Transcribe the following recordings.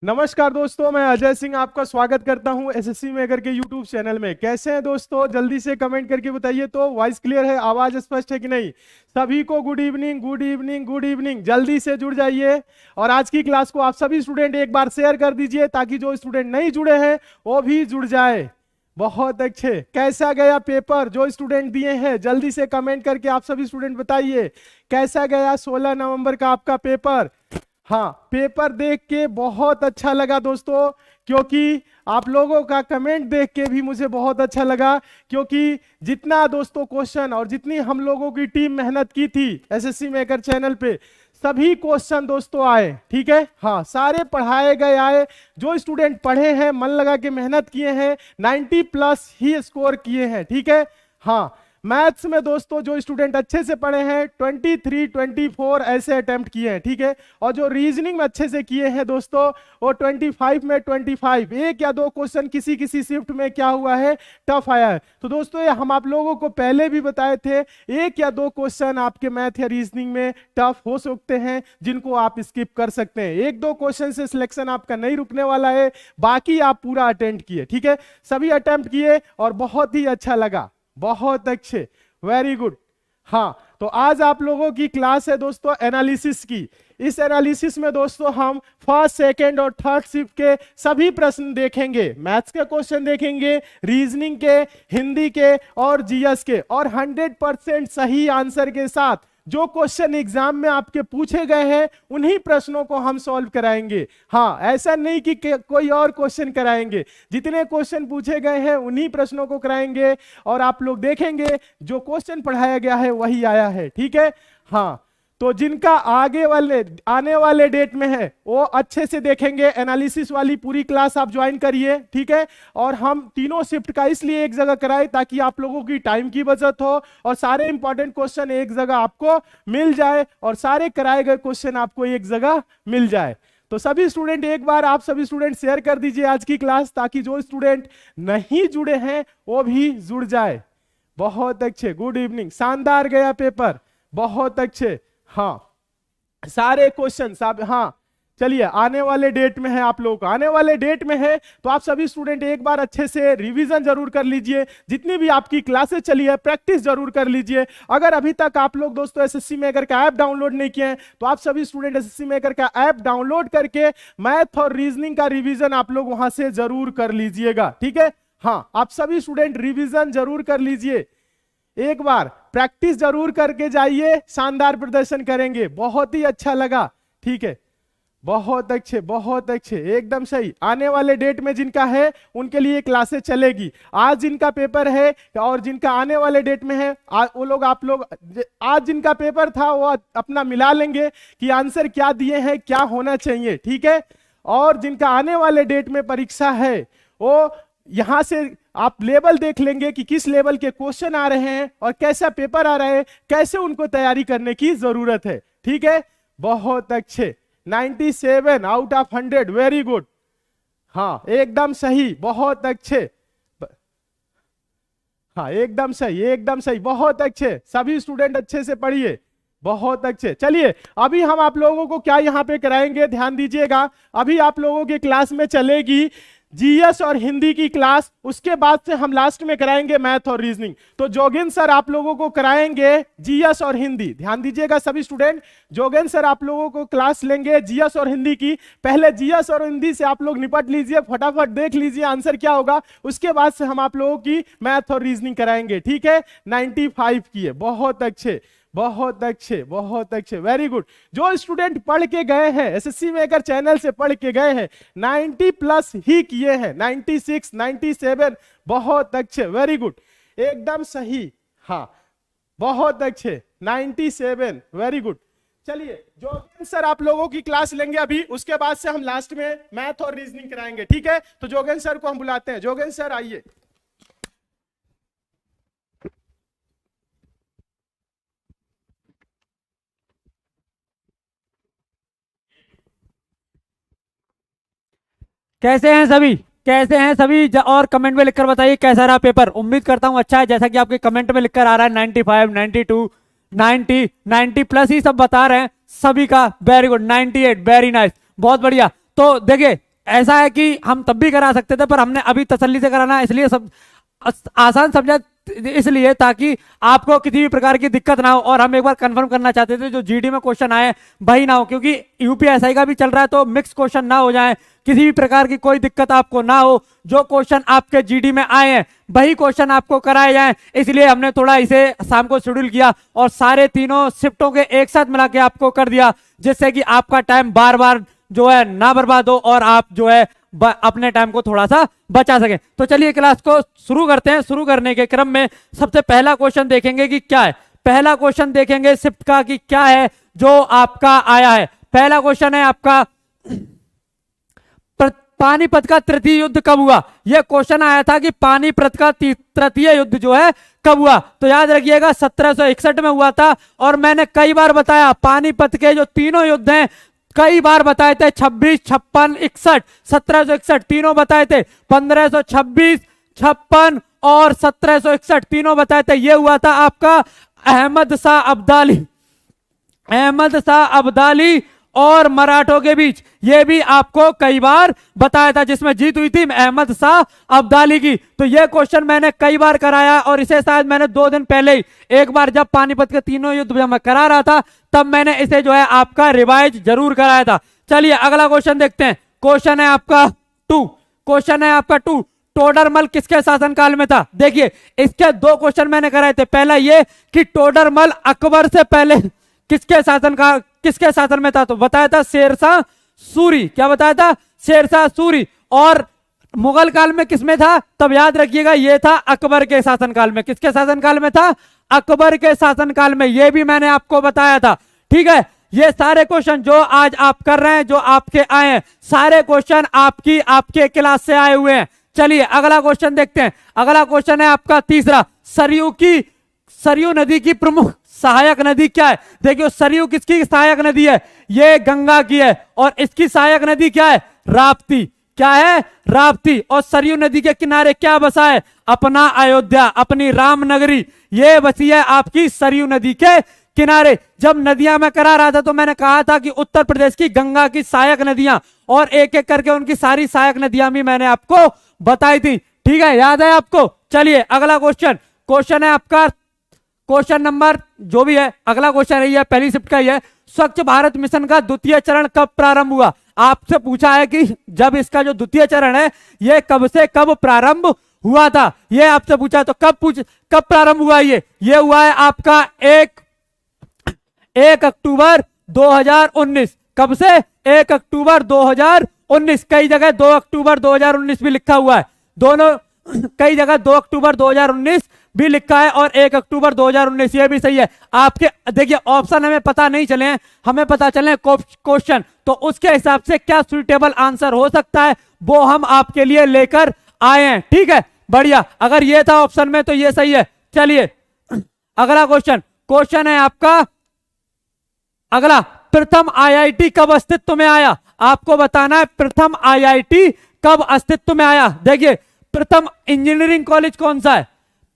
नमस्कार दोस्तों, मैं अजय सिंह आपका स्वागत करता हूं एसएससी मेकर के यूट्यूब चैनल में। कैसे हैं दोस्तों? जल्दी से कमेंट करके बताइए तो। वॉइस क्लियर है, आवाज स्पष्ट है कि नहीं? सभी को good evening, good evening, good evening. जल्दी से जुड़ जाइए और आज की क्लास को आप सभी स्टूडेंट एक बार शेयर कर दीजिए ताकि जो स्टूडेंट नहीं जुड़े हैं वो भी जुड़ जाए। बहुत अच्छे। कैसा गया पेपर? जो स्टूडेंट दिए हैं जल्दी से कमेंट करके आप सभी स्टूडेंट बताइए कैसा गया 16 नवंबर का आपका पेपर। हाँ, पेपर देख के बहुत अच्छा लगा दोस्तों, क्योंकि आप लोगों का कमेंट देख के भी मुझे बहुत अच्छा लगा। क्योंकि जितना दोस्तों क्वेश्चन और जितनी हम लोगों की टीम मेहनत की थी एसएससी मेकर चैनल पे, सभी क्वेश्चन दोस्तों आए। ठीक है, हाँ, सारे पढ़ाए गए आए। जो स्टूडेंट पढ़े हैं, मन लगा के मेहनत किए हैं, 90 प्लस ही स्कोर किए हैं। ठीक है, हाँ। मैथ्स में दोस्तों जो स्टूडेंट अच्छे से पढ़े हैं 23, 24 ऐसे अटेम्प्ट किए हैं। ठीक है, और जो रीजनिंग में अच्छे से किए हैं दोस्तों वो 25 में 25। एक या दो क्वेश्चन किसी किसी शिफ्ट में क्या हुआ है, टफ आया है। तो दोस्तों ये हम आप लोगों को पहले भी बताए थे, एक या दो क्वेश्चन आपके मैथ या रीजनिंग में टफ हो सकते हैं जिनको आप स्किप कर सकते हैं। एक दो क्वेश्चन से सिलेक्शन आपका नहीं रुकने वाला है, बाकी आप पूरा अटेम्प्ट किए। ठीक है, सभी अटेम्प्ट किए और बहुत ही अच्छा लगा। बहुत अच्छे, वेरी गुड। हाँ, तो आज आप लोगों की क्लास है दोस्तों एनालिसिस की। इस एनालिसिस में दोस्तों हम फर्स्ट, सेकंड और थर्ड शिफ्ट के सभी प्रश्न देखेंगे। मैथ्स के क्वेश्चन देखेंगे, रीजनिंग के, हिंदी के और जीएस के, और 100% सही आंसर के साथ जो क्वेश्चन एग्जाम में आपके पूछे गए हैं उन्हीं प्रश्नों को हम सॉल्व कराएंगे। हाँ, ऐसा नहीं कि कोई और क्वेश्चन कराएंगे, जितने क्वेश्चन पूछे गए हैं उन्हीं प्रश्नों को कराएंगे और आप लोग देखेंगे जो क्वेश्चन पढ़ाया गया है वही आया है। ठीक है, हाँ। तो जिनका आने वाले डेट में है वो अच्छे से देखेंगे। एनालिसिस वाली पूरी क्लास आप ज्वाइन करिए। ठीक है, और हम तीनों शिफ्ट का इसलिए एक जगह कराए ताकि आप लोगों की टाइम की बचत हो और सारे इंपॉर्टेंट क्वेश्चन एक जगह आपको मिल जाए और सारे कराए गए क्वेश्चन आपको एक जगह मिल जाए। तो सभी स्टूडेंट एक बार आप सभी स्टूडेंट शेयर कर दीजिए आज की क्लास, ताकि जो स्टूडेंट नहीं जुड़े हैं वो भी जुड़ जाए। बहुत अच्छे, गुड इवनिंग। शानदार गया पेपर, बहुत अच्छे। हाँ, सारे क्वेश्चन सब, हाँ। चलिए, आने वाले डेट में है, आप लोगों को आने वाले डेट में है तो आप सभी स्टूडेंट एक बार अच्छे से रिवीजन जरूर कर लीजिए। जितनी भी आपकी क्लासेस चली है प्रैक्टिस जरूर कर लीजिए। अगर अभी तक आप लोग दोस्तों एसएससी मेकर का ऐप डाउनलोड नहीं किए हैं तो आप सभी स्टूडेंट एसएससी मेकर का ऐप डाउनलोड करके मैथ और रीजनिंग का रिविजन आप लोग वहां से जरूर कर लीजिएगा। ठीक है, हाँ, आप सभी स्टूडेंट रिविजन जरूर कर लीजिए, एक बार प्रैक्टिस जरूर करके जाइए। शानदार प्रदर्शन करेंगे, बहुत ही अच्छा लगा। ठीक है, बहुत अच्छे, बहुत अच्छे, एकदम सही। आने वाले डेट में जिनका है उनके लिए क्लासेस चलेगी। आज जिनका पेपर है और जिनका आने वाले डेट में है वो लोग, आप लोग आज जिनका पेपर था वो अपना मिला लेंगे कि आंसर क्या दिए हैं, क्या होना चाहिए। ठीक है, और जिनका आने वाले डेट में परीक्षा है वो यहां से आप लेवल देख लेंगे कि किस लेवल के क्वेश्चन आ रहे हैं और कैसा पेपर आ रहा है, कैसे उनको तैयारी करने की जरूरत है। ठीक है, बहुत अच्छे, 97 आउट ऑफ 100, वेरी गुड। हाँ, एकदम सही, बहुत अच्छे। हाँ, एकदम सही, एकदम सही, बहुत अच्छे। सभी स्टूडेंट अच्छे से पढ़िए, बहुत अच्छे। चलिए, अभी हम आप लोगों को क्या यहाँ पे कराएंगे, ध्यान दीजिएगा। अभी आप लोगों की क्लास में चलेगी जीएस और हिंदी की क्लास, उसके बाद से हम लास्ट में कराएंगे मैथ और रीजनिंग। तो जोगेन सर आप लोगों को कराएंगे जीएस और हिंदी। ध्यान दीजिएगा सभी स्टूडेंट, जोगेन सर आप लोगों को क्लास लेंगे जीएस और हिंदी की। पहले जीएस और हिंदी से आप लोग निपट लीजिए, फटाफट देख लीजिए आंसर क्या होगा, उसके बाद से हम आप लोगों की मैथ और रीजनिंग कराएंगे। ठीक है, 95 किए, बहुत अच्छे, बहुत अच्छे, बहुत अच्छे, वेरी गुड। जो स्टूडेंट पढ़ के गए हैं एसएससी मेकर चैनल से पढ़ के गए हैं 90 प्लस ही किए हैं, 96, 97, बहुत अच्छे, वेरी गुड, एकदम सही। हाँ, बहुत अच्छे, 97, वेरी गुड। चलिए, जोगेन सर आप लोगों की क्लास लेंगे अभी, उसके बाद से हम लास्ट में मैथ और रीजनिंग कराएंगे। ठीक है, तो जोगेन सर को हम बुलाते हैं। जोगेन सर आइए। कैसे हैं सभी? कैसे हैं सभी? और कमेंट में लिखकर बताइए कैसा रहा पेपर। उम्मीद करता हूं अच्छा है, जैसा कि आपके कमेंट में लिखकर आ रहा है 95, 92, 90, 90 प्लस ही सब बता रहे हैं। सभी का वेरी गुड, 98, वेरी नाइस, बहुत बढ़िया। तो देखिए ऐसा है कि हम तब भी करा सकते थे, पर हमने अभी तसल्ली से कराना, इसलिए सब आसान समझा, इसलिए ताकि आपको किसी भी प्रकार की दिक्कत ना हो। और हम एक बार कंफर्म करना चाहते थे जो जीडी में क्वेश्चन आए वही ना हो, क्योंकि यूपीएसआई का भी चल रहा है तो मिक्स क्वेश्चन ना हो जाए, किसी भी प्रकार की कोई दिक्कत आपको ना हो। जो क्वेश्चन आपके जीडी में आए हैं वही क्वेश्चन आपको कराए जाएं, इसलिए हमने थोड़ा इसे शाम को शेड्यूल किया और सारे तीनों शिफ्टों के एक साथ मिला के आपको कर दिया, जिससे कि आपका टाइम बार बार जो है ना बर्बाद हो और आप जो है अपने टाइम को थोड़ा सा बचा सके। तो चलिए क्लास को शुरू करते हैं। शुरू करने के क्रम में सबसे पहला क्वेश्चन देखेंगे कि क्या है। पहला क्वेश्चन देखेंगे शिफ्ट का कि क्या है जो आपका आया है। पहला क्वेश्चन है आपका, पानीपत का तृतीय युद्ध कब हुआ। यह क्वेश्चन आया था कि पानीपत का तृतीय युद्ध जो है कब हुआ। तो याद रखिएगा 1761 में हुआ था। और मैंने कई बार बताया पानीपत के जो तीनों युद्ध हैं कई बार बताए थे, 26, 56, 61, 1761 तीनों बताए थे, 1526, 56 और 1761 तीनों बताए थे। यह हुआ था आपका अहमद शाह अब्दाली और मराठों के बीच। यह भी आपको कई बार बताया था, जिसमें जीत हुई थी अहमद शाह अब्दाली की। तो यह क्वेश्चन मैंने कई बार कराया और इसे शायद मैंने 2 दिन पहले ही एक बार जब पानीपत के तीनों युद्ध जब मैं करा रहा था तब मैंने इसे जो है आपका रिवाइज जरूर कराया था। चलिए अगला क्वेश्चन देखते हैं। क्वेश्चन है आपका 2। टोडरमल किसके शासनकाल में था। देखिए इसके 2 क्वेश्चन मैंने कराए थे। पहला ये कि टोडरमल अकबर से पहले किसके शासन में था, तो बताया था शेरशाह सूरी। क्या बताया था? शेरशाह सूरी। और मुगल काल में किसमें था, तब याद रखिएगा यह था अकबर के शासनकाल में। किसके शासनकाल में था? अकबर के शासनकाल में। यह भी मैंने आपको बताया था। ठीक है, ये सारे क्वेश्चन जो आज आप कर रहे हैं, जो आपके आए हैं, सारे क्वेश्चन आपके क्लास से आए हुए हैं। चलिए अगला क्वेश्चन देखते हैं। अगला क्वेश्चन है आपका तीसरा। सरयू नदी की प्रमुख सहायक नदी क्या है। देखिए सरयू किसकी सहायक नदी है? ये गंगा की है। और इसकी सहायक नदी क्या है? राप्ती। क्या है? राप्ती। और सरयू नदी के किनारे क्या बसा है? अपना अयोध्या, अपनी रामनगरी, ये बसी है आपकी सरयू नदी के किनारे। जब नदियां मैं करा रहा था तो मैंने कहा था कि उत्तर प्रदेश की गंगा की सहायक नदियां, और एक एक करके उनकी सारी सहायक नदियां भी मैंने आपको बताई थी। ठीक है, याद है आपको। चलिए अगला क्वेश्चन है आपका क्वेश्चन नंबर जो भी है, अगला क्वेश्चन है पहली शिफ्ट का ही है। स्वच्छ भारत मिशन का द्वितीय चरण कब प्रारंभ हुआ। आपसे पूछा है कि जब इसका जो द्वितीय चरण है यह कब से कब प्रारंभ हुआ था। यह आपसे पूछा तो कब प्रारंभ हुआ। ये हुआ है आपका 1 अक्टूबर 2019। कब से? 1 अक्टूबर 2019। कई जगह 2 अक्टूबर 2019 भी लिखा हुआ है। दोनों कई जगह 2 अक्टूबर 2019 भी लिखा है और 1 अक्टूबर 2019 ये भी सही है। आपके देखिए ऑप्शन हमें पता नहीं चले हैं, हमें पता चले क्वेश्चन, तो उसके हिसाब से क्या सुइटेबल आंसर हो सकता है वो हम आपके लिए लेकर आए हैं। ठीक है, बढ़िया। अगर ये था ऑप्शन में तो ये सही है। चलिए अगला क्वेश्चन है आपका अगला। प्रथम आईआईटी कब अस्तित्व में आया। आपको बताना है प्रथम आईआईटी कब अस्तित्व में आया। देखिए प्रथम इंजीनियरिंग कॉलेज कौन सा है?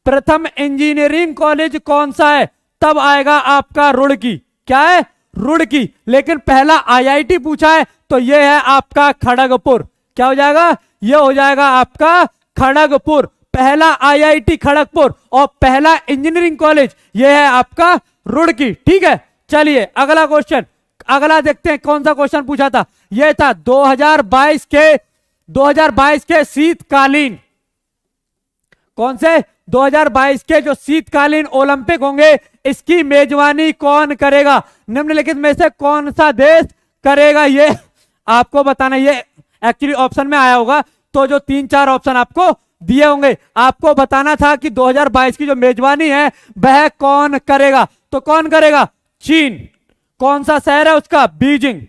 प्रथम इंजीनियरिंग कॉलेज कौन सा है? तब आएगा आपका रुड़की। क्या है? रुड़की। लेकिन पहला आईआईटी पूछा है तो यह है आपका खड़गपुर। क्या हो जाएगा? यह हो जाएगा आपका खड़गपुर। पहला आईआईटी खड़गपुर और पहला इंजीनियरिंग कॉलेज यह है आपका रुड़की। ठीक है, चलिए अगला क्वेश्चन। अगला देखते हैं कौन सा क्वेश्चन पूछा था। यह था 2022 के शीतकालीन, कौन से? 2022 के जो शीतकालीन ओलंपिक होंगे इसकी मेजबानी कौन करेगा। निम्नलिखित में से कौन सा देश करेगा ये आपको बताना। ये एक्चुअली ऑप्शन में आया होगा तो जो 3-4 ऑप्शन आपको दिए होंगे आपको बताना था कि 2022 की जो मेजबानी है वह कौन करेगा। तो कौन करेगा? चीन। कौन सा शहर है उसका? बीजिंग।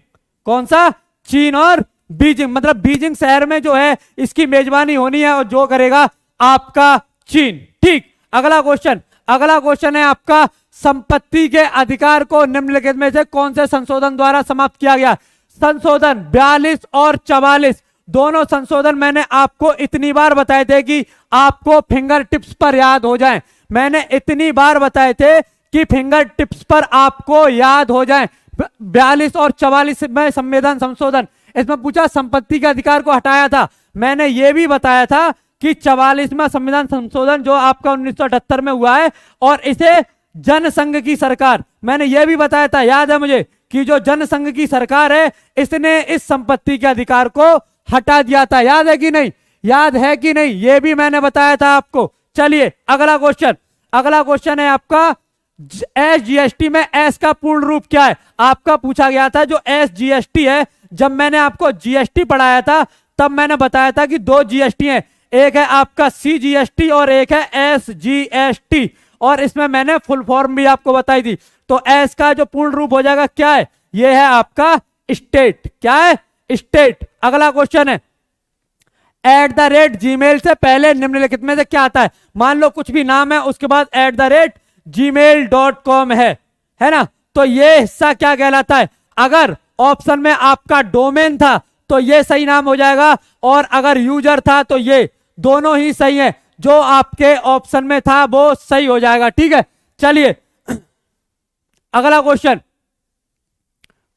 कौन सा? चीन और बीजिंग। मतलब बीजिंग शहर में जो है इसकी मेजबानी होनी है और जो करेगा आपका चीन। ठीक, अगला क्वेश्चन है आपका संपत्ति के अधिकार को निम्नलिखित में से कौन से संशोधन द्वारा समाप्त किया गया। संशोधन 42 और 44 दोनों संशोधन मैंने आपको इतनी बार बताए थे कि आपको फिंगर टिप्स पर याद हो जाएं। मैंने इतनी बार बताए थे कि फिंगर टिप्स पर आपको याद हो जाएं। 42 और 44 में संविधान संशोधन इसमें पूछा संपत्ति के अधिकार को हटाया था। मैंने ये भी बताया था कि 44वां संविधान संशोधन जो आपका 1978 में हुआ है और इसे जनसंघ की सरकार, मैंने ये भी बताया था, याद है मुझे, कि जो जनसंघ की सरकार है इसने इस संपत्ति के अधिकार को हटा दिया था। याद है कि नहीं? याद है कि नहीं? ये भी मैंने बताया था आपको। चलिए अगला क्वेश्चन, अगला क्वेश्चन है आपका एसजीएसटी में एस का पूर्ण रूप क्या है? आपका पूछा गया था जो एसजीएसटी है, जब मैंने आपको जीएसटी पढ़ाया था तब मैंने बताया था कि दो जीएसटी हैं, एक है आपका सीजीएसटी और एक है एसजीएसटी, और इसमें मैंने फुल फॉर्म भी आपको बताई थी। तो एस का जो पूर्ण रूप हो जाएगा क्या है? यह है आपका स्टेट। क्या है? स्टेट। अगला क्वेश्चन है @gmail से पहले निम्नलिखित में से क्या आता है? मान लो कुछ भी नाम है उसके बाद @gmail.com है ना, तो ये हिस्सा क्या कहलाता है? अगर ऑप्शन में आपका डोमेन था तो ये सही नाम हो जाएगा, और अगर यूजर था तो ये, दोनों ही सही है, जो आपके ऑप्शन में था वो सही हो जाएगा। ठीक है, चलिए अगला क्वेश्चन,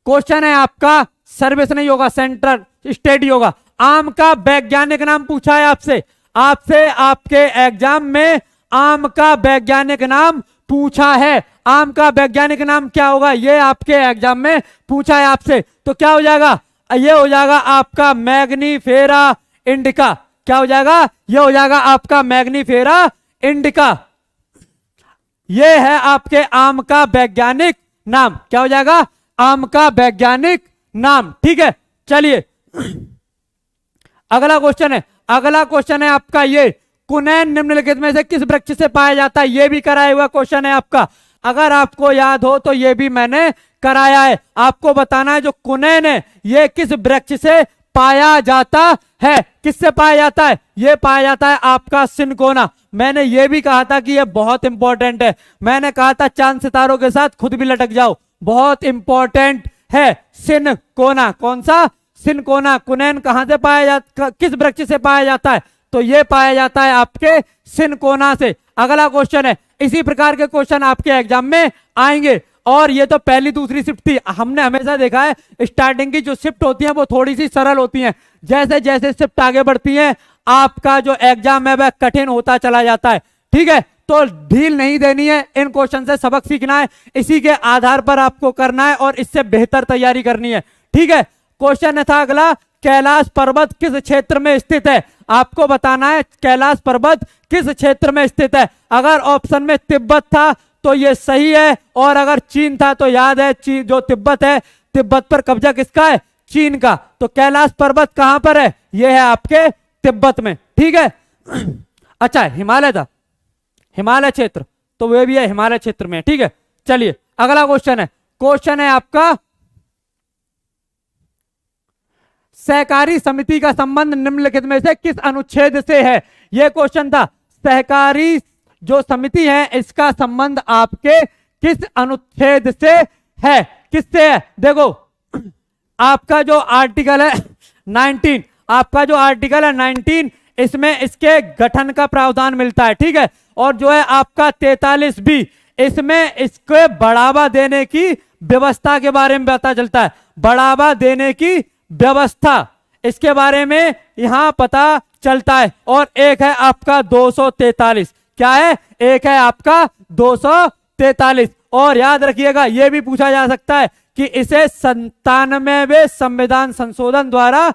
क्वेश्चन है आपका सर्विस नहीं होगा, सेंट्रल स्टडी होगा। आम का वैज्ञानिक नाम पूछा है आपसे, आपके एग्जाम में आम का वैज्ञानिक नाम पूछा है। आम का वैज्ञानिक नाम क्या होगा? ये आपके एग्जाम में पूछा है आपसे, तो क्या हो जाएगा? ये हो जाएगा आपका मैग्नीफेरा इंडिका। क्या हो जाएगा? ये हो जाएगा आपका मैग्नीफेरा इंडिका। ये है आपके आम का वैज्ञानिक नाम। क्या हो जाएगा? आम का वैज्ञानिक नाम। ठीक है, चलिए अगला क्वेश्चन है, अगला क्वेश्चन है आपका ये, कुनैन निम्नलिखित में से किस वृक्ष से पाया जाता है? ये भी कराया हुआ क्वेश्चन है आपका, अगर आपको याद हो तो ये भी मैंने कराया है। आपको बताना है जो कुनैन है ये किस वृक्ष से पाया जाता है? किससे पाया जाता है? ये पाया जाता है आपका सिनकोना। मैंने ये भी कहा था कि ये बहुत इंपॉर्टेंट है, मैंने कहा था चांद सितारों के साथ खुद भी लटक जाओ, बहुत इंपॉर्टेंट है सिनकोना। कौन सा? सिनकोना। कुनैन कहां से पाया जाता, किस वृक्ष से पाया जाता है? तो ये पाया जाता है आपके सिनकोना से। अगला क्वेश्चन है, इसी प्रकार के क्वेश्चन आपके एग्जाम में आएंगे, और ये तो पहली दूसरी शिफ्ट थी। हमने हमेशा देखा है स्टार्टिंग की जो शिफ्ट होती है वो थोड़ी सी सरल होती है, जैसे जैसे शिफ्ट आगे बढ़ती है आपका जो एग्जाम है वह कठिन होता चला जाता है। ठीक है, तो ढील नहीं देनी है, इन क्वेश्चन से सबक सीखना है, इसी के आधार पर आपको करना है और इससे बेहतर तैयारी करनी है। ठीक है, क्वेश्चन था अगला, कैलाश पर्वत किस क्षेत्र में स्थित है? आपको बताना है कैलाश पर्वत किस क्षेत्र में स्थित है। अगर ऑप्शन में तिब्बत था तो ये सही है, और अगर चीन था तो याद है जो तिब्बत है, तिब्बत पर कब्जा किसका है? चीन का। तो कैलाश पर्वत कहां पर है? ये है आपके तिब्बत में। ठीक है, अच्छा हिमालय था, हिमालय क्षेत्र, तो वे भी है हिमालय क्षेत्र में। ठीक है, चलिए अगला क्वेश्चन है, क्वेश्चन है आपका सहकारी समिति का संबंध निम्नलिखित में से किस अनुच्छेद से है? यह क्वेश्चन था, सहकारी जो समिति है इसका संबंध आपके किस अनुच्छेद से है? किससे है? देखो आपका जो आर्टिकल है 19, आपका जो आर्टिकल है 19, इसमें इसके गठन का प्रावधान मिलता है। ठीक है, और जो है आपका 43 भी, इसमें इसको बढ़ावा देने की व्यवस्था के बारे में पता चलता है। बढ़ावा देने की व्यवस्था, इसके बारे में यहां पता चलता है। और एक है आपका 243, क्या है? एक है आपका 243। और याद रखिएगा ये भी पूछा जा सकता है कि इसे 97वें संविधान संशोधन द्वारा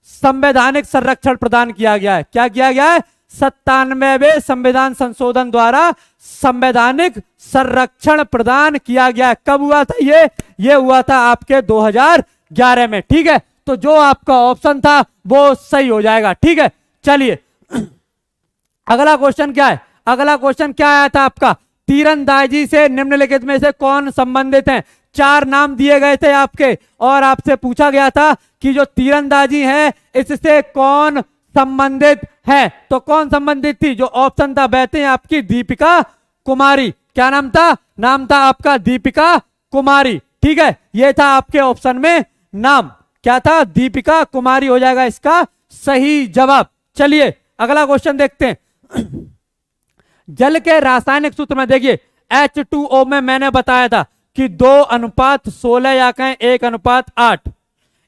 संवैधानिक संरक्षण प्रदान किया गया है। क्या किया गया है? 97वें संविधान संशोधन द्वारा संवैधानिक संरक्षण प्रदान किया गया है। कब हुआ था ये हुआ था आपके 2011 में। ठीक है, तो जो आपका ऑप्शन था वो सही हो जाएगा। ठीक है, चलिए अगला क्वेश्चन क्या है? अगला क्वेश्चन क्या आया था आपका, तीरंदाजी से निम्नलिखित में से कौन संबंधित है? 4 नाम दिए गए थे आपके, और आपसे पूछा गया था कि जो तीरंदाजी है इससे कौन संबंधित है? तो कौन संबंधित थी? जो ऑप्शन था वह थी आपकी दीपिका कुमारी। क्या नाम था? नाम था आपका दीपिका कुमारी। ठीक है, यह था आपके ऑप्शन में नाम, क्या था? दीपिका कुमारी हो जाएगा इसका सही जवाब। चलिए अगला क्वेश्चन देखते हैं। जल के रासायनिक सूत्र में देखिए H2O में मैंने बताया था कि 2:16 या कहें 1:8,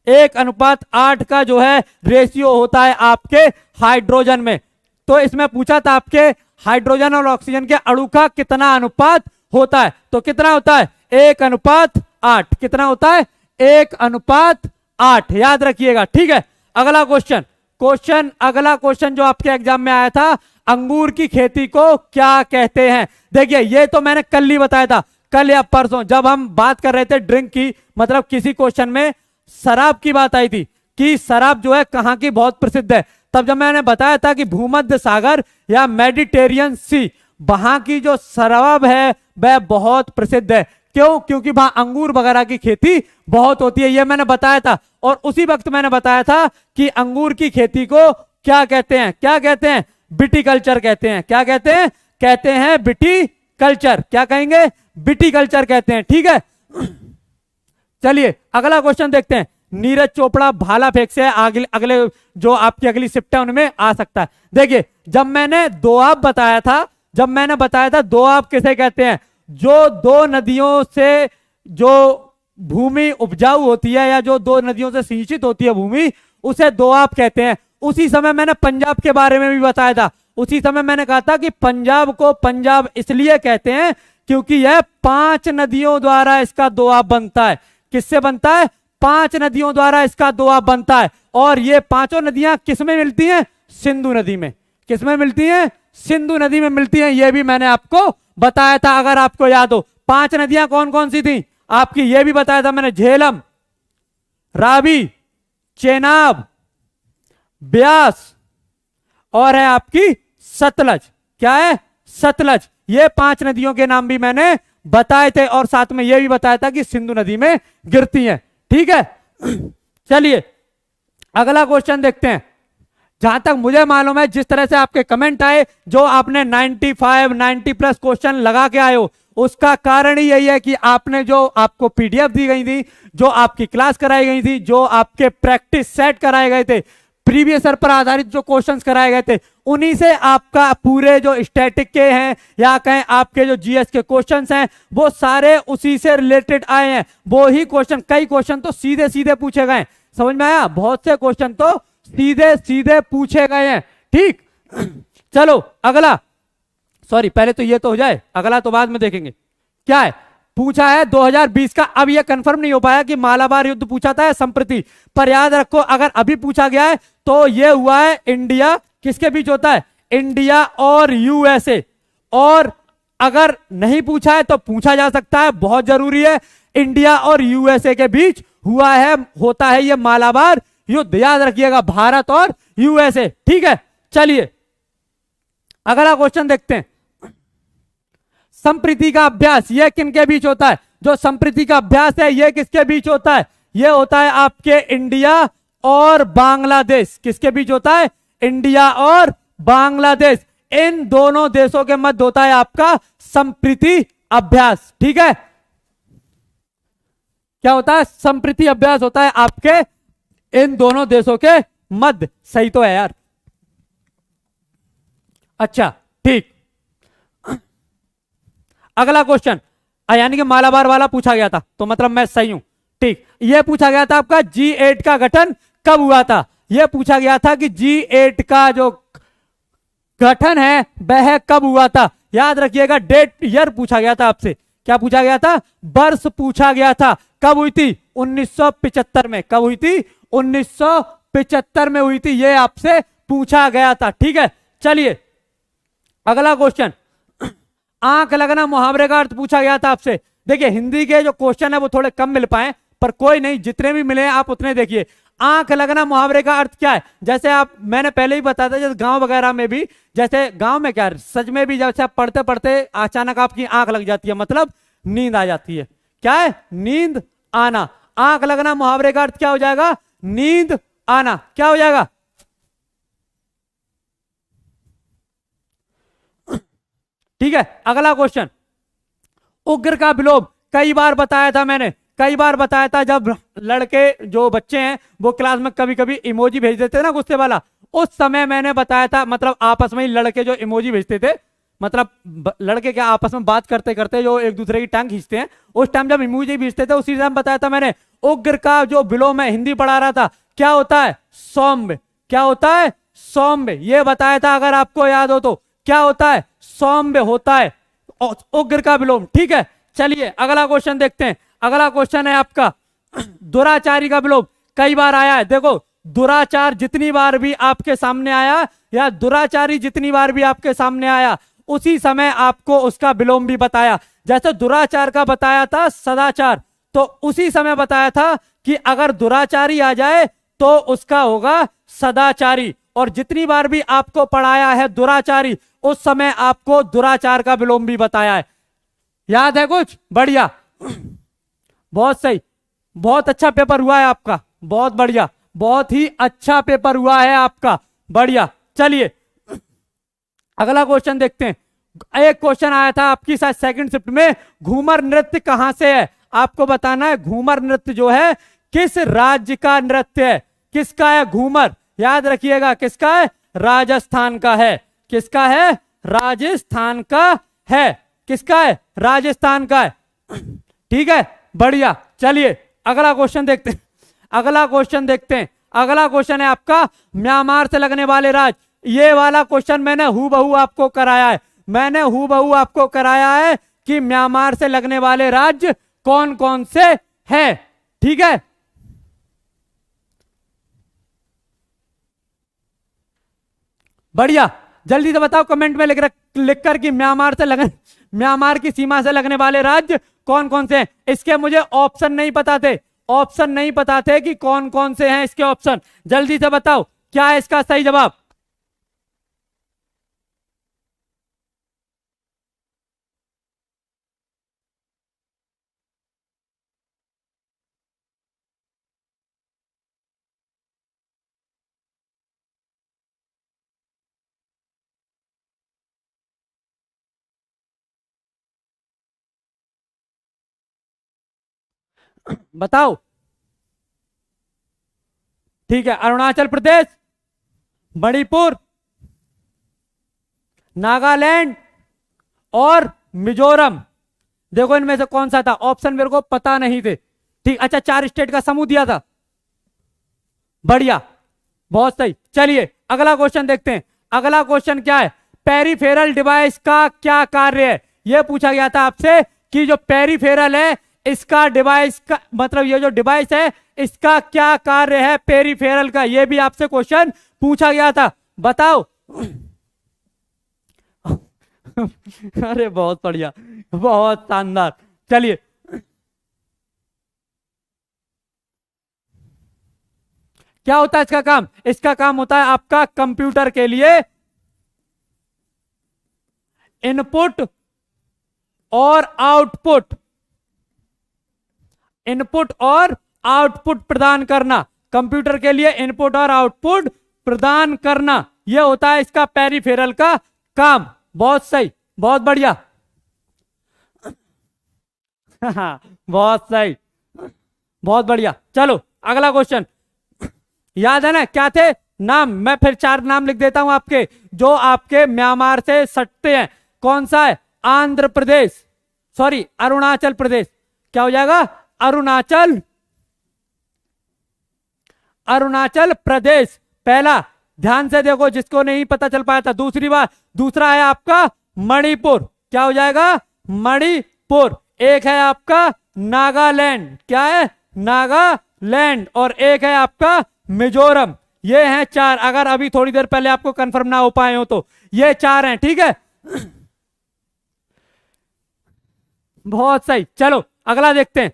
1:8 का जो है रेशियो होता है आपके हाइड्रोजन में। तो इसमें पूछा था आपके हाइड्रोजन और ऑक्सीजन के अणु का कितना अनुपात होता है, तो कितना होता है 1:8। कितना होता है 1:8, याद रखिएगा। ठीक है, अगला अगला क्वेश्चन जो आपके एग्जाम में आया था, अंगूर की खेती को क्या कहते हैं। देखिए ये तो मैंने कल ही बताया था, कल या परसों जब हम बात कर रहे थे ड्रिंक की, मतलब किसी क्वेश्चन में शराब की बात आई थी कि शराब जो है कहाँ की बहुत प्रसिद्ध है, तब जब मैंने बताया था कि भूमध्य सागर या मेडिटेरियन सी, वहां की जो शराब है वह बहुत प्रसिद्ध है। क्यों? क्योंकि वहां अंगूर वगैरह की खेती बहुत होती है, ये मैंने बताया था। और उसी वक्त मैंने बताया था कि अंगूर की खेती को क्या कहते हैं, क्या कहते हैं, विटिकल्चर कहते हैं। क्या कहते हैं? कहते हैं विटिकल्चर। क्या कहेंगे? विटिकल्चर कहते हैं। ठीक है, चलिए अगला क्वेश्चन देखते हैं। नीरज चोपड़ा भाला फेंक से अगले जो आपकी अगली शिफ्ट है उनमें आ सकता है। देखिए जब मैंने दोआब बताया था, दोआब किसे कहते हैं, जो दो नदियों से जो भूमि उपजाऊ होती है या जो दो नदियों से सिंचित होती है भूमि, उसे दोआब कहते हैं। उसी समय मैंने पंजाब के बारे में भी बताया था। उसी समय मैंने कहा था कि पंजाब को पंजाब इसलिए कहते हैं क्योंकि यह 5 नदियों द्वारा इसका दोआब बनता है। किससे बनता है? 5 नदियों द्वारा इसका दोआब बनता है। और ये 5 नदियां किसमें मिलती हैं? सिंधु नदी में। किसमें मिलती हैं? सिंधु नदी में मिलती हैं। ये भी मैंने आपको बताया था, अगर आपको याद हो। 5 नदियां कौन कौन सी थी आपकी, ये भी बताया था मैंने। झेलम, रावी, चेनाब, ब्यास और है आपकी सतलज। क्या है? सतलज। ये 5 नदियों के नाम भी मैंने बताए थे और साथ में यह भी बताया था कि सिंधु नदी में गिरती हैं। ठीक है, चलिए अगला क्वेश्चन देखते हैं। जहां तक मुझे मालूम है, जिस तरह से आपके कमेंट आए, जो आपने 95 90 प्लस क्वेश्चन लगा के आए हो, उसका कारण ही यही है कि आपने जो आपको पीडीएफ दी गई थी, जो आपकी क्लास कराई गई थी, जो आपके प्रैक्टिस सेट कराए गए थे, प्रीवियस ईयर पर आधारित जो क्वेश्चंस कराए गए थे, उन्हीं से आपका पूरे जो स्टैटिक के हैं या कहें आपके जो जीएस के क्वेश्चंस हैं, वो सारे उसी से रिलेटेड आए हैं। वो ही क्वेश्चन, कई क्वेश्चन तो सीधे सीधे पूछे गए। समझ में आया? बहुत से क्वेश्चन तो सीधे सीधे पूछे गए हैं। ठीक, चलो अगला, सॉरी पहले तो ये तो हो जाए, अगला तो बाद में देखेंगे। क्या है पूछा है 2020 का। अब ये कंफर्म नहीं हो पाया कि मालाबार युद्ध पूछा था संप्रति, पर याद रखो अगर अभी पूछा गया है तो ये हुआ है इंडिया, किसके बीच होता है? इंडिया और यूएसए। और अगर नहीं पूछा है तो पूछा जा सकता है, बहुत जरूरी है। इंडिया और यूएसए के बीच हुआ है, होता है ये मालाबार युद्ध, याद रखिएगा, भारत और यूएसए। ठीक है, चलिए अगला क्वेश्चन देखते हैं। संप्रीति का अभ्यास ये किनके बीच होता है? जो संप्रीति का अभ्यास है ये किसके बीच होता है? ये होता है आपके इंडिया और बांग्लादेश। किसके बीच होता है? इंडिया और बांग्लादेश। इन दोनों देशों के मध्य होता है आपका संप्रीति अभ्यास। ठीक है, क्या होता है? संप्रीति अभ्यास होता है आपके इन दोनों देशों के मध्य। सही तो है यार। अच्छा ठीक, अगला क्वेश्चन, यानी कि मालाबार वाला पूछा गया था, तो मतलब मैं सही हूं। ठीक, यह पूछा गया था आपका G8 का गठन कब हुआ था? यह पूछा गया था कि G8 का जो गठन है वह कब हुआ था। याद रखिएगा, डेट ईयर पूछा गया था आपसे। क्या पूछा गया था? वर्ष पूछा गया था। कब हुई थी? 1975 में। कब हुई थी? 1975 में हुई थी, यह आपसे पूछा गया था। ठीक है, चलिए अगला क्वेश्चन, आंख लगना मुहावरे का अर्थ पूछा गया था आपसे। देखिए हिंदी के जो क्वेश्चन है वो थोड़े कम मिल पाए, पर कोई नहीं, जितने भी मिले आप उतने देखिए। आंख लगना मुहावरे का अर्थ क्या है? जैसे आप, मैंने पहले ही बताया था, जैसे गांव वगैरह में भी, जैसे गांव में क्या सच में भी, जैसे आप पढ़ते पढ़ते अचानक आपकी आंख लग जाती है, मतलब नींद आ जाती है। क्या है? नींद आना। आंख लगना मुहावरे का अर्थ क्या हो जाएगा? नींद आना। क्या हो जाएगा? ठीक है, अगला क्वेश्चन, उग्र का विलोम कई बार बताया था मैंने, कई बार बताया था। जब लड़के जो बच्चे हैं वो क्लास में कभी कभी इमोजी भेज देते ना गुस्से वाला, उस समय मैंने बताया था, मतलब आपस में ही लड़के जो इमोजी भेजते थे, मतलब लड़के क्या आपस में बात करते करते जो एक दूसरे की टांग खींचते हैं, उस टाइम जब इमोजी भेजते थे उसी टाइम बताया था मैंने। उग्र का जो विलोम है, हिंदी पढ़ा रहा था, क्या होता है? सौम्य। क्या होता है? सौम्य। ये बताया था अगर आपको याद हो तो। क्या होता है? सौम्य होता है उग्र का विलोम। ठीक है, चलिए अगला क्वेश्चन देखते हैं। अगला क्वेश्चन है आपका दुराचारी का विलोम। कई बार आया है, देखो दुराचार जितनी बार भी आपके सामने आया या दुराचारी जितनी बार भी आपके सामने आया, उसी समय आपको उसका विलोम भी बताया। जैसे दुराचार का बताया था सदाचार, तो उसी समय बताया था कि अगर दुराचारी आ जाए तो उसका होगा सदाचारी। और जितनी बार भी आपको पढ़ाया है दुराचारी, उस समय आपको दुराचार का विलोम भी बताया है। याद है कुछ? बढ़िया, बहुत सही, बहुत अच्छा पेपर हुआ है आपका, बहुत बढ़िया, बहुत ही अच्छा पेपर हुआ है आपका, बढ़िया। चलिए अगला क्वेश्चन देखते हैं। एक क्वेश्चन आया था आपकी शायद सेकंड शिफ्ट में, घूमर नृत्य कहां से है? आपको बताना है घूमर नृत्य जो है किस राज्य का नृत्य है। किसका है घूमर? याद रखिएगा, किसका है? राजस्थान का है। किसका है? राजस्थान का है। किसका है? राजस्थान का है। ठीक है, बढ़िया। चलिए अगला क्वेश्चन देखते हैं। अगला क्वेश्चन देखते हैं। अगला क्वेश्चन है आपका म्यांमार से लगने वाले राज्य। ये वाला क्वेश्चन मैंने हूबहू आपको कराया है। मैंने हूबहू आपको कराया है कि म्यांमार से लगने वाले राज्य कौन कौन से हैं। ठीक है, बढ़िया। जल्दी से बताओ कमेंट में लिख कर कि म्यांमार की सीमा से लगने वाले राज्य कौन कौन से हैं। इसके मुझे ऑप्शन नहीं पता थे, ऑप्शन नहीं पता थे कि कौन कौन से हैं इसके ऑप्शन। जल्दी से बताओ क्या है इसका सही जवाब। बताओ। ठीक है, अरुणाचल प्रदेश, मणिपुर, नागालैंड और मिजोरम। देखो इनमें से कौन सा था? ऑप्शन मेरे को पता नहीं थे। ठीक, अच्छा 4 स्टेट का समूह दिया था। बढ़िया, बहुत सही। चलिए अगला क्वेश्चन देखते हैं। अगला क्वेश्चन क्या है? पेरिफेरल डिवाइस का क्या कार्य है? यह पूछा गया था आपसे कि जो पेरिफेरल है इसका डिवाइस का मतलब ये जो डिवाइस है इसका क्या कार्य है पेरिफेरल का। यह भी आपसे क्वेश्चन पूछा गया था, बताओ। अरे बहुत बढ़िया, बहुत शानदार। चलिए क्या होता है इसका काम? इसका काम होता है आपका कंप्यूटर के लिए इनपुट और आउटपुट, इनपुट और आउटपुट प्रदान करना। कंप्यूटर के लिए इनपुट और आउटपुट प्रदान करना, यह होता है इसका पेरिफेरल का काम। बहुत सही, बहुत बढ़िया। बहुत सही, बहुत बढ़िया। चलो अगला क्वेश्चन, याद है ना क्या थे नाम? मैं फिर 4 नाम लिख देता हूं आपके जो आपके म्यांमार से सटते हैं। कौन सा है? आंध्र प्रदेश, सॉरी अरुणाचल प्रदेश। क्या हो जाएगा? अरुणाचल प्रदेश पहला। ध्यान से देखो जिसको नहीं पता चल पाया था। दूसरी बार, दूसरा है आपका मणिपुर। क्या हो जाएगा? मणिपुर। एक है आपका नागालैंड। क्या है? नागालैंड। और एक है आपका मिजोरम। ये हैं 4। अगर अभी थोड़ी देर पहले आपको कंफर्म ना हो पाए हो तो ये 4 हैं। ठीक है, बहुत सही। चलो अगला देखते हैं।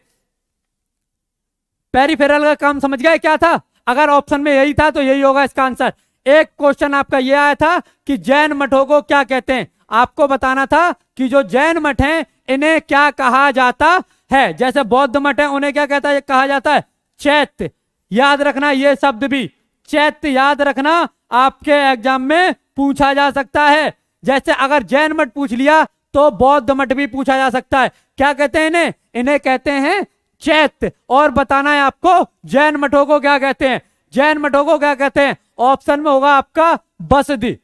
पेरिफेरल का काम समझ गए क्या था? अगर ऑप्शन में यही था तो यही होगा इसका आंसर। एक क्वेश्चन आपका यह आया था कि जैन मठों को क्या कहते हैं। आपको बताना था कि जो जैन मठ हैं इन्हें क्या कहा जाता है। जैसे बौद्ध मठ है उन्हें क्या कहा जाता है? चैत्य। याद रखना ये शब्द भी, चैत्य याद रखना, आपके एग्जाम में पूछा जा सकता है। जैसे अगर जैन मठ पूछ लिया तो बौद्ध मठ भी पूछा जा सकता है। क्या कहते हैं इन्हें? इन्हें कहते हैं चैत्य। और बताना है आपको जैन मठों को क्या कहते हैं। जैन मठों को क्या कहते हैं? ऑप्शन में होगा आपका बसदी,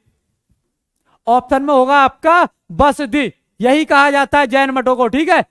ऑप्शन में होगा आपका बसदी, यही कहा जाता है जैन मठों को, ठीक है।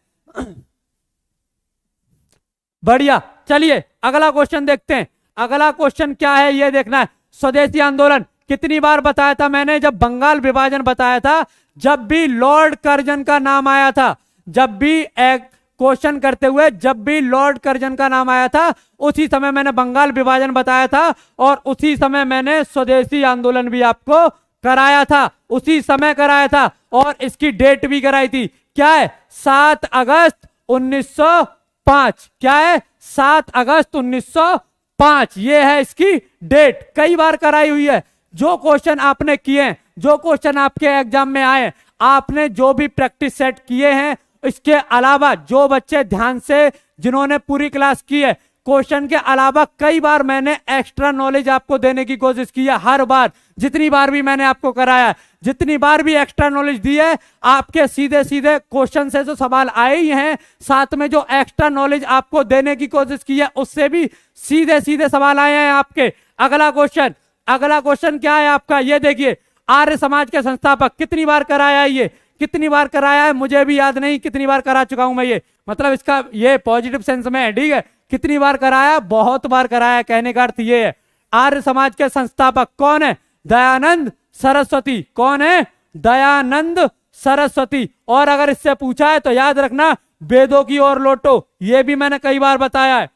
बढ़िया, चलिए अगला क्वेश्चन देखते हैं। अगला क्वेश्चन क्या है ये देखना है। स्वदेशी आंदोलन कितनी बार बताया था मैंने, जब बंगाल विभाजन बताया था, जब भी लॉर्ड कर्जन का नाम आया था, जब भी एक क्वेश्चन करते हुए जब भी लॉर्ड कर्जन का नाम आया था, उसी समय मैंने बंगाल विभाजन बताया था और उसी समय मैंने स्वदेशी आंदोलन भी आपको कराया था, उसी समय कराया था और इसकी डेट भी कराई थी। क्या है? 7 अगस्त 1905। क्या है? 7 अगस्त 1905, ये है इसकी डेट। कई बार कराई हुई है। जो क्वेश्चन आपने किए हैं, जो क्वेश्चन आपके एग्जाम में आए, आपने जो भी प्रैक्टिस सेट किए हैं, इसके अलावा जो बच्चे ध्यान से, जिन्होंने पूरी क्लास की है, क्वेश्चन के अलावा कई बार मैंने एक्स्ट्रा नॉलेज आपको देने की कोशिश की है। हर बार, जितनी बार भी मैंने आपको कराया, जितनी बार भी एक्स्ट्रा नॉलेज दी है, आपके सीधे सीधे क्वेश्चन से जो सवाल आए ही हैं, साथ में जो एक्स्ट्रा नॉलेज आपको देने की कोशिश की है, उससे भी सीधे सीधे सवाल आए हैं आपके। अगला क्वेश्चन, अगला क्वेश्चन क्या है आपका, ये देखिए। आर्य समाज के संस्थापक कितनी बार कराया है, ये कितनी बार कराया है मुझे भी याद नहीं, कितनी बार करा चुका हूं मैं ये, मतलब इसका ये पॉजिटिव सेंस में है, ठीक है। कितनी बार कराया? बहुत बार कराया। कहने का अर्थ ये है, आर्य समाज के संस्थापक कौन है? दयानंद सरस्वती। कौन है? दयानंद सरस्वती। और अगर इससे पूछा है तो याद रखना, वेदों की ओर लौटो, ये भी मैंने कई बार बताया है,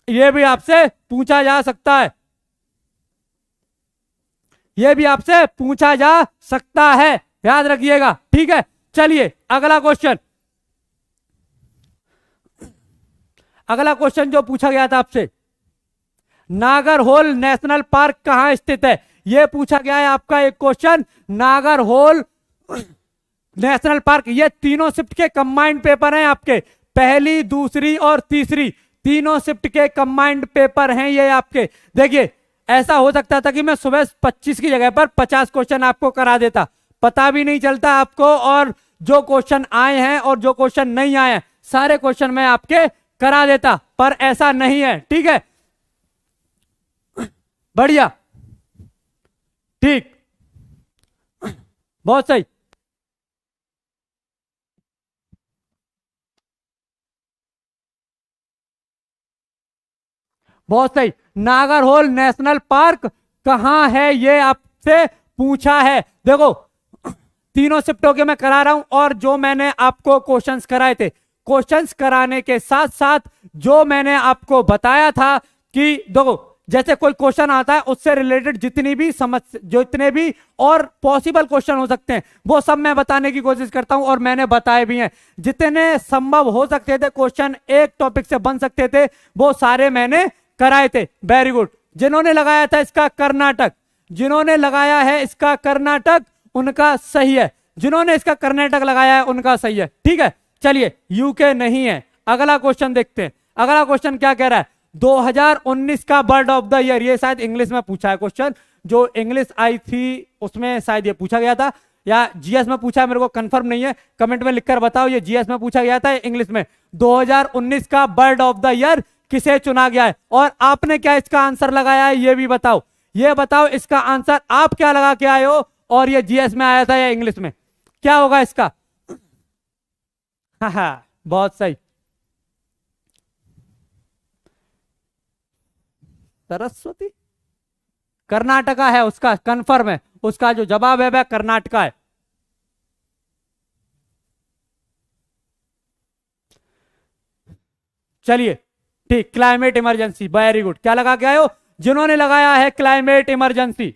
ये भी आपसे पूछा जा सकता है, ये भी आपसे पूछा जा सकता है, याद रखिएगा, ठीक है। चलिए अगला क्वेश्चन, अगला क्वेश्चन जो पूछा गया था आपसे, नागरहोल नेशनल पार्क कहां स्थित है, यह पूछा गया है आपका एक क्वेश्चन। नागरहोल नेशनल पार्क, ये तीनों शिफ्ट के कंबाइंड पेपर हैं आपके, पहली, दूसरी और तीसरी, तीनों शिफ्ट के कंबाइंड पेपर हैं ये आपके। देखिए ऐसा हो सकता था कि मैं सुबह 25 की जगह पर 50 क्वेश्चन आपको करा देता, पता भी नहीं चलता आपको, और जो क्वेश्चन आए हैं और जो क्वेश्चन नहीं आए हैं, सारे क्वेश्चन मैं आपके करा देता, पर ऐसा नहीं है, ठीक है। बढ़िया, ठीक, बहुत सही। बहुत सही। नागरहोल नेशनल पार्क कहां है ये आपसे पूछा है। देखो तीनों शिफ्टों के मैं करा रहा हूं, और जो मैंने आपको क्वेश्चंस कराए थे, क्वेश्चंस कराने के साथ साथ जो मैंने आपको बताया था कि देखो जैसे कोई क्वेश्चन आता है, उससे रिलेटेड जितनी भी जितने भी और पॉसिबल क्वेश्चन हो सकते हैं, वो सब मैं बताने की कोशिश करता हूं, और मैंने बताए भी हैं। जितने संभव हो सकते थे क्वेश्चन एक टॉपिक से बन सकते थे, वो सारे मैंने कराए थे। Very good. जिन्होंने लगाया था इसका कर्नाटक, जिन्होंने लगाया है इसका कर्नाटक, उनका सही है। जिन्होंने इसका कर्नाटक लगाया है उनका सही है, ठीक है। चलिए यूके नहीं है। अगला क्वेश्चन देखते हैं। अगला क्वेश्चन क्या कह रहा है, 2019 का बर्ड ऑफ द ईयर, ये शायद इंग्लिश में पूछा है क्वेश्चन, जो इंग्लिश आई थी उसमें शायद ये पूछा गया था, या जीएस में पूछा है, मेरे को कंफर्म नहीं है, कमेंट में लिखकर बताओ ये जीएस में पूछा गया था इंग्लिश में। 2019 का बर्ड ऑफ द ईयर किसे चुना गया है, और आपने क्या इसका आंसर लगाया है ये भी बताओ। ये बताओ इसका आंसर आप क्या लगा के आए हो, और ये जीएस में आया था या इंग्लिश में, क्या होगा इसका? हाँ बहुत सही, सरस्वती। कर्नाटका है उसका, कंफर्म है, उसका जो जवाब है वह कर्नाटका है। चलिए ठीक, क्लाइमेट इमरजेंसी, वेरी गुड। क्या लगा के आए हो? जिन्होंने लगाया है क्लाइमेट इमरजेंसी,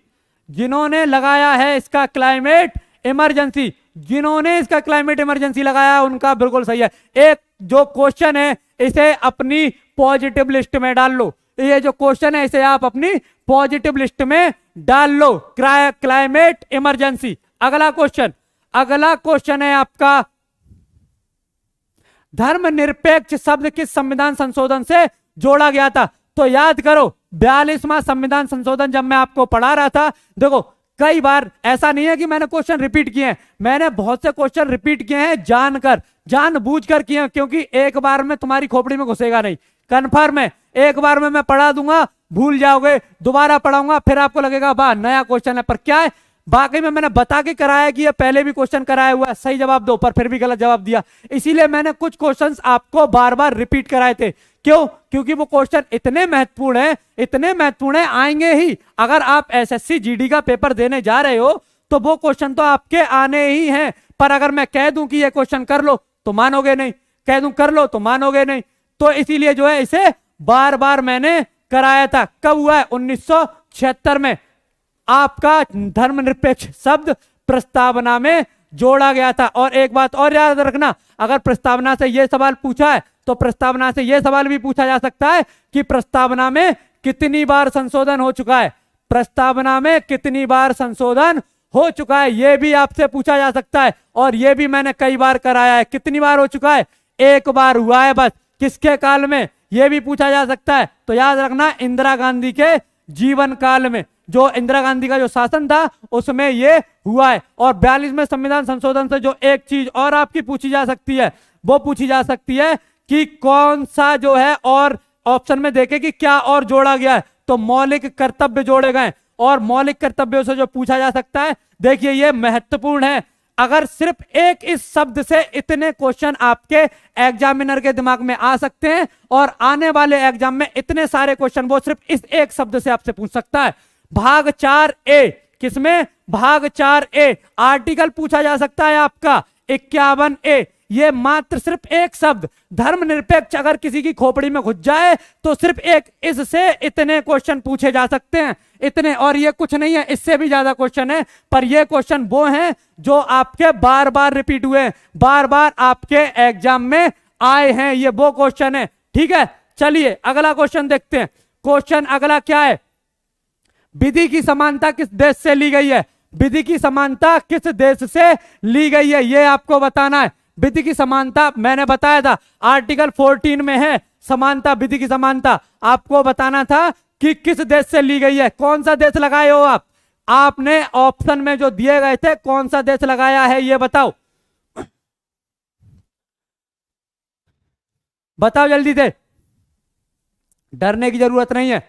जिन्होंने लगाया है इसका क्लाइमेट इमरजेंसी, जिन्होंने इसका क्लाइमेट इमरजेंसी लगाया उनका बिल्कुल सही है। एक जो क्वेश्चन है इसे अपनी पॉजिटिव लिस्ट में डाल लो, ये जो क्वेश्चन है इसे आप अपनी पॉजिटिव लिस्ट में डाल लो, क्लाइमेट इमरजेंसी। अगला क्वेश्चन, अगला क्वेश्चन है आपका, धर्मनिरपेक्ष शब्द किस संविधान संशोधन से जोड़ा गया था? तो याद करो 42वां संविधान संशोधन जब मैं आपको पढ़ा रहा था, देखो कई बार ऐसा नहीं है कि मैंने क्वेश्चन रिपीट किए हैं, मैंने बहुत से क्वेश्चन रिपीट किए हैं जानकर, जानबूझकर किए हैं, क्योंकि एक बार में तुम्हारी खोपड़ी में घुसेगा नहीं, कन्फर्म है। एक बार में मैं पढ़ा दूंगा, भूल जाओगे, दोबारा पढ़ाऊंगा, फिर आपको लगेगा वाह नया क्वेश्चन है, पर क्या है, बाकी में मैंने बता के कराया कि ये पहले भी क्वेश्चन कराया हुआ है, सही जवाब दो, पर फिर भी गलत जवाब दिया। इसीलिए मैंने कुछ क्वेश्चंस आपको बार बार रिपीट कराए थे। क्यों? क्योंकि वो क्वेश्चन इतने महत्वपूर्ण है, इतने महत्वपूर्ण है, आएंगे ही। अगर आप एसएससी जीडी का पेपर देने जा रहे हो तो वो क्वेश्चन तो आपके आने ही हैं। पर अगर मैं कह दूं कि ये क्वेश्चन कर लो तो मानोगे नहीं, कह दूं कर लो तो मानोगे नहीं। तो इसीलिए जो है इसे बार बार मैंने कराया था। कब हुआ है? 1976 में आपका धर्मनिरपेक्ष शब्द प्रस्तावना में जोड़ा गया था। और एक बात और याद रखना, अगर प्रस्तावना से यह सवाल पूछा है तो प्रस्तावना से यह सवाल भी पूछा जा सकता है कि प्रस्तावना में कितनी बार संशोधन हो चुका है। प्रस्तावना में कितनी बार संशोधन हो चुका है यह भी आपसे पूछा जा सकता है। और यह भी मैंने कई बार कराया है। कितनी बार हो चुका है? एक बार हुआ है बस। किसके काल में? यह भी पूछा जा सकता है। तो याद रखना, इंदिरा गांधी के जीवन काल में, जो इंदिरा गांधी का जो शासन था उसमें यह हुआ है। और 42वें संविधान संशोधन से जो एक चीज और आपकी पूछी जा सकती है, वो पूछी जा सकती है कि कौन सा जो है, और ऑप्शन में देखे कि क्या और जोड़ा गया है, तो मौलिक कर्तव्य जोड़े गए। और मौलिक कर्तव्यों से जो पूछा जा सकता है, देखिए ये महत्वपूर्ण है। अगर सिर्फ एक इस शब्द से इतने क्वेश्चन आपके एग्जामिनर के दिमाग में आ सकते हैं, और आने वाले एग्जाम में इतने सारे क्वेश्चन वो सिर्फ इस एक शब्द से आपसे पूछ सकता है। भाग 4A, किसमें? भाग 4A आर्टिकल पूछा जा सकता है आपका 51A। ये मात्र सिर्फ एक शब्द धर्मनिरपेक्ष अगर किसी की खोपड़ी में घुस जाए तो सिर्फ एक इससे इतने क्वेश्चन पूछे जा सकते हैं, इतने। और ये कुछ नहीं है, इससे भी ज्यादा क्वेश्चन है। पर ये क्वेश्चन वो हैं जो आपके बार बार रिपीट हुए, बार बार आपके एग्जाम में आए हैं। ये वो क्वेश्चन है। ठीक है, चलिए अगला क्वेश्चन देखते हैं। क्वेश्चन अगला क्या है? विधि की समानता किस देश से ली गई है? विधि की समानता किस देश से ली गई है ये आपको बताना है। विधि की समानता मैंने बताया था आर्टिकल 14 में है समानता, विधि की समानता। आपको बताना था कि किस देश से ली गई है। कौन सा देश लगाए हो आप? आपने ऑप्शन में जो दिए गए थे कौन सा देश लगाया है ये बताओ, बताओ जल्दी से, डरने की जरूरत नहीं है।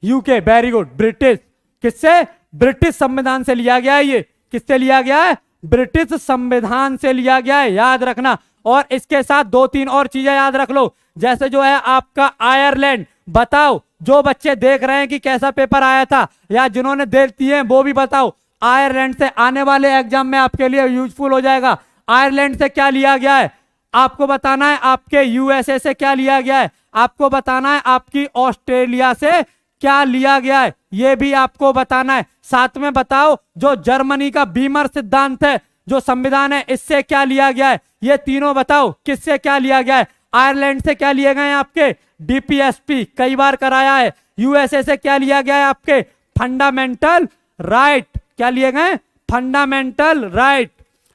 UK, very good. ब्रिटिश, किससे? ब्रिटिश संविधान से लिया गया है। ये किससे लिया गया है? ब्रिटिश संविधान से लिया गया है, याद रखना। और इसके साथ 2-3 और चीजें याद रख लो, जैसे जो है आपका आयरलैंड। बताओ, जो बच्चे देख रहे हैं कि कैसा पेपर आया था या जिन्होंने देख दिए हैं वो भी बताओ। आयरलैंड से आने वाले एग्जाम में आपके लिए यूजफुल हो जाएगा। आयरलैंड से क्या लिया गया है आपको बताना है। आपके यूएसए से क्या लिया गया है आपको बताना है। आपकी ऑस्ट्रेलिया से क्या लिया गया है ये भी आपको बताना है। साथ में बताओ जो जर्मनी का बीमर सिद्धांत है, जो संविधान है, इससे क्या लिया गया है। ये तीनों बताओ किससे क्या लिया गया है। आयरलैंड से क्या लिए गए हैं आपके? डीपीएसपी, कई बार कराया है। यूएसए से क्या लिया गया है आपके? Fundamental right. क्या लिए गए? Fundamental right.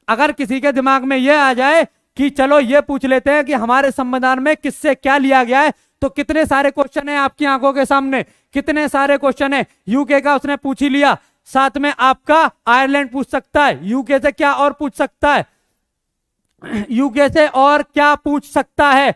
अगर किसी के दिमाग में यह आ जाए कि चलो ये पूछ लेते हैं कि हमारे संविधान में किससे क्या लिया गया है, तो कितने सारे क्वेश्चन है आपकी आंखों के सामने, कितने सारे क्वेश्चन है। यूके का उसने पूछ ही लिया, साथ में आपका आयरलैंड पूछ सकता है। यूके से क्या और पूछ सकता है? यूके से और क्या पूछ सकता है?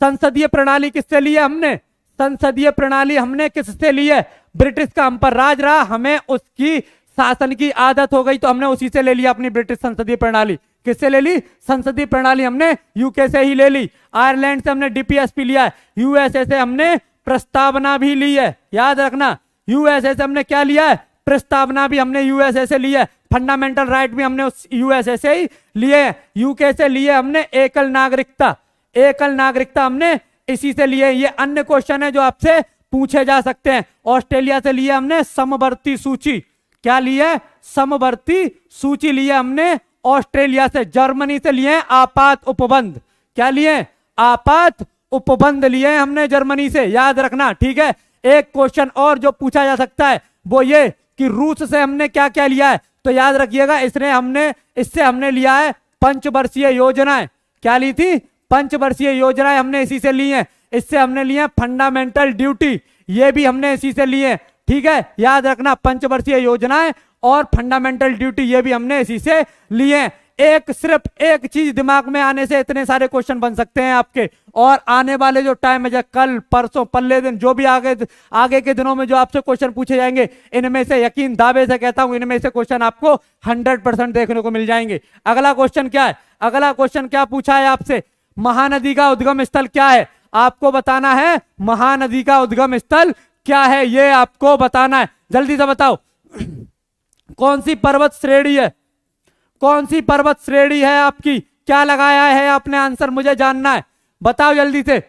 संसदीय प्रणाली किससे ली है हमने? संसदीय प्रणाली हमने किससे ली है? ब्रिटिश का हम पर राज रहा, हमें उसकी शासन की आदत हो गई तो हमने उसी से ले लिया अपनी ब्रिटिश संसदीय प्रणाली। किससे ले ली? संसदीय प्रणाली हमने यूके से ही ले ली। आयरलैंड से हमने डीपीएसपी लिया है। यूएसए से हमने प्रस्तावना भी ली है, याद रखना। यूएसए से हमने क्या लिया है? प्रस्तावना भी हमने यूएसए से ली है। फंडामेंटल राइट भी हमने उस यूएसए से ही लिए। यूके से लिए हमने एकल नागरिकता, एकल नागरिकता हमने इसी से लिए। ये अन्य क्वेश्चन है जो आपसे पूछे जा सकते हैं। ऑस्ट्रेलिया से लिए हमने समवर्ती सूची। क्या लिए? समवर्ती सूची लिए हमने ऑस्ट्रेलिया से। जर्मनी से लिए आपात उपबंध। क्या लिए? आपात उपबंध लिए हमने जर्मनी से, याद रखना। ठीक है, एक क्वेश्चन और जो पूछा जा सकता है वो ये कि रूस से हमने क्या क्या लिया है, तो याद रखिएगा इससे हमने लिया है पंचवर्षीय योजनाएं। क्या ली थी? पंचवर्षीय योजनाएं हमने इसी से ली हैं। इससे हमने लिए फंडामेंटल ड्यूटी, ये भी हमने इसी से लिए। ठीक है, याद रखना, पंचवर्षीय योजनाएं और फंडामेंटल ड्यूटी ये भी हमने इसी से लिए। एक सिर्फ एक चीज दिमाग में आने से इतने सारे क्वेश्चन बन सकते हैं आपके। और आने वाले जो टाइम है, कल परसों पल्ले दिन जो भी आगे के दिनों में जो आपसे क्वेश्चन पूछे जाएंगे, इनमें से यकीन दावे से कहता हूं, इनमें से क्वेश्चन आपको 100% देखने को मिल जाएंगे। अगला क्वेश्चन क्या है? अगला क्वेश्चन क्या पूछा है आपसे? महानदी का उद्गम स्थल क्या है? आपको बताना है महानदी का उद्गम स्थल क्या है, ये आपको बताना है। जल्दी से बताओ कौन सी पर्वत श्रेणी है? कौन सी पर्वत श्रेणी है आपकी? क्या लगाया है आपने आंसर? मुझे जानना है, बताओ जल्दी से,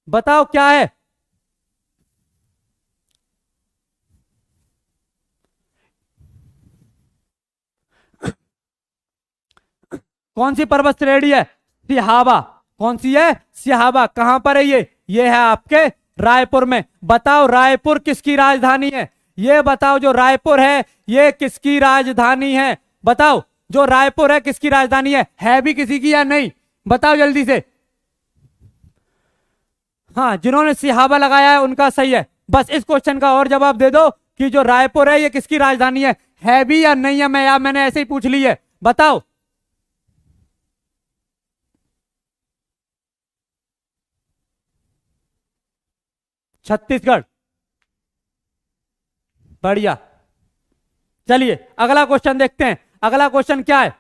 बताओ क्या है? कौन सी पर्वत श्रेणी है? सिहावा। कौन सी है? सिहावा। कहां पर है ये है आपके रायपुर में। बताओ रायपुर किसकी राजधानी है? ये बताओ जो रायपुर है ये किसकी राजधानी है? बताओ जो रायपुर है किसकी राजधानी है भी किसी की या नहीं? बताओ जल्दी से। हाँ, जिन्होंने सिहावा लगाया है उनका सही है। बस इस क्वेश्चन का और जवाब दे दो कि जो रायपुर है ये किसकी राजधानी है भी या नहीं है? मैंने ऐसे ही पूछ ली है, बताओ। छत्तीसगढ़। बढ़िया। चलिए अगला क्वेश्चन देखते हैं। अगला क्वेश्चन क्या है?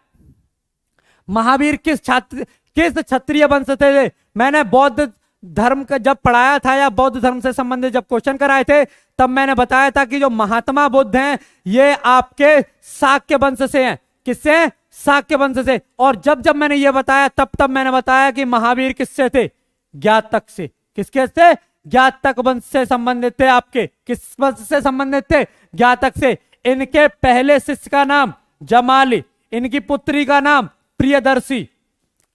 महावीर किस क्षत्रिय वंश से थे? मैंने बौद्ध धर्म का जब पढ़ाया था या बौद्ध धर्म से संबंधित जब क्वेश्चन कराए थे तब मैंने बताया था कि जो महात्मा बुद्ध हैं ये आपके शाक्य वंश से हैं। किससे? शाक्य वंश से। और जब जब मैंने ये बताया तब मैंने बताया कि महावीर किससे थे? ज्ञातक से। किसके से? ज्ञातक वंश से संबंधित थे। आपके किस वंश से संबंधित थे? ज्ञातक से। इनके पहले शिष्य का नाम जमाली, इनकी पुत्री का नाम प्रियदर्शी।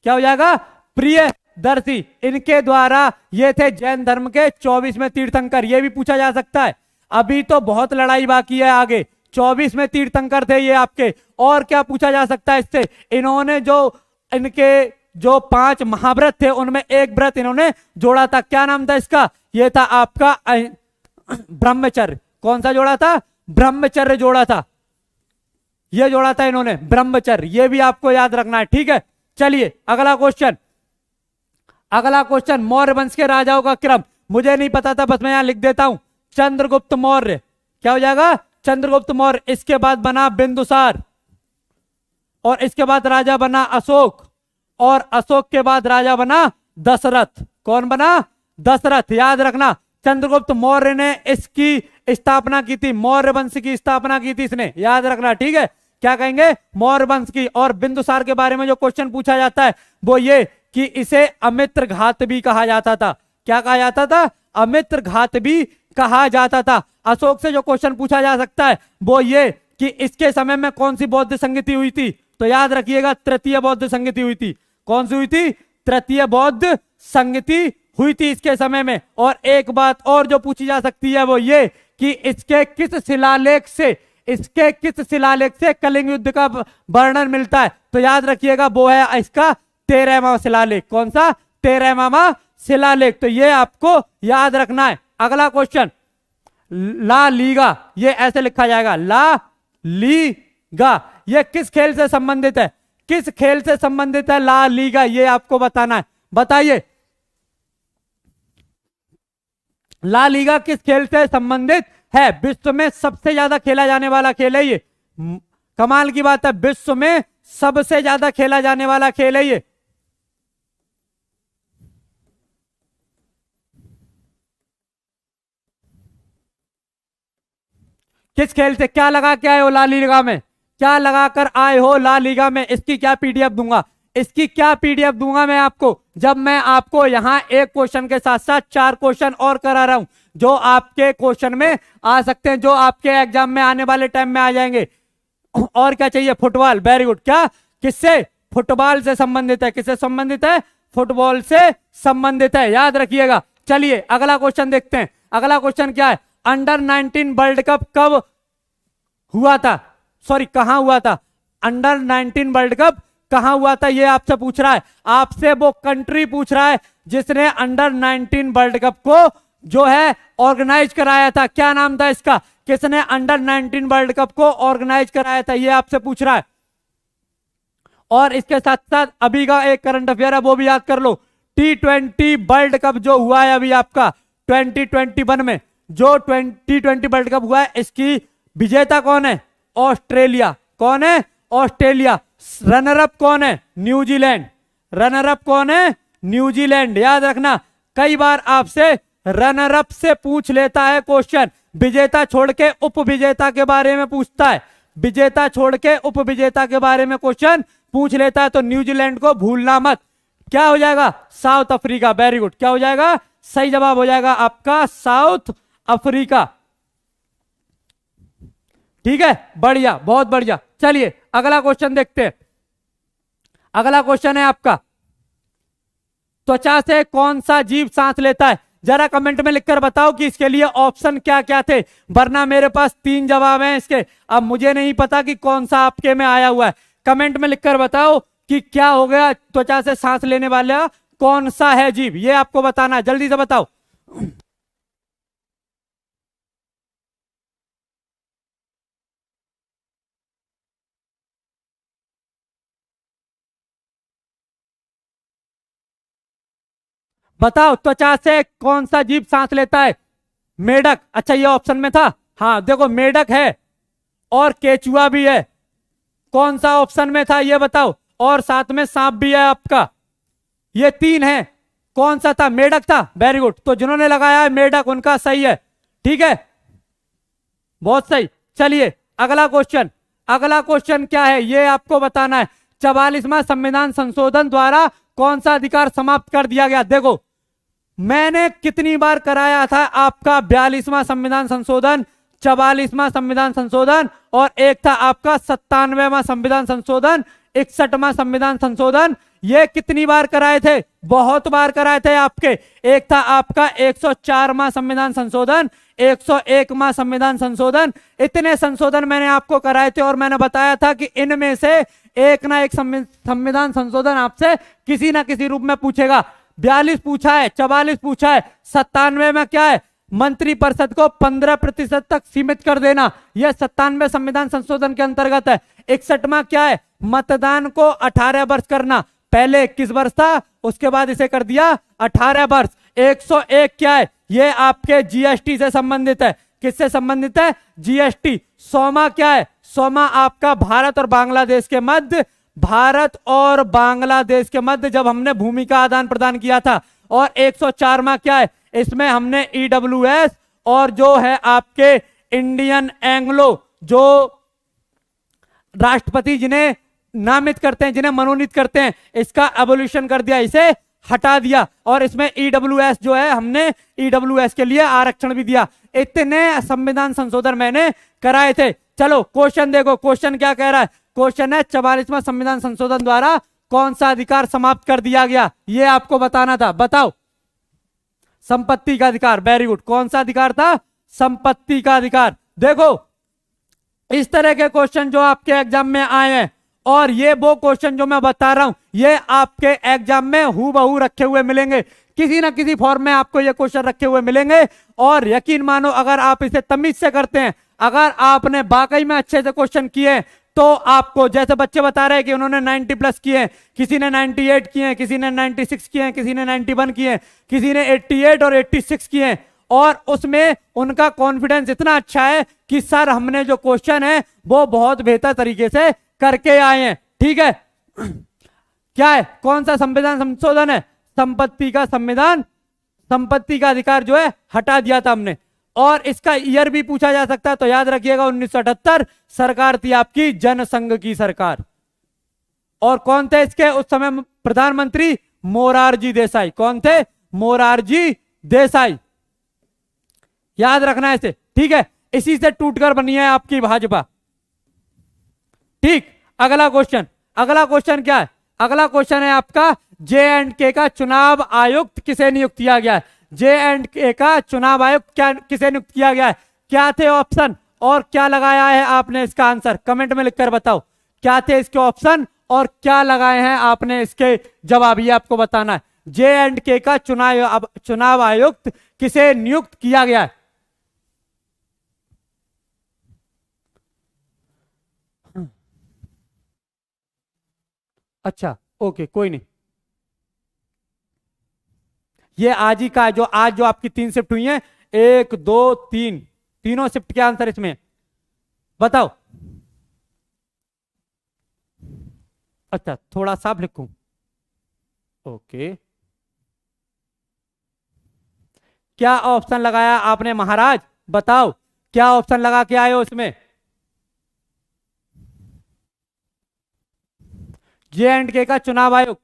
क्या हो जाएगा? प्रियदर्शी। इनके द्वारा ये थे जैन धर्म के 24वें तीर्थंकर। ये भी पूछा जा सकता है। अभी तो बहुत लड़ाई बाकी है आगे। 24वें तीर्थंकर थे ये आपके। और क्या पूछा जा सकता है इससे? इन्होंने जो इनके जो 5 महाव्रत थे उनमें एक व्रत इन्होंने जोड़ा था। क्या नाम था इसका? ये था आपका ब्रह्मचर्य। कौन सा जोड़ा था? ब्रह्मचर्य जोड़ा था। ये जोड़ा था इन्होंने ब्रह्मचर्य। ये भी आपको याद रखना है, ठीक है। चलिए अगला क्वेश्चन। अगला क्वेश्चन, मौर्य वंश के राजाओं का क्रम। मुझे नहीं पता था, बस मैं यहां लिख देता हूं। चंद्रगुप्त मौर्य। क्या हो जाएगा? चंद्रगुप्त मौर्य। इसके बाद बना बिंदुसार और इसके बाद राजा बना अशोक और अशोक के बाद राजा बना दशरथ। कौन बना? दशरथ। याद रखना चंद्रगुप्त मौर्य ने इसकी स्थापना की थी, मौर्य वंश की स्थापना की थी इसने। याद रखना, ठीक है। क्या कहेंगे? मौर्य वंश की। और बिंदुसार के बारे में जो क्वेश्चन पूछा जाता है वो ये कि इसे अमित्र घात भी कहा जाता था। क्या कहा जाता था? अमित्र घात भी कहा जाता था। अशोक से जो क्वेश्चन पूछा जा सकता है वो ये कि इसके समय में कौन सी बौद्ध संगति हुई थी? तो याद रखिएगा तृतीय बौद्ध संगति हुई थी। कौन सी हुई थी? तृतीय बौद्ध संगति हुई थी इसके समय में। और एक बात और जो पूछी जा सकती है वो ये कि इसके किस शिलालेख से कलिंग युद्ध का वर्णन मिलता है? तो याद रखिएगा वो है इसका 13वां शिलालेख। कौन सा? 13वां शिलालेख। तो ये आपको याद रखना है। अगला क्वेश्चन, ला लीगा। ये ऐसे लिखा जाएगा, ला लीगा। ये किस खेल से संबंधित है? किस खेल से संबंधित है ला लीगा? ये आपको बताना है। बताइए ला लीगा किस खेल से संबंधित है? विश्व में सबसे ज्यादा खेला जाने वाला खेल है ये। कमाल की बात है, विश्व में सबसे ज्यादा खेला जाने वाला खेल है ये। किस खेल से? क्या लगा के आए हो ला लीगा में? क्या लगा कर आए हो ला लीगा में? इसकी क्या पीडीएफ दूंगा? इसकी क्या पीडीएफ दूंगा मैं आपको जब मैं आपको यहां एक क्वेश्चन के साथ साथ 4 क्वेश्चन और करा रहा हूं जो आपके क्वेश्चन में आ सकते हैं, जो आपके एग्जाम में आने वाले टाइम में आ जाएंगे। और क्या चाहिए? फुटबॉल। Very good. क्या? किससे? फुटबॉल से संबंधित है। किससे संबंधित है? फुटबॉल से संबंधित है। याद रखिएगा। चलिए अगला क्वेश्चन देखते हैं। अगला क्वेश्चन क्या है? अंडर 19 वर्ल्ड कप कब हुआ था? सॉरी, कहां हुआ था? अंडर 19 वर्ल्ड कप कहां हुआ था? ये आपसे पूछ रहा है। आपसे वो कंट्री पूछ रहा है जिसने अंडर 19 वर्ल्ड कप को जो है ऑर्गेनाइज कराया था, क्या नाम था इसका? किसने अंडर 19 वर्ल्ड कप को ऑर्गेनाइज कराया था, ये आपसे पूछ रहा है। और इसके साथ साथ अभी का एक करंट अफेयर है वो भी याद कर लो। T20 वर्ल्ड कप जो हुआ है अभी आपका 2021 में, जो T20 वर्ल्ड कप हुआ है, इसकी विजेता कौन है? ऑस्ट्रेलिया। कौन है? ऑस्ट्रेलिया। रनर अप कौन है? न्यूजीलैंड। रनर अप कौन है? न्यूजीलैंड। याद रखना, कई बार आपसे रनर अप से पूछ लेता है क्वेश्चन, विजेता छोड़ के उप विजेता के बारे में पूछता है, विजेता छोड़ के उप विजेता के बारे में क्वेश्चन पूछ लेता है, तो न्यूजीलैंड को भूलना मत। क्या हो जाएगा? South Africa. Very good. क्या हो जाएगा? सही जवाब हो जाएगा आपका साउथ अफ्रीका। ठीक है, बढ़िया, बहुत बढ़िया। चलिए अगला क्वेश्चन देखते हैं। अगला क्वेश्चन है आपका, त्वचा से कौन सा जीव सांस लेता है? जरा कमेंट में लिखकर बताओ कि इसके लिए ऑप्शन क्या क्या थे, वरना मेरे पास 3 जवाब हैं इसके। अब मुझे नहीं पता कि कौन सा आपके में आया हुआ है। कमेंट में लिखकर बताओ कि क्या हो गया, त्वचा से सांस लेने वाला कौन सा है जीव, ये आपको बताना है। जल्दी से बताओ। बताओ, त्वचा से कौन सा जीव सांस लेता है? मेढक। अच्छा, ये ऑप्शन में था। हाँ देखो, मेढक है और केचुआ भी है। कौन सा ऑप्शन में था ये बताओ? और साथ में सांप भी है आपका। ये 3 है, कौन सा था? मेढक था। Very good. तो जिन्होंने लगाया है मेढक, उनका सही है। ठीक है, बहुत सही। चलिए अगला क्वेश्चन। अगला क्वेश्चन क्या है ये आपको बताना है। 44वां संविधान संशोधन द्वारा कौन सा अधिकार समाप्त कर दिया गया? देखो, मैंने कितनी बार कराया था आपका 42वां संविधान संशोधन, 44वां संविधान संशोधन, और एक था आपका 97वां संविधान संशोधन, 61वां संविधान संशोधन। ये कितनी बार कराए थे? बहुत बार कराए थे आपके। एक था आपका 104वां संविधान संशोधन, 101वां संविधान संशोधन। इतने संशोधन मैंने आपको कराए थे और मैंने बताया था कि इनमें से एक ना एक संविधान संशोधन आपसे किसी ना किसी रूप में पूछेगा। 42 पूछा है, 44 पूछा है, 97 में क्या है? मंत्रिपरिषद को 15% तक सीमित कर देना, यह 97वें संविधान संशोधन के अंतर्गत है। 61वां क्या है? मतदान को 18 वर्ष करना। पहले 21 वर्ष था, उसके बाद इसे कर दिया 18 वर्ष। 101 क्या है? ये आपके जीएसटी से संबंधित है। किससे संबंधित है? जीएसटी। 100वां क्या है? 100वां आपका भारत और बांग्लादेश के मध्य, भारत और बांग्लादेश के मध्य जब हमने भूमि का आदान प्रदान किया था। और 104वां क्या है? इसमें हमने ईडब्ल्यूएस और जो है आपके इंडियन एंग्लो, जो राष्ट्रपति जिन्हें नामित करते हैं, जिन्हें मनोनीत करते हैं, इसका एबोल्यूशन कर दिया, इसे हटा दिया। और इसमें ईडब्ल्यूएस जो है, हमने ईडब्ल्यूएस के लिए आरक्षण भी दिया। इतने संविधान संशोधन मैंने कराए थे। चलो क्वेश्चन देखो, क्वेश्चन क्या कह रहा है? क्वेश्चन है 44वां संविधान संशोधन द्वारा कौन सा अधिकार समाप्त कर दिया गया, ये आपको बताना था। बताओ। संपत्ति का अधिकार। Very good. कौन सा अधिकार था? संपत्ति का अधिकार। देखो, इस तरह के क्वेश्चन जो आपके एग्जाम में आए हैं, और ये वो क्वेश्चन जो मैं बता रहा हूं, ये आपके एग्जाम में हूबहू रखे हुए मिलेंगे। किसी ना किसी फॉर्म में आपको ये क्वेश्चन रखे हुए मिलेंगे। और यकीन मानो, अगर आप इसे तमीज से करते हैं, अगर आपने वाकई में अच्छे से क्वेश्चन किए, तो आपको, जैसे बच्चे बता रहे हैं कि उन्होंने 90+ किए हैं, किसी ने 98 किए हैं, किसी ने 96 किए हैं, किसी ने 91 किए हैं, किसी ने 88 और 86 किए हैं, और उसमें उनका कॉन्फिडेंस इतना अच्छा है कि सर हमने जो क्वेश्चन है वो बहुत बेहतर तरीके से करके आए हैं। ठीक है, क्या है? कौन सा संविधान संशोधन है? संपत्ति का संविधान, संपत्ति का अधिकार जो है हटा दिया था हमने। और इसका ईयर भी पूछा जा सकता है, तो याद रखिएगा 1978। सरकार थी आपकी जनसंघ की सरकार। और कौन थे इसके उस समय प्रधानमंत्री? मोरारजी देसाई। कौन थे? मोरारजी देसाई। याद रखना है इसे। ठीक है, इसी से टूटकर बनी है आपकी भाजपा। ठीक, अगला क्वेश्चन। अगला क्वेश्चन क्या है? अगला क्वेश्चन है आपका, J&K का चुनाव आयुक्त किसे नियुक्त किया गया है? J&K का चुनाव आयुक्त क्या किसे नियुक्त किया गया है? क्या थे ऑप्शन और क्या लगाया है आपने इसका आंसर? कमेंट में लिखकर बताओ क्या थे इसके ऑप्शन और क्या लगाए हैं आपने इसके जवाब, ये आपको बताना है। J&K का चुनाव आयुक्त किसे नियुक्त किया गया है? अच्छा, ओके, कोई नहीं। ये आज ही का है, जो आपकी 3 शिफ्ट हुई है, 1 2 3, तीनों शिफ्ट के आंसर इसमें है। बताओ। अच्छा, थोड़ा सा लिखूं? ओके, क्या ऑप्शन लगाया आपने महाराज? बताओ, क्या ऑप्शन लगा के आए हो इसमें? J&K का चुनाव आयुक्त।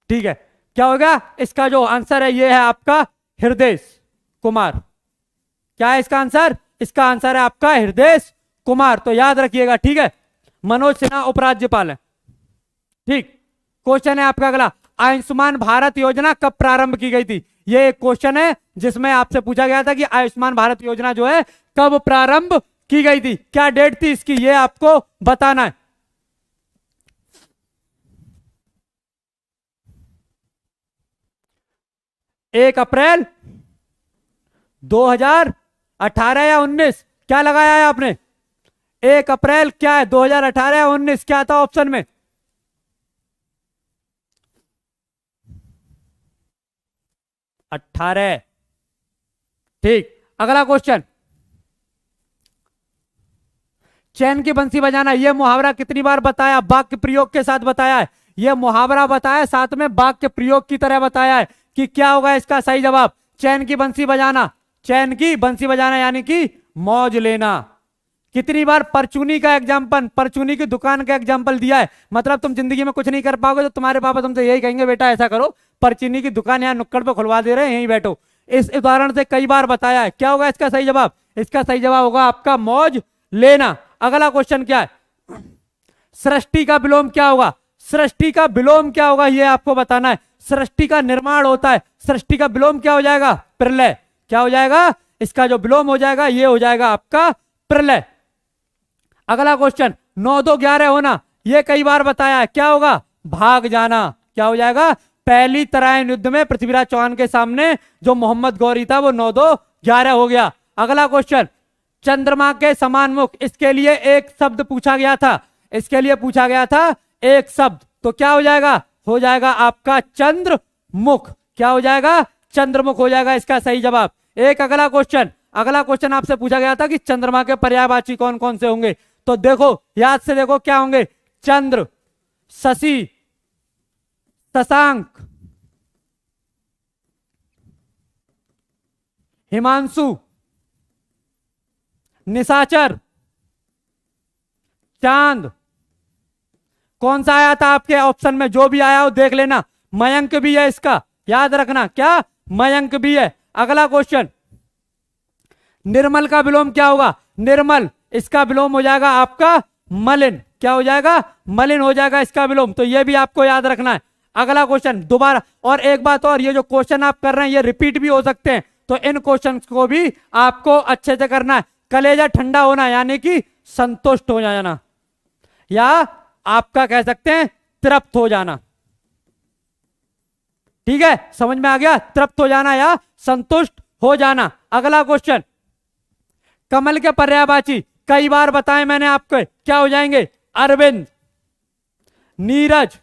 ठीक है, क्या होगा इसका जो आंसर है? ये है आपका हृदय कुमार। क्या है इसका आंसर? इसका आंसर है आपका हृदय कुमार। तो याद रखिएगा, ठीक है। मनोज सिन्हा उपराज्यपाल है। ठीक, क्वेश्चन है आपका अगला, आयुष्मान भारत योजना कब प्रारंभ की गई थी? ये एक क्वेश्चन है जिसमें आपसे पूछा गया था कि आयुष्मान भारत योजना जो है कब प्रारंभ की गई थी, क्या डेट थी इसकी, ये आपको बताना है। एक अप्रैल 2018 या 19, क्या लगाया है आपने? 1 अप्रैल क्या है, 2018 या 19, क्या था ऑप्शन में? अठारह। ठीक, अगला क्वेश्चन, चैन की बंसी बजाना, यह मुहावरा कितनी बार बताया, वाक्य प्रयोग के साथ बताया है? यह मुहावरा बताया, साथ में वाक्य प्रयोग की तरह बताया है कि क्या होगा इसका सही जवाब? चैन की बंसी बजाना, चैन की बंसी बजाना यानी कि मौज लेना। कितनी बार? परचूनी का एग्जाम्पल, परचूनी की दुकान का एग्जाम्पल दिया है। मतलब तुम जिंदगी में कुछ नहीं कर पाओगे तो तुम्हारे पापा तुमसे यही कहेंगे, बेटा ऐसा करो, परचूनी की दुकान यहाँ नुक्कड़ पे खुलवा दे रहे हैं, यहीं बैठो। इस उदाहरण से कई बार बताया है। क्या होगा इसका सही जवाब? इसका सही जवाब होगा आपका मौज लेना। अगला क्वेश्चन क्या है? सृष्टि का विलोम क्या होगा? सृष्टि का विलोम क्या होगा ये आपको बताना है। सृष्टि का निर्माण होता है, सृष्टि का विलोम क्या हो जाएगा? प्रलय। क्या हो जाएगा? इसका जो विलोम हो जाएगा ये हो जाएगा आपका प्रलय। अगला क्वेश्चन, 9 2 11 होना, ये कई बार बताया है, क्या होगा? भाग जाना। क्या हो जाएगा? पहली तराइन युद्ध में पृथ्वीराज चौहान के सामने जो मोहम्मद गौरी था वो 9 2 11 हो गया। अगला क्वेश्चन, चंद्रमा के समान मुख, इसके लिए एक शब्द पूछा गया था, इसके लिए पूछा गया था एक शब्द, तो क्या हो जाएगा? हो जाएगा आपका चंद्रमुख। क्या हो जाएगा? चंद्रमुख हो जाएगा इसका सही जवाब। एक अगला क्वेश्चन, अगला क्वेश्चन आपसे पूछा गया था कि चंद्रमा के पर्यायवाची कौन कौन से होंगे, तो देखो याद से देखो क्या होंगे? चंद्र, शशि, शशांक, हिमांशु, निशाचर, चांद। कौन सा आया था आपके ऑप्शन में? जो भी आया हो देख लेना। मयंक भी है इसका, याद रखना, क्या? मयंक भी है। अगला क्वेश्चन, निर्मल का विलोम क्या होगा? निर्मल, इसका विलोम हो जाएगा आपका मलिन। क्या हो जाएगा? मलिन हो जाएगा इसका विलोम, तो यह भी आपको याद रखना है। अगला क्वेश्चन दोबारा, और एक बात और, ये जो क्वेश्चन आप कर रहे हैं ये रिपीट भी हो सकते हैं, तो इन क्वेश्चन को भी आपको अच्छे से करना है। कलेजा ठंडा होना यानी कि संतुष्ट हो जाना, या आपका कह सकते हैं तृप्त हो जाना। ठीक है, समझ में आ गया? तृप्त हो जाना या संतुष्ट हो जाना। अगला क्वेश्चन, कमल के पर्यायवाची कई बार बताए मैंने आपको, क्या हो जाएंगे? अरविंद, नीरज,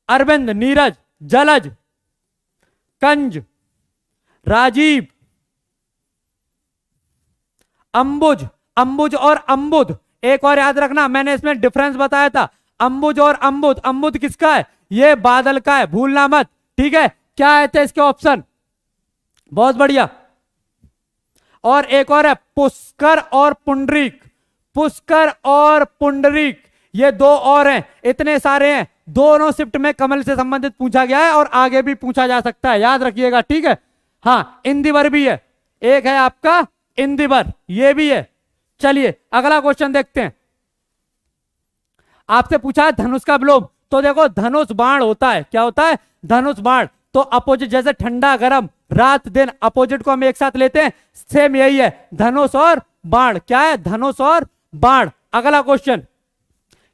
अरविंद, नीरज, जलज, कंज, राजीव, अंबुज। अंबुज और अंबुद, एक और याद रखना, मैंने इसमें डिफरेंस बताया था, अंबुज और अंबुद। अंबुद किसका है? ये बादल का है, भूलना मत। ठीक है, क्या आए थे इसके ऑप्शन? बहुत बढ़िया। और एक और है पुष्कर और पुंडरीक, पुष्कर और पुंडरीक, ये दो और हैं, इतने सारे हैं। दोनों शिफ्ट में कमल से संबंधित पूछा गया है और आगे भी पूछा जा सकता है, याद रखिएगा। ठीक है, हाँ, इंदिवर भी है, एक है आपका इंदिवर, ये भी है। चलिए अगला क्वेश्चन देखते हैं। आपसे पूछा है धनुष का विलोम, तो देखो धनुष बाण होता है, क्या होता है? धनुष बाण। तो अपोजिट, जैसे ठंडा गरम, रात दिन, अपोजिट को हम एक साथ लेते हैं, सेम यही है, धनुष और बाण। क्या है? धनुष और बाण। अगला क्वेश्चन,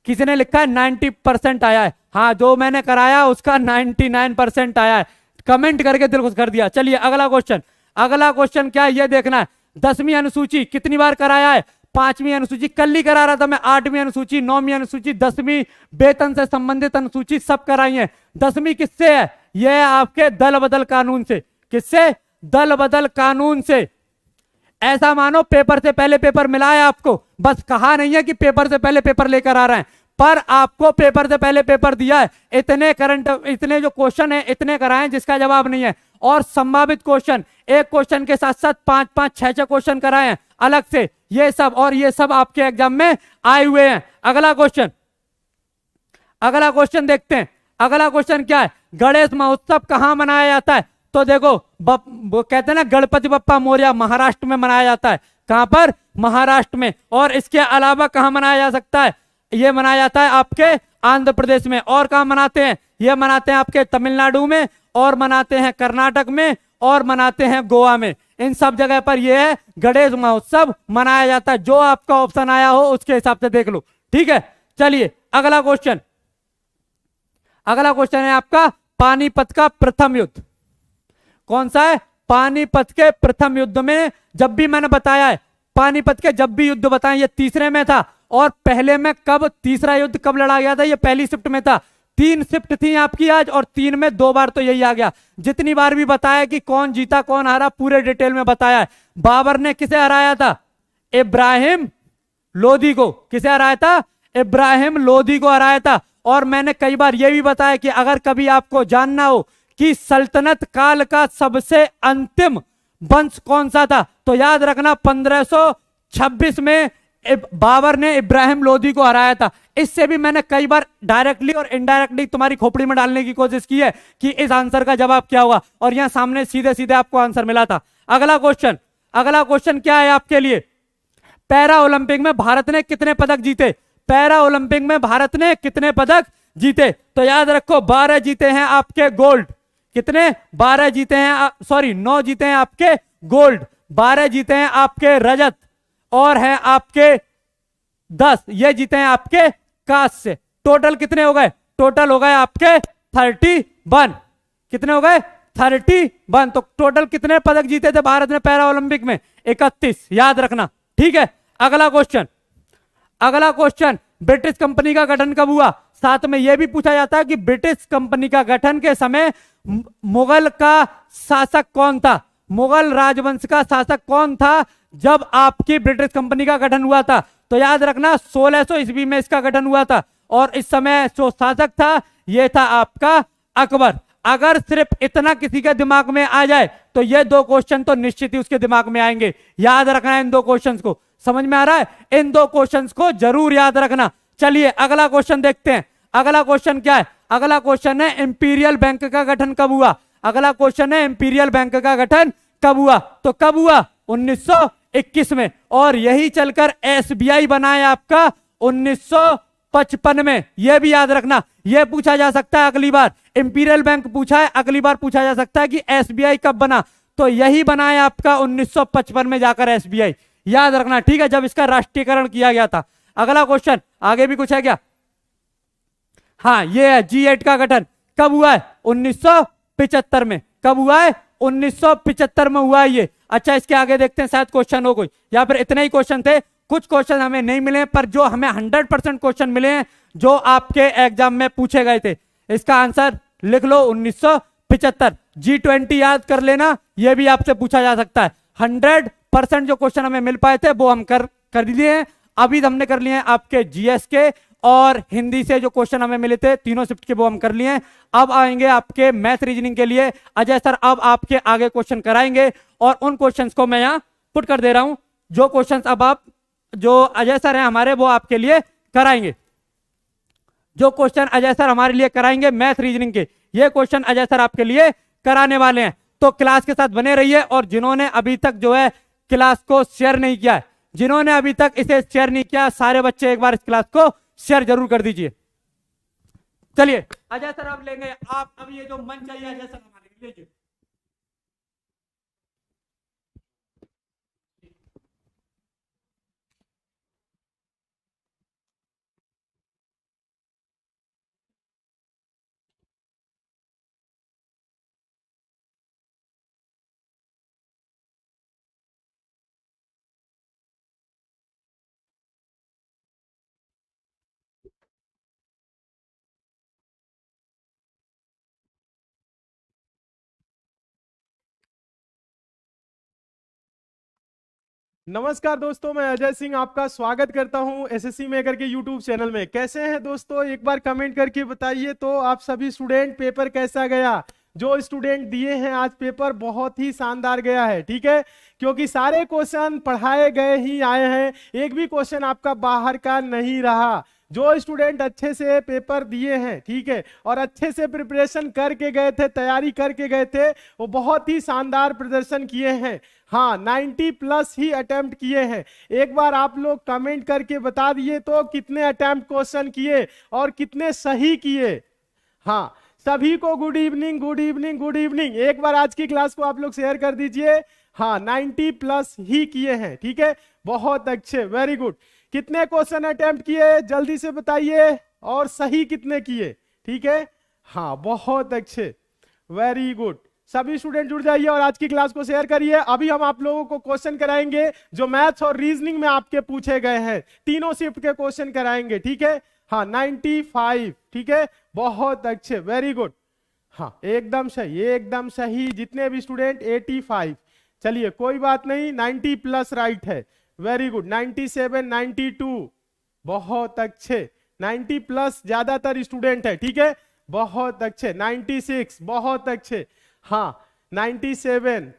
किसने लिखा है 90% आया है? हाँ, जो मैंने कराया उसका 99% आया है, कमेंट करके दिल खुश कर दिया। चलिए अगला क्वेश्चन, अगला क्वेश्चन क्या है ये देखना है। 10वीं अनुसूची कितनी बार कराया है? 5वीं अनुसूची कल ही करा रहा था मैं, 8वीं अनुसूची, 9वीं अनुसूची, 10वीं वेतन से संबंधित अनुसूची सब कराई है। 10वीं किससे है? यह है आपके दल बदल कानून से। किससे? दल बदल कानून से। ऐसा मानो पेपर से पहले पेपर मिला है आपको, बस कहा नहीं है कि पेपर से पहले पेपर लेकर आ रहे हैं, पर आपको पेपर से पहले पेपर दिया है। इतने जो क्वेश्चन है इतने कराए जिसका जवाब नहीं है, और संभावित क्वेश्चन, एक क्वेश्चन के साथ साथ 5-5, 6-6 क्वेश्चन कराए हैं अलग से, ये सब, और ये सब आपके एग्जाम में आए हुए हैं। अगला क्वेश्चन, अगला क्वेश्चन देखते हैं। अगला क्वेश्चन क्या है? गणेश महोत्सव कहां मनाया जाता है? तो देखो, वो कहते हैं ना गणपति बप्पा मोरया, महाराष्ट्र में मनाया जाता है। कहां पर? महाराष्ट्र में। और इसके अलावा कहां मनाया जा सकता है? ये मनाया जाता है आपके आंध्र प्रदेश में। और कहां मनाते हैं? ये मनाते हैं आपके तमिलनाडु में, और मनाते हैं कर्नाटक में, और मनाते हैं गोवा में। इन सब जगह पर यह है गणेश महोत्सव मनाया जाता है। जो आपका ऑप्शन आया हो उसके हिसाब से देख लो, ठीक है। चलिए अगला क्वेश्चन, अगला क्वेश्चन है आपका पानीपत का प्रथम युद्ध। कौन सा है? पानीपत के प्रथम युद्ध में, जब भी मैंने बताया है पानीपत के जब भी युद्ध बताए, ये तीसरे में था, और पहले में कब तीसरा युद्ध कब लड़ा गया था? ये पहली शिफ्ट में था। 3 शिफ्ट थी आपकी आज, और 3 में 2 बार तो यही आ गया। जितनी बार भी बताया कि कौन जीता कौन हारा, पूरे डिटेल में बताया है। बाबर ने किसे हराया था? इब्राहिम लोदी को। किसे हराया था? इब्राहिम लोदी को हराया था। और मैंने कई बार यह भी बताया कि अगर कभी आपको जानना हो कि सल्तनत काल का सबसे अंतिम वंश कौन सा था, तो याद रखना 1526 में बाबर ने इब्राहिम लोदी को हराया था। इससे भी मैंने कई बार डायरेक्टली और इनडायरेक्टली तुम्हारी खोपड़ी में डालने की कोशिश की है कि इस आंसर का जवाब क्या होगा, और यहां सामने सीधे सीधे आपको आंसर मिला था। अगला क्वेश्चन, अगला क्वेश्चन क्या है आपके लिए? पैरा ओलंपिक में भारत ने कितने पदक जीते? पैरा ओलंपिक में भारत ने कितने पदक जीते? तो याद रखो 12 जीते हैं आपके गोल्ड। कितने? 12 जीते हैं, सॉरी 9 जीते हैं आपके गोल्ड, 12 जीते हैं आपके रजत, और हैं आपके 10 ये जीते हैं आपके कांस्य से। टोटल कितने हो गए? टोटल हो गए आपके 31। कितने हो गए? 31। तो टोटल कितने पदक जीते थे भारत ने पैरा ओलंपिक में? 31, याद रखना, ठीक है। अगला क्वेश्चन, अगला क्वेश्चन, ब्रिटिश कंपनी का गठन कब हुआ? साथ में यह भी पूछा जाता है कि ब्रिटिश कंपनी का गठन के समय मुगल का शासक कौन था? मुगल राजवंश का शासक कौन था जब आपकी ब्रिटिश कंपनी का गठन हुआ था? तो याद रखना 1600 ईस्वी में इसका गठन हुआ था, और इस समय जो शासक था यह था आपका अकबर। अगर सिर्फ इतना किसी के दिमाग में आ जाए तो ये 2 क्वेश्चन तो निश्चित ही उसके दिमाग में आएंगे। याद रखना है इन 2 क्वेश्चंस को, समझ में आ रहा है? इन 2 क्वेश्चंस को जरूर याद रखना। चलिए अगला क्वेश्चन देखते हैं। अगला क्वेश्चन क्या है? अगला क्वेश्चन है इंपीरियल बैंक का गठन कब हुआ? अगला क्वेश्चन है इंपीरियल बैंक का गठन कब हुआ? तो कब हुआ? 1921 में। और यही चलकर एसबीआई बना है आपका 1955 में। यह भी याद रखना, यह पूछा जा सकता है अगली बार। इंपीरियल बैंक पूछा है, अगली बार पूछा जा सकता है कि एसबीआई कब बना, तो यही बना है आपका 1955 में जाकर एसबीआई, याद रखना, ठीक है, जब इसका राष्ट्रीयकरण किया गया था। अगला क्वेश्चन, आगे भी कुछ है क्या? हाँ, ये है G8 का गठन कब हुआ है? 1975 में। कब हुआ है? 1975 में हुआ है ये। अच्छा, इसके आगे देखते हैं, शायद क्वेश्चन हो कोई, या फिर इतने ही क्वेश्चन थे। कुछ क्वेश्चन हमें नहीं मिले, पर जो हमें 100% क्वेश्चन मिले हैं जो आपके एग्जाम में पूछे गए थे। इसका आंसर लिख लो 1975। G20 याद कर लेना, यह भी आपसे पूछा जा सकता है। 100% जो क्वेश्चन हमें मिल पाए थे वो हम कर लिए हैं। अभी हमने कर लिए हैं आपके जीएस के और हिंदी से जो क्वेश्चन हमें मिले थे तीनों शिफ्ट के, वो हम कर लिए हैं। अब आएंगे आपके मैथ रीजनिंग के लिए। अजय सर अब आपके आगे क्वेश्चन कराएंगे, और उन क्वेश्चंस को मैं यहां पुट कर दे रहा हूं। जो क्वेश्चंस अब आप, जो अजय सर हैं हमारे, वो आपके लिए कराएंगे। जो क्वेश्चन अजय सर हमारे लिए कराएंगे मैथ रीजनिंग के, ये क्वेश्चन अजय सर आपके लिए कराने वाले हैं। तो क्लास के साथ बने रहिए, और जिन्होंने अभी तक जो है क्लास को शेयर नहीं किया है, जिन्होंने अभी तक इसे शेयर नहीं किया, सारे बच्चे एक बार इस क्लास को शेयर जरूर कर दीजिए। चलिए अजय सर अब लेंगे, आप अब ये जो मंच चाहिए अजय सर हमारे लीजिए। नमस्कार दोस्तों, मैं अजय सिंह आपका स्वागत करता हूं एसएससी मेकर के यूट्यूब चैनल में। कैसे हैं दोस्तों, एक बार कमेंट करके बताइए तो आप सभी स्टूडेंट, पेपर कैसा गया। जो स्टूडेंट दिए हैं आज पेपर बहुत ही शानदार गया है, ठीक है, क्योंकि सारे क्वेश्चन पढ़ाए गए ही आए हैं, एक भी क्वेश्चन आपका बाहर का नहीं रहा। जो स्टूडेंट अच्छे से पेपर दिए हैं, ठीक है, और अच्छे से प्रिपरेशन करके गए थे, तैयारी करके गए थे, वो बहुत ही शानदार प्रदर्शन किए हैं। हाँ, 90 प्लस ही अटेम्प्ट किए हैं। एक बार आप लोग कमेंट करके बता दिए तो कितने अटेम्प्ट क्वेश्चन किए और कितने सही किए। हाँ, सभी को good evening, good evening, good evening. एक बार आज की क्लास को आप लोग शेयर कर दीजिए। हाँ, 90 प्लस ही किए हैं, ठीक है, बहुत अच्छे, वेरी गुड। कितने क्वेश्चन अटेम्प्ट किए जल्दी से बताइए, और सही कितने किए, ठीक है। हाँ, बहुत अच्छे, वेरी गुड। सभी स्टूडेंट जुड़ जाइए और आज की क्लास को शेयर करिए। अभी हम आप लोगों को क्वेश्चन कराएंगे जो मैथ्स और रीजनिंग में आपके पूछे गए हैं, तीनों शिफ्ट के क्वेश्चन कराएंगे, ठीक है। हाँ, 95, ठीक है, बहुत अच्छे, वेरी गुड। हाँ, एकदम सही, एकदम सही। जितने भी स्टूडेंट 85, चलिए कोई बात नहीं, 90 प्लस राइट है, वेरी गुड। 97, 92, बहुत अच्छे, 90 प्लस ज्यादातर स्टूडेंट है, ठीक है, बहुत अच्छे। 96, बहुत अच्छे। हाँ, 97,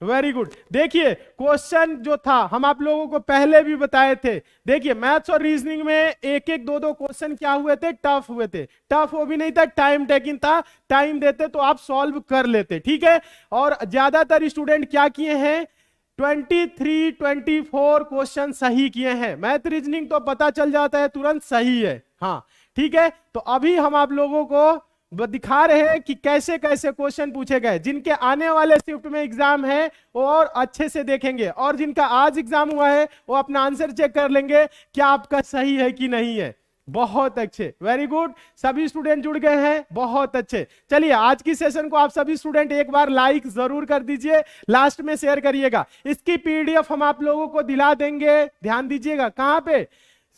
वेरी गुड। देखिए क्वेश्चन जो था हम आप लोगों को पहले भी बताए थे। देखिए मैथ्स और रीजनिंग में एक एक दो दो क्वेश्चन क्या हुए थे, टफ हुए थे। टफ वो भी नहीं था, टाइम टेकिंग था, टाइम देते तो आप सॉल्व कर लेते, ठीक है। और ज्यादातर स्टूडेंट क्या किए हैं, 23, 24 क्वेश्चन सही किए हैं। मैथ रीजनिंग तो पता चल जाता है तुरंत सही है। हाँ, ठीक है, तो अभी हम आप लोगों को दिखा रहे हैं कि कैसे कैसे क्वेश्चन पूछे गए। जिनके आने वाले शिफ्ट में एग्जाम है वो और अच्छे से देखेंगे, और जिनका आज एग्जाम हुआ है वो अपना आंसर चेक कर लेंगे क्या आपका सही है कि नहीं है। बहुत अच्छे, वेरी गुड। सभी स्टूडेंट जुड़ गए हैं, बहुत अच्छे। चलिए आज की सेशन को आप सभी स्टूडेंट एक बार लाइक जरूर कर दीजिए, लास्ट में शेयर करिएगा। इसकी पीडीएफ हम आप लोगों को दिला देंगे, ध्यान दीजिएगा। कहां पे,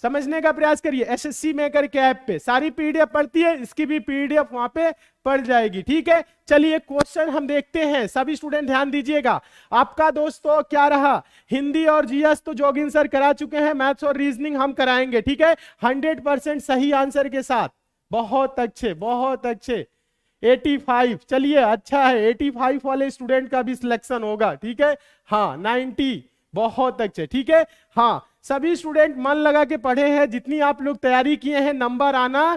समझने का प्रयास करिए, एसएससी मेकर के ऐप पे सारी पीडीएफ पढ़ती है, इसकी भी पीडीएफ वहां पे पड़ जाएगी, ठीक है। चलिए क्वेश्चन हम देखते हैं, सभी स्टूडेंट ध्यान दीजिएगा। आपका दोस्तों क्या रहा, हिंदी और जीएस तो जोगिन सर करा चुके हैं, मैथ्स और रीजनिंग हम कराएंगे, ठीक है, 100% सही आंसर के साथ। बहुत अच्छे, बहुत अच्छे। 85, चलिए अच्छा है, 85 वाले स्टूडेंट का भी सिलेक्शन होगा, ठीक है। हाँ, 90, बहुत अच्छे, ठीक है। हाँ, सभी स्टूडेंट मन लगा के पढ़े हैं, जितनी आप लोग तैयारी किए हैं नंबर आना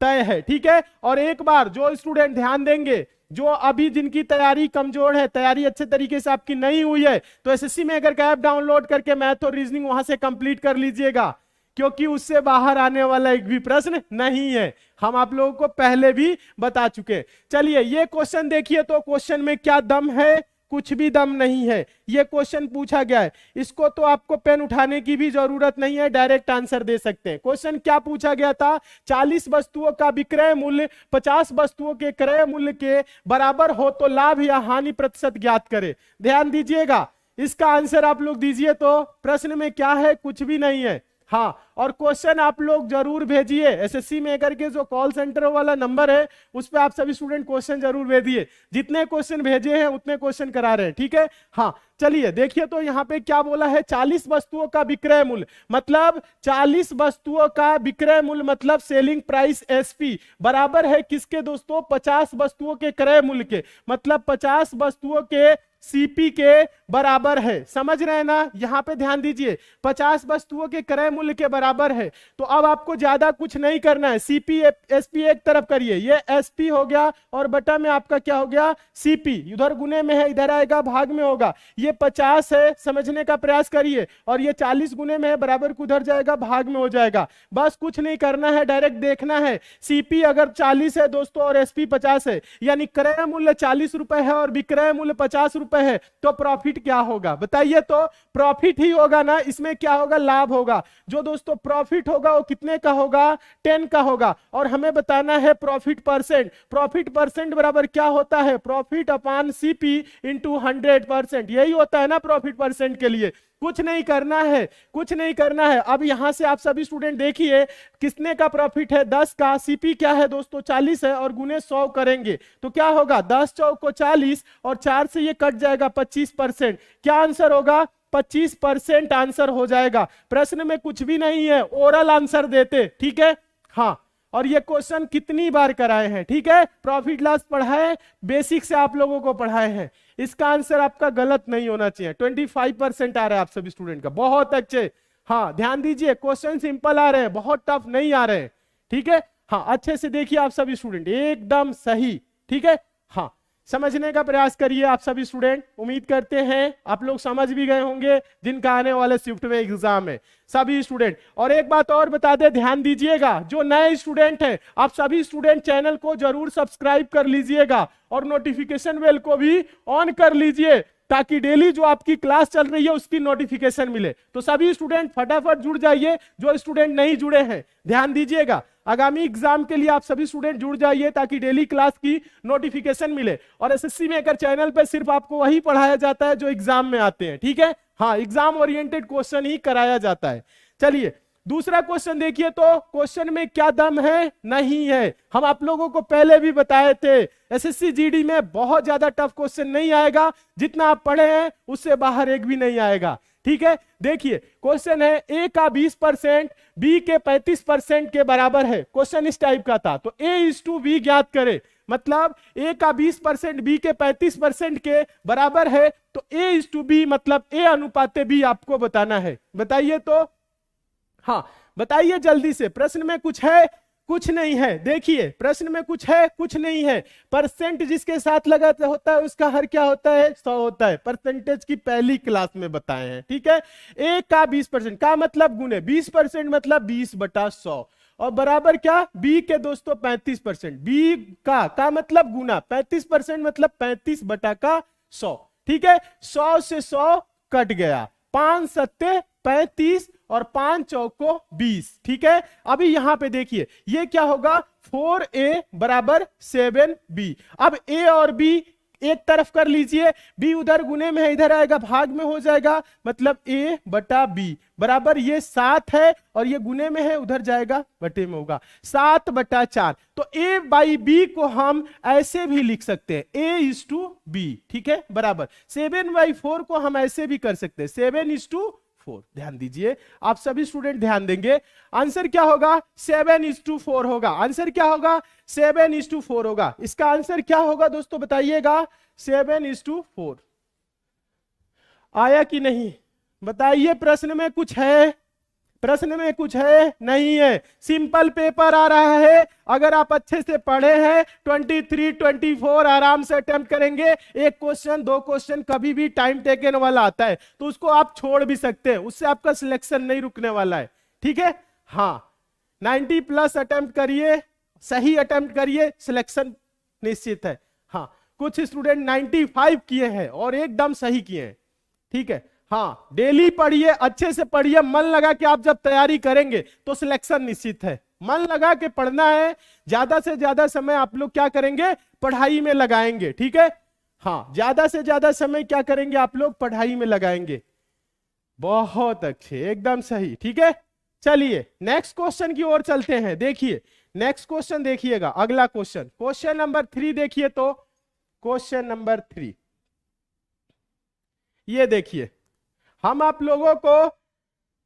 तय है, ठीक है। और एक बार जो स्टूडेंट ध्यान देंगे, जो अभी जिनकी तैयारी कमजोर है, तैयारी अच्छे तरीके से आपकी नहीं हुई है, तो एसएससी मेकर का ऐप डाउनलोड करके मैथ और रीजनिंग वहां से कंप्लीट कर लीजिएगा, क्योंकि उससे बाहर आने वाला एक भी प्रश्न नहीं है, हम आप लोगों को पहले भी बता चुके। चलिए ये क्वेश्चन देखिए, तो क्वेश्चन में क्या दम है, कुछ भी दम नहीं है। ये क्वेश्चन पूछा गया है, इसको तो आपको पेन उठाने की भी जरूरत नहीं है, डायरेक्ट आंसर दे सकते हैं। क्वेश्चन क्या पूछा गया था, 40 वस्तुओं का विक्रय मूल्य 50 वस्तुओं के क्रय मूल्य के बराबर हो तो लाभ या हानि प्रतिशत ज्ञात करे। ध्यान दीजिएगा, इसका आंसर आप लोग दीजिए। तो प्रश्न में क्या है, कुछ भी नहीं है। हाँ, और क्वेश्चन आप लोग जरूर भेजिए, एसएससी मेकर के जो कॉल सेंटर वाला नंबर है उस पर आप सभी स्टूडेंट क्वेश्चन जरूर भेजिए। जितने क्वेश्चन भेजे हैं उतने क्वेश्चन करा रहे हैं, ठीक है। हाँ, चलिए देखिए, तो यहाँ पे क्या बोला है, 40 वस्तुओं का विक्रय मूल्य, मतलब 40 वस्तुओं का विक्रय मूल्य मतलब सेलिंग प्राइस एसपी बराबर है किसके दोस्तों, 50 वस्तुओं के क्रय मूल्य के, मतलब 50 वस्तुओं के सीपी के बराबर है। समझ रहे हैं ना, यहां पे ध्यान दीजिए, 50 वस्तुओं के क्रय मूल्य के बराबर है। तो अब आपको ज्यादा कुछ नहीं करना है, सीपी एसपी एक तरफ करिए, ये एसपी हो गया और बटा में आपका क्या हो गया, सीपी। इधर गुने में है, इधर आएगा भाग में होगा। ये 50 है, समझने का प्रयास करिए, और ये 40 गुने में है, बराबर को उधर जाएगा, भाग में हो जाएगा। बस कुछ नहीं करना है, डायरेक्ट देखना है। सीपी अगर 40 है दोस्तों और एसपी 50 है, यानी क्रय मूल्य 40 रुपए है और विक्रय मूल्य 50 रुपए है, तो प्रॉफिट क्या होगा बताइए। तो प्रॉफिट ही होगा ना, इसमें क्या होगा, लाभ होगा। जो दोस्तों प्रॉफिट होगा वो कितने का होगा, 10 का होगा। और हमें बताना है प्रॉफिट परसेंट। प्रॉफिट परसेंट बराबर क्या होता है, प्रॉफिट अपॉन सीपी इंटू 100%, यही होता है ना प्रॉफिट परसेंट के लिए। कुछ नहीं करना है, कुछ नहीं करना है। अब यहां से आप सभी स्टूडेंट देखिए, किसने का प्रॉफिट है, 10 का, सीपी क्या है दोस्तों 40 है, और गुने 100 करेंगे तो क्या होगा, 10 चौक को 40 और 4 से ये कट जाएगा 25%। क्या आंसर होगा, 25% आंसर हो जाएगा। प्रश्न में कुछ भी नहीं है, ओरल आंसर देते, ठीक है। हाँ, और ये क्वेश्चन कितनी बार कराए हैं, ठीक है। प्रॉफिट लॉस पढ़ाए, बेसिक से आप लोगों को पढ़ाए हैं। इसका आंसर आपका गलत नहीं होना चाहिए। 25% आ रहा है आप सभी स्टूडेंट का, बहुत अच्छे। हाँ, ध्यान दीजिए, क्वेश्चन सिंपल आ रहे हैं, बहुत टफ नहीं आ रहे हैं, ठीक है। हाँ, अच्छे से देखिए आप सभी स्टूडेंट, एकदम सही, ठीक है। हाँ, समझने का प्रयास करिए आप सभी स्टूडेंट। उम्मीद करते हैं आप लोग समझ भी गए होंगे, जिनका आने वाले शिफ्ट में एग्जाम है, सभी स्टूडेंट। और एक बात और बता दे, ध्यान दीजिएगा, जो नए स्टूडेंट हैं, आप सभी स्टूडेंट चैनल को जरूर सब्सक्राइब कर लीजिएगा और नोटिफिकेशन बेल को भी ऑन कर लीजिए, ताकि डेली जो आपकी क्लास चल रही है उसकी नोटिफिकेशन मिले। तो सभी स्टूडेंट फटाफट जुड़ जाइए, जो स्टूडेंट नहीं जुड़े हैं ध्यान दीजिएगा, आगामी एग्जाम के लिए आप सभी स्टूडेंट जुड़ जाइए, ताकि डेली क्लास की नोटिफिकेशन मिले। और एसएससी मेकर चैनल पे सिर्फ आपको वही पढ़ाया जाता है जो एग्जाम में आते हैं, ठीक है। हाँ, एग्जाम ओरिएंटेड क्वेश्चन ही कराया जाता है। चलिए दूसरा क्वेश्चन देखिए, तो क्वेश्चन में क्या दम है, नहीं है। हम आप लोगों को पहले भी बताए थे, एसएससी जीडी में बहुत ज्यादा टफ क्वेश्चन नहीं आएगा, जितना आप पढ़े हैं उससे बाहर एक भी नहीं आएगा, ठीक है। देखिए क्वेश्चन है, ए का 20% बी के 35% के बराबर है। क्वेश्चन इस टाइप का था, तो A/B ज्ञात करे, मतलब ए का 20% बी के 35% के बराबर है, तो A/B मतलब A अनुपात B आपको बताना है। बताइए तो, हाँ बताइए जल्दी से। प्रश्न में कुछ है, कुछ नहीं है। देखिए प्रश्न में कुछ है, कुछ नहीं है। परसेंट जिसके साथ लगा होता है उसका हर क्या होता है, 100 होता है। परसेंटेज की पहली क्लास में बताए हैं, ठीक है। ए का 20% का मतलब गुने 20% मतलब 20/100 और बराबर क्या, बी के दोस्तों 35%। बी का मतलब गुना 35% मतलब 35/100, ठीक है। 100 से 100 कट गया, 5 सत्ते 35 और 5 चौको 20, ठीक है। अभी यहां पे देखिए ये क्या होगा, 4A बराबर 7B। अब A और B एक तरफ कर लीजिए, B उधर गुने में है, इधर आएगा भाग में हो जाएगा, मतलब A/B बराबर ये 7 है और ये गुने में है, उधर जाएगा बटे में होगा 7/4। तो A/B को हम ऐसे भी लिख सकते हैं, A/B, ठीक है, बराबर 7/4 को हम ऐसे भी कर सकते हैं, 7/4। ध्यान दीजिए, आप सभी स्टूडेंट ध्यान देंगे, आंसर क्या होगा, 7/4 होगा। आंसर क्या होगा, 7/4 होगा। इसका आंसर क्या होगा दोस्तों बताइएगा, 7/4 आया कि नहीं, बताइए। प्रश्न में कुछ है, प्रश्न में कुछ है, नहीं है। सिंपल पेपर आ रहा है, अगर आप अच्छे से पढ़े हैं 23, 24 आराम से अटेम्प्ट करेंगे। एक क्वेश्चन, 2 क्वेश्चन कभी भी टाइम टेकन वाला आता है तो उसको आप छोड़ भी सकते हैं, उससे आपका सिलेक्शन नहीं रुकने वाला है, ठीक है। हाँ, 90+ अटेम्प्ट करिए, सही अटेम्प्ट करिए, सिलेक्शन निश्चित है। हाँ, कुछ स्टूडेंट 95 किए हैं और एकदम सही किए हैं, ठीक है। हाँ, डेली पढ़िए, अच्छे से पढ़िए, मन लगा के आप जब तैयारी करेंगे तो सिलेक्शन निश्चित है। मन लगा के पढ़ना है, ज्यादा से ज्यादा समय आप लोग क्या करेंगे, पढ़ाई में लगाएंगे, ठीक है। हाँ, ज्यादा से ज्यादा समय क्या करेंगे आप लोग, पढ़ाई में लगाएंगे। बहुत अच्छे, एकदम सही, ठीक है। चलिए नेक्स्ट क्वेश्चन की ओर चलते हैं। देखिए नेक्स्ट क्वेश्चन देखिएगा, अगला क्वेश्चन, क्वेश्चन नंबर 3 देखिए तो, क्वेश्चन नंबर 3 ये देखिए, हम आप लोगों को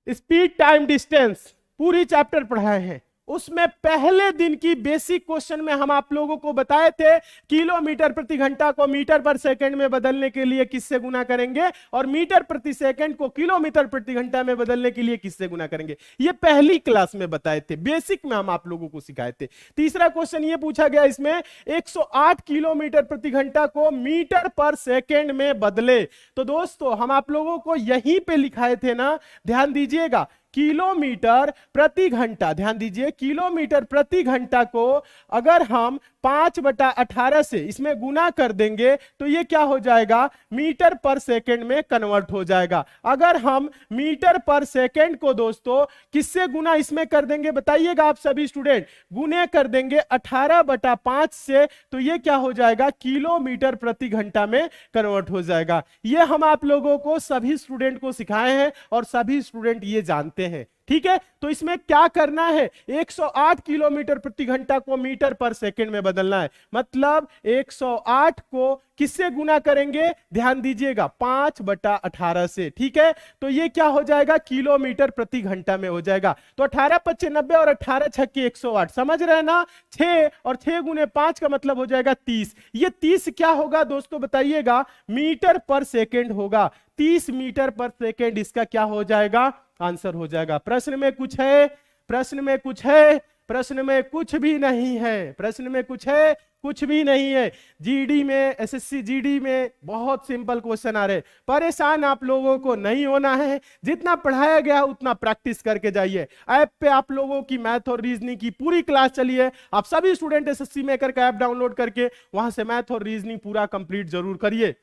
स्पीड टाइम डिस्टेंस पूरी चैप्टर पढ़ाए हैं। उसमें पहले दिन की बेसिक क्वेश्चन में हम आप लोगों को बताए थे किलोमीटर प्रति घंटा को मीटर पर सेकंड में बदलने के लिए किससे गुना करेंगे, और मीटर प्रति सेकंड को किलोमीटर प्रति घंटा में बदलने के लिए किससे गुना करेंगे। ये पहली क्लास में बताए थे, बेसिक में हम आप लोगों को सिखाए थे। तीसरा क्वेश्चन ये पूछा गया, इसमें 108 किलोमीटर प्रति घंटा को मीटर पर सेकेंड में बदले। तो दोस्तों हम आप लोगों को यहीं पे लिखाए थे ना, ध्यान दीजिएगा, किलोमीटर प्रति घंटा, ध्यान दीजिए, किलोमीटर प्रति घंटा को अगर हम 5/18 से इसमें गुना कर देंगे तो ये क्या हो जाएगा, मीटर पर सेकंड में कन्वर्ट हो जाएगा। अगर हम मीटर पर सेकंड को दोस्तों किससे गुना इसमें कर देंगे, बताइएगा आप सभी स्टूडेंट, गुने कर देंगे 18/5 से, तो ये क्या हो जाएगा, किलोमीटर प्रति घंटा में कन्वर्ट हो जाएगा। ये हम आप लोगों को सभी स्टूडेंट को सिखाए हैं और सभी स्टूडेंट ये जानते जानते हैं, ठीक है। तो इसमें क्या करना है, 108 किलोमीटर प्रति घंटा को मीटर पर सेकंड में बदलना है। मतलब 108 को किससे गुना करेंगे, ध्यान दीजिएगा 5/18 से, ठीक है। तो ये क्या हो जाएगा, किलोमीटर प्रति घंटा में हो जाएगा। तो 18×5 90 और 18×6 108, समझ रहे हैं ना। 6 और 6 गुने 5 का मतलब हो जाएगा 30। ये 30 क्या होगा दोस्तों बताइएगा, मीटर पर सेकेंड होगा। 30 मीटर पर सेकेंड इसका क्या हो जाएगा, आंसर हो जाएगा। प्रश्न में कुछ है, प्रश्न में कुछ है, प्रश्न में कुछ भी नहीं है, प्रश्न में कुछ है, कुछ भी नहीं है। जीडी में, एसएससी जीडी में बहुत सिंपल क्वेश्चन आ रहे। परेशान आप लोगों को नहीं होना है, जितना पढ़ाया गया उतना प्रैक्टिस करके जाइए। ऐप पे आप लोगों की मैथ और रीजनिंग की पूरी क्लास चली है। आप सभी स्टूडेंट एसएससी मेकर का ऐप डाउनलोड करके वहां से मैथ और रीजनिंग पूरा कंप्लीट जरूर करिए।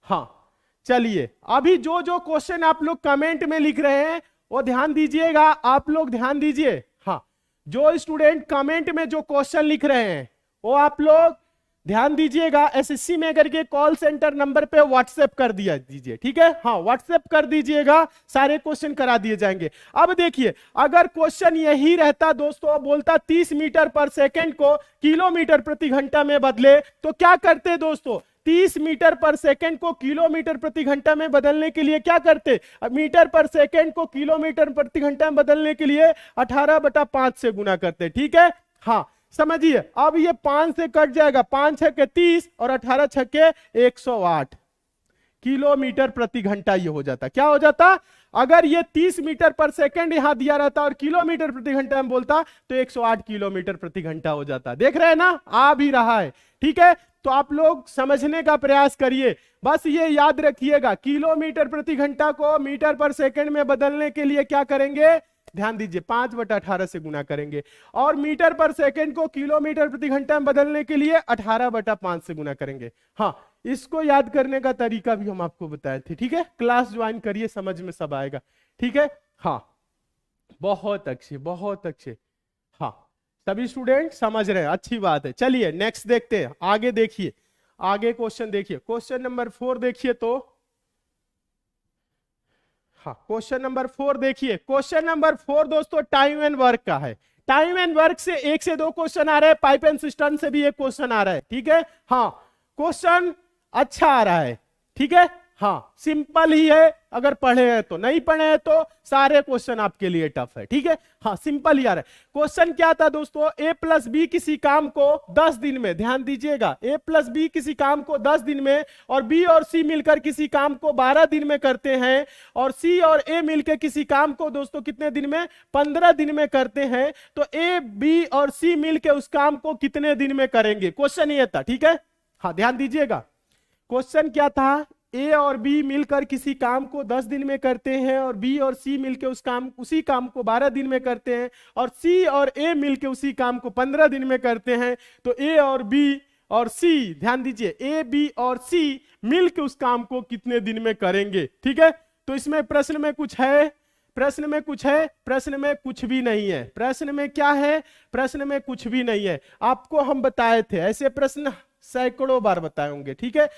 हाँ चलिए, अभी जो जो क्वेश्चन आप लोग कमेंट में लिख रहे हैं वो ध्यान दीजिएगा, आप लोग ध्यान दीजिए। हाँ, जो स्टूडेंट कमेंट में जो क्वेश्चन लिख रहे हैं वो आप लोग ध्यान दीजिएगा, एसएससी मेकर के कॉल सेंटर नंबर पे व्हाट्सएप कर दिया दीजिए, ठीक है। हाँ व्हाट्सएप कर दीजिएगा, सारे क्वेश्चन करा दिए जाएंगे। अब देखिए, अगर क्वेश्चन यही रहता दोस्तों, बोलता 30 मीटर पर सेकंड को किलोमीटर प्रति घंटा में बदले, तो क्या करते दोस्तों, 30 मीटर पर सेकंड को किलोमीटर प्रति घंटा में बदलने के लिए क्या करते, मीटर पर सेकंड को किलोमीटर प्रति घंटा में बदलने के लिए 18/5 से गुना करते, ठीक है। हाँ समझिए, अब ये 5 से कट जाएगा, 5×6 30 और 18×6 108 किलोमीटर प्रति घंटा ये हो जाता। क्या हो जाता, अगर ये 30 मीटर पर सेकंड यहां दिया रहता और किलोमीटर प्रति घंटा में बोलता तो 108 किलोमीटर प्रति घंटा हो जाता। देख रहे हैं ना, आ भी रहा है, ठीक है। तो आप लोग समझने का प्रयास करिए, बस ये याद रखिएगा, किलोमीटर प्रति घंटा को मीटर पर सेकंड में बदलने के लिए क्या करेंगे, ध्यान दीजिए 5/18 से गुना करेंगे, और मीटर पर सेकंड को किलोमीटर प्रति घंटा में बदलने के लिए 18/5 से गुना करेंगे। हाँ, इसको याद करने का तरीका भी हम आपको बताए थे, ठीक है। क्लास ज्वाइन करिए, समझ में सब आएगा, ठीक है। हाँ बहुत अच्छे, बहुत अच्छे। हाँ सभी स्टूडेंट समझ रहे हैं, अच्छी बात है। चलिए नेक्स्ट देखते हैं, आगे देखिए, आगे क्वेश्चन देखिए, क्वेश्चन नंबर 4 देखिए। तो हाँ क्वेश्चन नंबर 4 देखिए। क्वेश्चन नंबर 4 दोस्तों टाइम एंड वर्क का है। टाइम एंड वर्क से 1 से 2 क्वेश्चन आ रहे हैं, पाइप एंड सिस्टम से भी एक क्वेश्चन आ रहा है, ठीक है। हाँ क्वेश्चन अच्छा आ रहा है, ठीक है। हाँ सिंपल ही है, अगर पढ़े हैं तो, नहीं पढ़े हैं तो सारे क्वेश्चन आपके लिए टफ है, ठीक है। हाँ सिंपल ही आ रहा है। क्वेश्चन क्या था दोस्तों, a+b किसी काम को 10 दिन में, ध्यान दीजिएगा, a+b किसी काम को 10 दिन में और b और c मिलकर किसी काम को 12 दिन में करते हैं, और c और a मिलकर किसी काम को दोस्तों कितने दिन में, 15 दिन में करते हैं। तो a, b और c मिलकर उस काम को कितने दिन में करेंगे, क्वेश्चन ये था, ठीक है। हाँ ध्यान दीजिएगा, क्वेश्चन क्या था, ए और बी मिलकर किसी काम को 10 दिन में करते हैं, और बी और सी मिलकर उसी काम को 12 दिन में करते हैं, और सी और ए मिलकर उसी काम को 15 दिन में करते हैं। तो ए और बी और सी, ध्यान दीजिए, ए बी और सी मिलकर उस काम को कितने दिन में करेंगे, ठीक है। तो इसमें प्रश्न में कुछ है, प्रश्न में कुछ है, प्रश्न में कुछ भी नहीं है। प्रश्न में क्या है, प्रश्न में कुछ भी नहीं है। आपको हम बताए थे, ऐसे प्रश्न सैकड़ों बार बताए होंगे, ठीक है।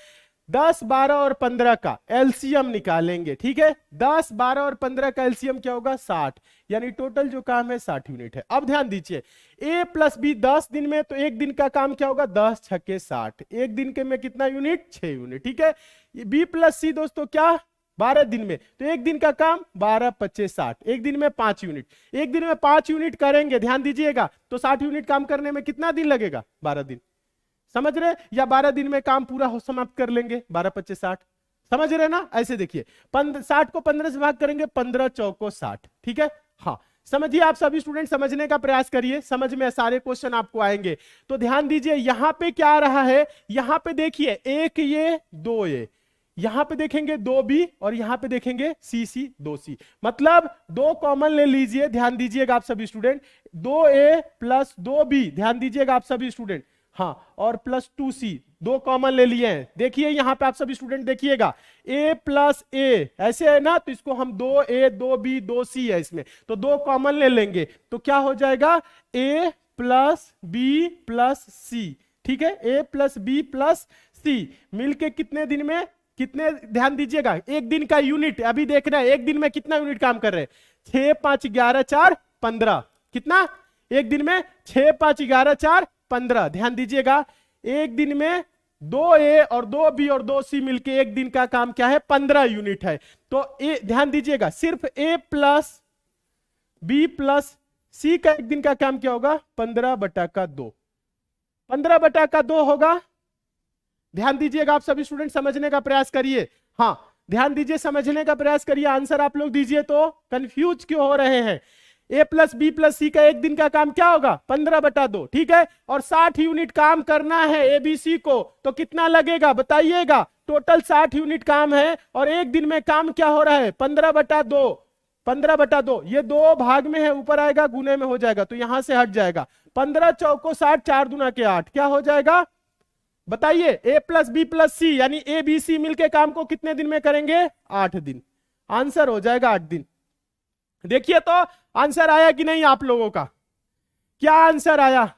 10, 12 और 15 का एलसीएम निकालेंगे, ठीक है। 10, 12 और 15 का एलसीएम क्या होगा, 60, यानी टोटल जो काम है 60 यूनिट है। अब ध्यान दीजिए, a + b 10 दिन में, तो एक दिन का काम क्या होगा, 10×6 60, एक दिन के में कितना यूनिट, 6 यूनिट, ठीक है। b + c दोस्तों क्या, 12 दिन में, तो एक दिन का काम 12×5 60, एक दिन में 5 यूनिट, एक दिन में 5 यूनिट करेंगे, ध्यान दीजिएगा। तो 60 यूनिट काम करने में कितना दिन लगेगा, 12 दिन, समझ रहे, या 12 दिन में काम पूरा हो समाप्त कर लेंगे, 12×5 60, समझ रहे ना। ऐसे देखिए 60 को 15 से भाग करेंगे, 15×4 60, ठीक है। हाँ समझिए, आप सभी स्टूडेंट समझने का प्रयास करिए, समझ में सारे क्वेश्चन आपको आएंगे। तो ध्यान दीजिए, यहां पे क्या आ रहा है, यहां पे देखिए 1 ये 2 ये, यहां पे देखेंगे 2b और यहां पे देखेंगे c 2c, मतलब 2 कॉमन ले लीजिए, ध्यान दीजिएगा आप सभी स्टूडेंट, 2a + 2b, ध्यान दीजिएगा आप सभी स्टूडेंट। हाँ, और +2c 2 कॉमन ले लिए हैं। देखिए यहां पे आप सभी स्टूडेंट देखिएगा, a + a ऐसे है ना, तो इसको हम 2a 2b 2c है इसमें, तो 2 कॉमन ले लेंगे, तो क्या हो जाएगा, a + b + c, ठीक है। a + b + c मिलके कितने दिन में, कितने, ध्यान दीजिएगा, एक दिन का यूनिट अभी देखना है, एक दिन में कितना यूनिट काम कर रहे हैं, 6 5 11 4 15, कितना एक दिन में 6 5 11 4 15। ध्यान दीजिएगा एक दिन में 2A और 2B और 2C मिलके एक दिन का काम क्या है 15 यूनिट है। तो ध्यान दीजिएगा सिर्फ A plus B plus C का एक दिन का काम क्या होगा 15/2, 15/2 होगा। ध्यान दीजिएगा आप सभी स्टूडेंट समझने का प्रयास करिए। हाँ ध्यान दीजिए समझने का प्रयास करिए, आंसर आप लोग दीजिए। तो कंफ्यूज क्यों हो रहे हैं? A plus B plus C का एक दिन का काम क्या होगा 15/2, ठीक है। और 60 यूनिट काम करना है ABC को, तो कितना लगेगा बताइएगा। टोटल 60 यूनिट काम है और एक दिन में काम क्या हो रहा है 15/2, 15/2। ये 2 भाग में है, ऊपर आएगा गुने में हो जाएगा तो यहां से हट जाएगा। 15 चौको 60, 4 दूना के 8, क्या हो जाएगा बताइए। A plus B plus C यानी ABC मिलके काम को कितने दिन में करेंगे 8 दिन। आंसर हो जाएगा 8 दिन। देखिए तो आंसर आया कि नहीं आप लोगों का, क्या आंसर आया?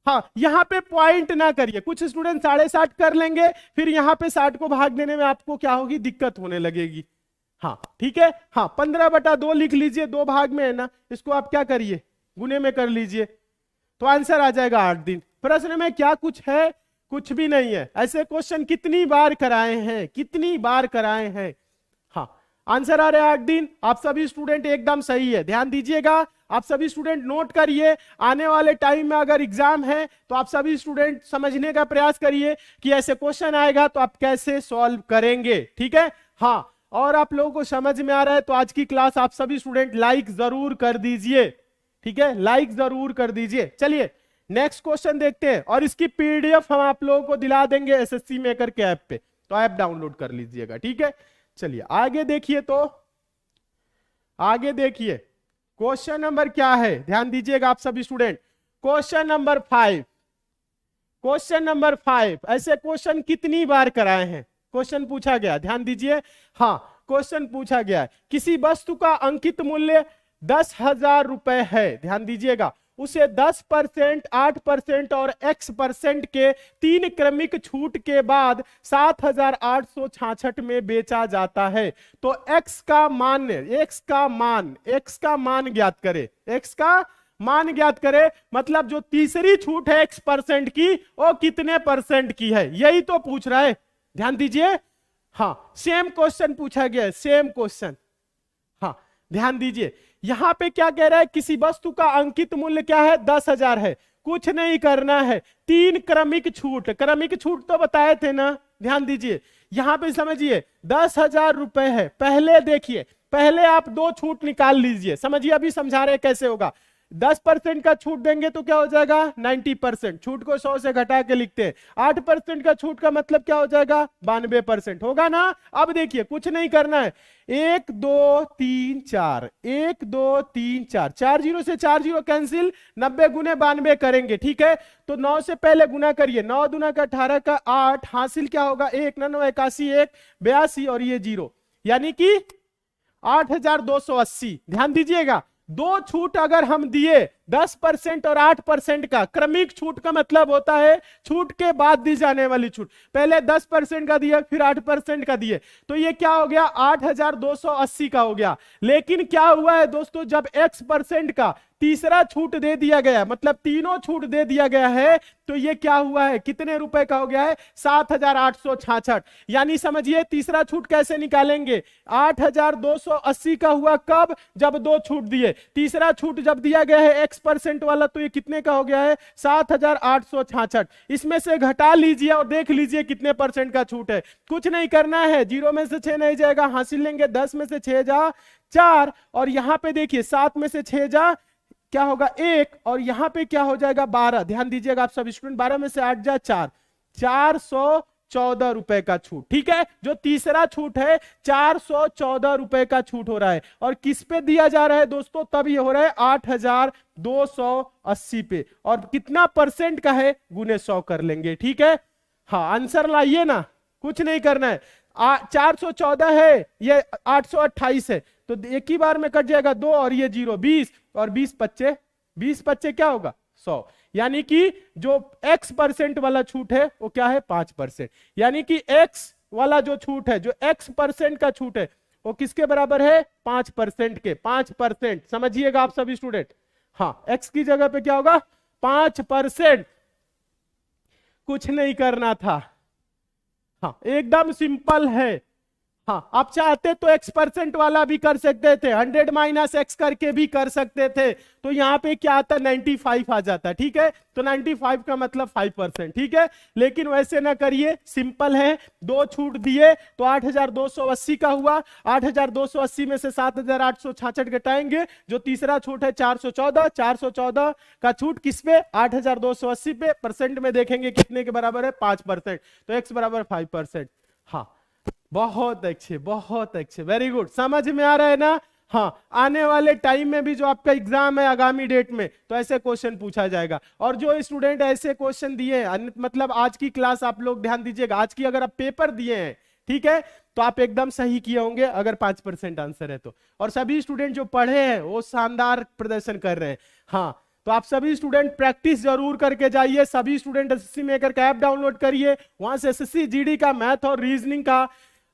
हाँ यहां पे पॉइंट ना करिए, कुछ स्टूडेंट 60.5 कर लेंगे, फिर यहां पे 60 को भाग देने में आपको क्या होगी दिक्कत होने लगेगी। हाँ ठीक है, हाँ 15/2 लिख लीजिए, 2 भाग में है ना, इसको आप क्या करिए गुने में कर लीजिए तो आंसर आ जाएगा 8 दिन। प्रश्न में क्या कुछ है? कुछ भी नहीं है। ऐसे क्वेश्चन कितनी बार कराए हैं, कितनी बार कराए हैं। हाँ आंसर आ रहा है 8 दिन। आप सभी स्टूडेंट एकदम सही है, ध्यान दीजिएगा। आप सभी स्टूडेंट नोट करिए, आने वाले टाइम में अगर एग्जाम है तो आप सभी स्टूडेंट समझने का प्रयास करिए कि ऐसे क्वेश्चन आएगा तो आप कैसे सॉल्व करेंगे, ठीक है। हाँ और आप लोगों को समझ में आ रहा है तो आज की क्लास आप सभी स्टूडेंट लाइक जरूर कर दीजिए, ठीक है, लाइक जरूर कर दीजिए। चलिए नेक्स्ट क्वेश्चन देखते हैं और इसकी पीडीएफ हम आप लोगों को दिला देंगे एसएससी मेकर के ऐप पे, तो ऐप डाउनलोड कर लीजिएगा, ठीक है। चलिए आगे देखिए, तो आगे देखिए क्वेश्चन नंबर क्या है, ध्यान दीजिएगा आप सभी student. Question number 5, question number 5। ऐसे क्वेश्चन कितनी बार कराए हैं? क्वेश्चन पूछा गया, ध्यान दीजिए। हाँ क्वेश्चन पूछा गया है किसी वस्तु का अंकित मूल्य 10,000 रुपए है, ध्यान दीजिएगा, उसे 10%, 8% और X% के 3 क्रमिक छूट के बाद 7,866 में बेचा जाता है। तो X का मान, X का मान ज्ञात करे, X का मान ज्ञात करे। मतलब जो तीसरी छूट है X% की वो कितने परसेंट की है, यही तो पूछ रहा है, ध्यान दीजिए। हाँ सेम क्वेश्चन पूछा गया है, सेम क्वेश्चन। हाँ ध्यान दीजिए यहां पे क्या कह रहा है, किसी वस्तु का अंकित मूल्य क्या है 10,000 है, कुछ नहीं करना है, 3 क्रमिक छूट, क्रमिक छूट तो बताए थे ना, ध्यान दीजिए। यहां पे समझिए 10,000 रुपए है। पहले देखिए, पहले आप 2 छूट निकाल लीजिए, समझिए अभी समझा रहे कैसे होगा। 10% का छूट देंगे तो क्या हो जाएगा 90%, छूट को 100 से घटा के लिखते हैं। 8% का छूट का मतलब क्या हो जाएगा 92% होगा ना। अब देखिए कुछ नहीं करना है, 1 2 3 4, 1 2 3 4, 4 0 से 4 0 कैंसिल, 90 गुने 92 करेंगे, ठीक है। तो 9 से पहले गुना करिए, 9 दूना का 18 का 8, हासिल क्या होगा 1 9 81 1 82 और ये 0, यानी कि 8,280। ध्यान दीजिएगा 2 छूट अगर हम दिए 10% और 8% का, क्रमिक छूट का मतलब होता है छूट के बाद दी जाने वाली छूट। पहले 10% का दिया फिर 8% का दिए, तो ये क्या हो गया 8,280 का हो गया। लेकिन क्या हुआ है दोस्तों, जब X% का तीसरा छूट दे दिया गया, मतलब तीनों छूट दे दिया गया है, तो ये क्या हुआ है कितने रुपए का हो गया है 7,866। यानी समझिए तीसरा छूट कैसे निकालेंगे, 8,280 का हुआ कब, जब 2 छूट दिए। तीसरा छूट जब दिया गया है X% वाला, तो ये कितने का हो गया है 7,866। इसमें से घटा लीजिए और देख लीजिए कितने परसेंट का छूट है। कुछ नहीं करना है, 0 में से 6 नहीं जाएगा, हासिल लेंगे 10 में से 6 जा 4, और यहां पे देखिए 7 में से 6 जा क्या होगा 1, और यहां पे क्या हो जाएगा 12। ध्यान दीजिएगा आप सब स्टूडेंट, 12 में से 8 जा 4, 414 रुपए का छूट, ठीक है। जो तीसरा छूट है 414 रुपए का छूट हो रहा है, और किस पे दिया जा रहा है दोस्तों, तब ये हो रहा है 8,280 पे, और कितना परसेंट का है गुने 100 कर लेंगे, ठीक है। हाँ आंसर लाइए ना, कुछ नहीं करना है। 414 है, ये 828 है, तो एक ही बार में कट जाएगा 2 और ये 0, 20 और 20 पच्चे क्या होगा 100। यानी कि जो X% वाला छूट है वो क्या है 5%, यानी कि X वाला जो छूट है, जो X% का छूट है वो किसके बराबर है? 5% के। 5% समझिएगा आप सभी स्टूडेंट। हाँ, x की जगह पे क्या होगा? 5%। कुछ नहीं करना था। हाँ, एकदम सिंपल है। हाँ, आप चाहते तो x% वाला भी कर सकते थे, 100 माइनस x करके भी कर सकते थे, तो यहाँ पे क्या आता? 95 आ जाता। ठीक है, तो 95 का मतलब 5%। ठीक है, लेकिन वैसे ना करिए, सिंपल है। दो छूट दिए तो 8280 का हुआ। 8280 में से 7866 घटाएंगे, जो तीसरा छूट है 414। 414 का छूट किस पे? 8280 पे। परसेंट में देखेंगे कितने के बराबर है? 5%। तो x बराबर 5%। हाँ, बहुत अच्छे, बहुत अच्छे, वेरी गुड। समझ में आ रहा है ना? हाँ, आने वाले टाइम में भी जो आपका एग्जाम है आगामी डेट में, तो ऐसे क्वेश्चन पूछा जाएगा। और जो स्टूडेंट ऐसे क्वेश्चन दिए हैं, मतलब आज की क्लास आप लोग ध्यान दीजिएगा, आज की अगर आप पेपर दिए हैं, ठीक है, तो आप एकदम सही किए होंगे अगर 5% आंसर है तो। और सभी स्टूडेंट जो पढ़े हैं वो शानदार प्रदर्शन कर रहे हैं। हाँ, तो आप सभी स्टूडेंट प्रैक्टिस जरूर करके जाइए। सभी स्टूडेंट एसएससी मेकर का ऐप डाउनलोड करिए, वहां से एसएससी जीडी का मैथ और रीजनिंग का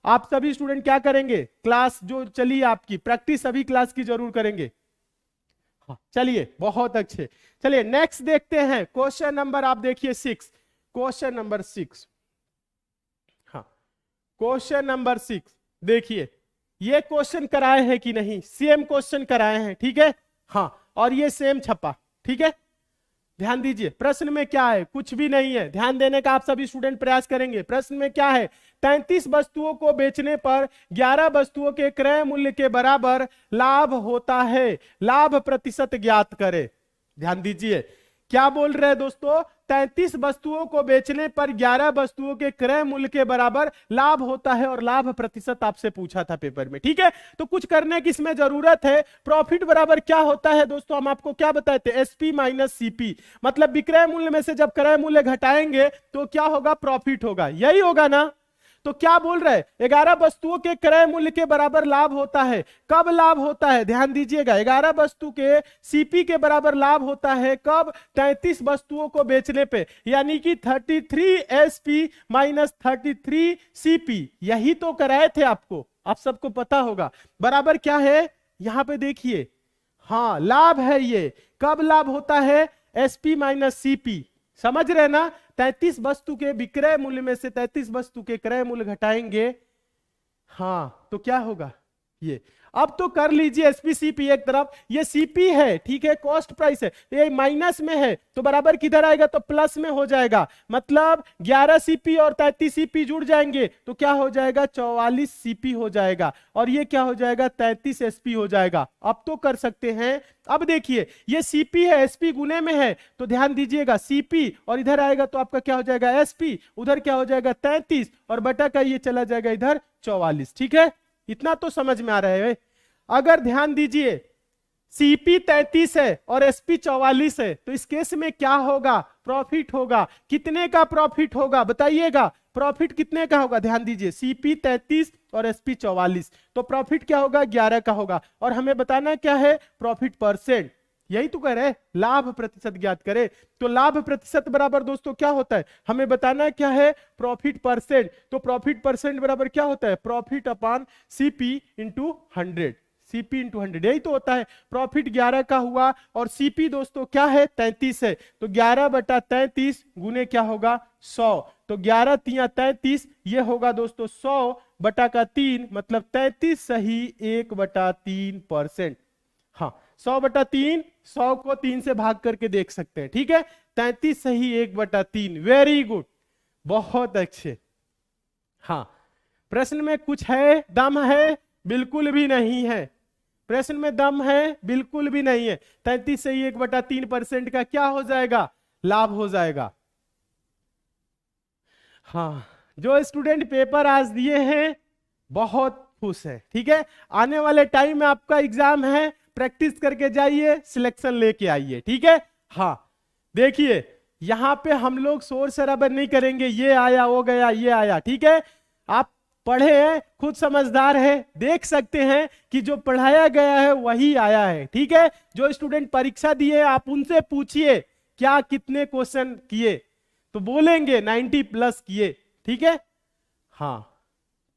आप सभी स्टूडेंट क्या करेंगे? क्लास जो चली आपकी प्रैक्टिस सभी क्लास की जरूर करेंगे। हाँ, चलिए, बहुत अच्छे। चलिए नेक्स्ट देखते हैं क्वेश्चन नंबर, आप देखिए 6। Question number 6। हाँ, क्वेश्चन नंबर 6 देखिए, ये क्वेश्चन कराए हैं कि नहीं? सेम क्वेश्चन कराए हैं, ठीक है। हाँ, और ये सेम छपा, ठीक है। ध्यान दीजिए, प्रश्न में क्या है? कुछ भी नहीं है, ध्यान देने का आप सभी स्टूडेंट प्रयास करेंगे। प्रश्न में क्या है? 33 वस्तुओं को बेचने पर 11 वस्तुओं के क्रय मूल्य के बराबर लाभ होता है, लाभ प्रतिशत ज्ञात करें। ध्यान दीजिए, क्या बोल रहे हैं दोस्तों? 33 वस्तुओं को बेचने पर 11 वस्तुओं के क्रय मूल्य के बराबर लाभ होता है, और लाभ प्रतिशत आपसे पूछा था पेपर में, ठीक है। तो कुछ करने की इसमें जरूरत है। प्रॉफिट बराबर क्या होता है दोस्तों? हम आपको क्या बताए थे? एसपी माइनस सीपी, मतलब विक्रय मूल्य में से जब क्रय मूल्य घटाएंगे तो क्या होगा? प्रॉफिट होगा, यही होगा ना। तो क्या बोल रहे हैं? 11 वस्तुओं के क्रय मूल्य के बराबर लाभ होता है। कब लाभ होता है? ध्यान दीजिएगा, 11 वस्तु के सीपी के बराबर लाभ होता है कब? 33 वस्तुओं को बेचने पे, यानी कि 33 एसपी माइनस 33 सीपी। यही तो कराए थे आपको, आप सबको पता होगा। बराबर क्या है? यहां पे देखिए, हाँ, लाभ है ये। कब लाभ होता है? SP minus CP. समझ रहे ना? 33 वस्तु के विक्रय मूल्य में से 33 वस्तु के क्रय मूल्य घटाएंगे, हाँ, तो क्या होगा? ये अब तो कर लीजिए, एसपी सीपी एक तरफ, ये सीपी है, ठीक है, कॉस्ट प्राइस है, ये माइनस में है तो बराबर किधर आएगा? तो प्लस में हो जाएगा। मतलब 11 सीपी और 33 सीपी जुड़ जाएंगे तो क्या हो जाएगा? 44 सीपी हो जाएगा, और ये क्या हो जाएगा? 33 एसपी हो जाएगा। अब तो कर सकते हैं। अब देखिए, ये सीपी है, एसपी गुने में है, तो ध्यान दीजिएगा, सीपी और इधर आएगा तो आपका क्या हो जाएगा? एसपी, उधर क्या हो जाएगा? 33, और बटा का ये चला जाएगा इधर 44, ठीक है। इतना तो समझ में आ रहा है। अगर ध्यान दीजिए, सीपी 33 है और एसपी 44 है, तो इस केस में क्या होगा? प्रॉफिट होगा। कितने का प्रॉफिट होगा बताइएगा? प्रॉफिट कितने का होगा? ध्यान दीजिए, सीपी 33 और एसपी 44, तो प्रॉफिट क्या होगा? 11 का होगा। और हमें बताना क्या है? Profit percent. यही तो कह रहे, लाभ प्रतिशत ज्ञात करे। तो लाभ प्रतिशत बराबर दोस्तों क्या होता है? हमें बताना क्या है? Profit percent. तो प्रॉफिट परसेंट बराबर क्या होता है? Profit upon CP into 100। CP into 100, यही तो होता है। प्रॉफिट 11 का हुआ, और सीपी दोस्तों क्या है? 33 है, तो 11 बटा 33 गुने क्या होगा? 100। तो 11 तिया 33, ये होगा दोस्तों 100 बटा का 3, मतलब 33 सही 1/3%। हाँ, 100 बटा 3, 100 को 3 से भाग करके देख सकते हैं, ठीक है। 33 सही 1/3। वेरी गुड, बहुत अच्छे। हाँ, प्रश्न में कुछ है? दम है? बिल्कुल भी नहीं है। प्रश्न में दम है? बिल्कुल भी नहीं है। 33 सही 1/3% का क्या हो जाएगा? लाभ हो जाएगा। हाँ, जो स्टूडेंट पेपर आज दिए हैं बहुत खुश है, ठीक है। आने वाले टाइम में आपका एग्जाम है, प्रैक्टिस करके जाइए, सिलेक्शन लेके आइए, ठीक है। हाँ, देखिए, यहां पे हम लोग शोर शराबा नहीं करेंगे, ये आया वो गया ये आया, ठीक है। आप पढ़े हैं, खुद समझदार है, देख सकते हैं कि जो पढ़ाया गया है वही आया है, ठीक है। जो स्टूडेंट परीक्षा दिए आप उनसे पूछिए क्या कितने क्वेश्चन किए, तो बोलेंगे 90+ किए, ठीक है। हाँ,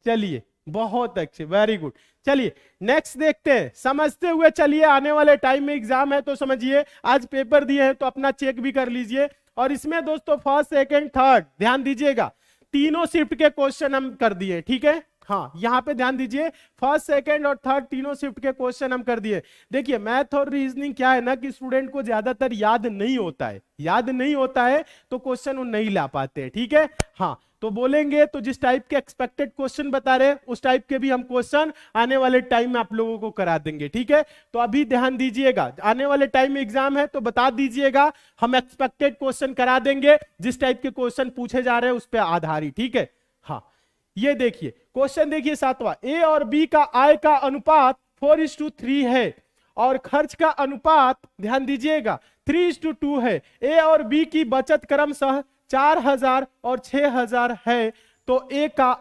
चलिए बहुत अच्छे, वेरी गुड। चलिए नेक्स्ट देखते हैं, समझते हुए चलिए, आने वाले टाइम में एग्जाम है तो समझिए, आज पेपर दिए हैं तो अपना चेक भी कर लीजिए। और इसमें दोस्तों फर्स्ट सेकंड थर्ड ध्यान दीजिएगा, तीनों शिफ्ट के क्वेश्चन हम कर दिए, ठीक है। हाँ यहाँ पे ध्यान दीजिए, फर्स्ट सेकंड और थर्ड तीनों शिफ्ट के क्वेश्चन हम कर दिए। देखिए मैथ और रीजनिंग क्या है ना कि स्टूडेंट को ज्यादातर याद नहीं होता है, याद नहीं होता है तो क्वेश्चन वो नहीं ला पाते हैं, ठीक है। हाँ तो बोलेंगे तो जिस टाइप के एक्सपेक्टेड क्वेश्चन बता रहे हैं उस टाइप के भी हम क्वेश्चन आने वाले टाइम में आप लोगों को करा देंगे, ठीक है। तो अभी ध्यान दीजिएगा, आने वाले टाइम में एग्जाम है तो बता दीजिएगा, हम एक्सपेक्टेड क्वेश्चन करा देंगे जिस टाइप के क्वेश्चन पूछे जा रहे हैं उस पर आधारित, ठीक है। हाँ ये देखिए क्वेश्चन देखिए 7वां, ए और बी का आय का अनुपात 4:3 है और खर्च का अनुपात ध्यान दीजिएगा 3:2 है। ए और बी की बचत क्रमशः 4000 और 6000 है, तो ए का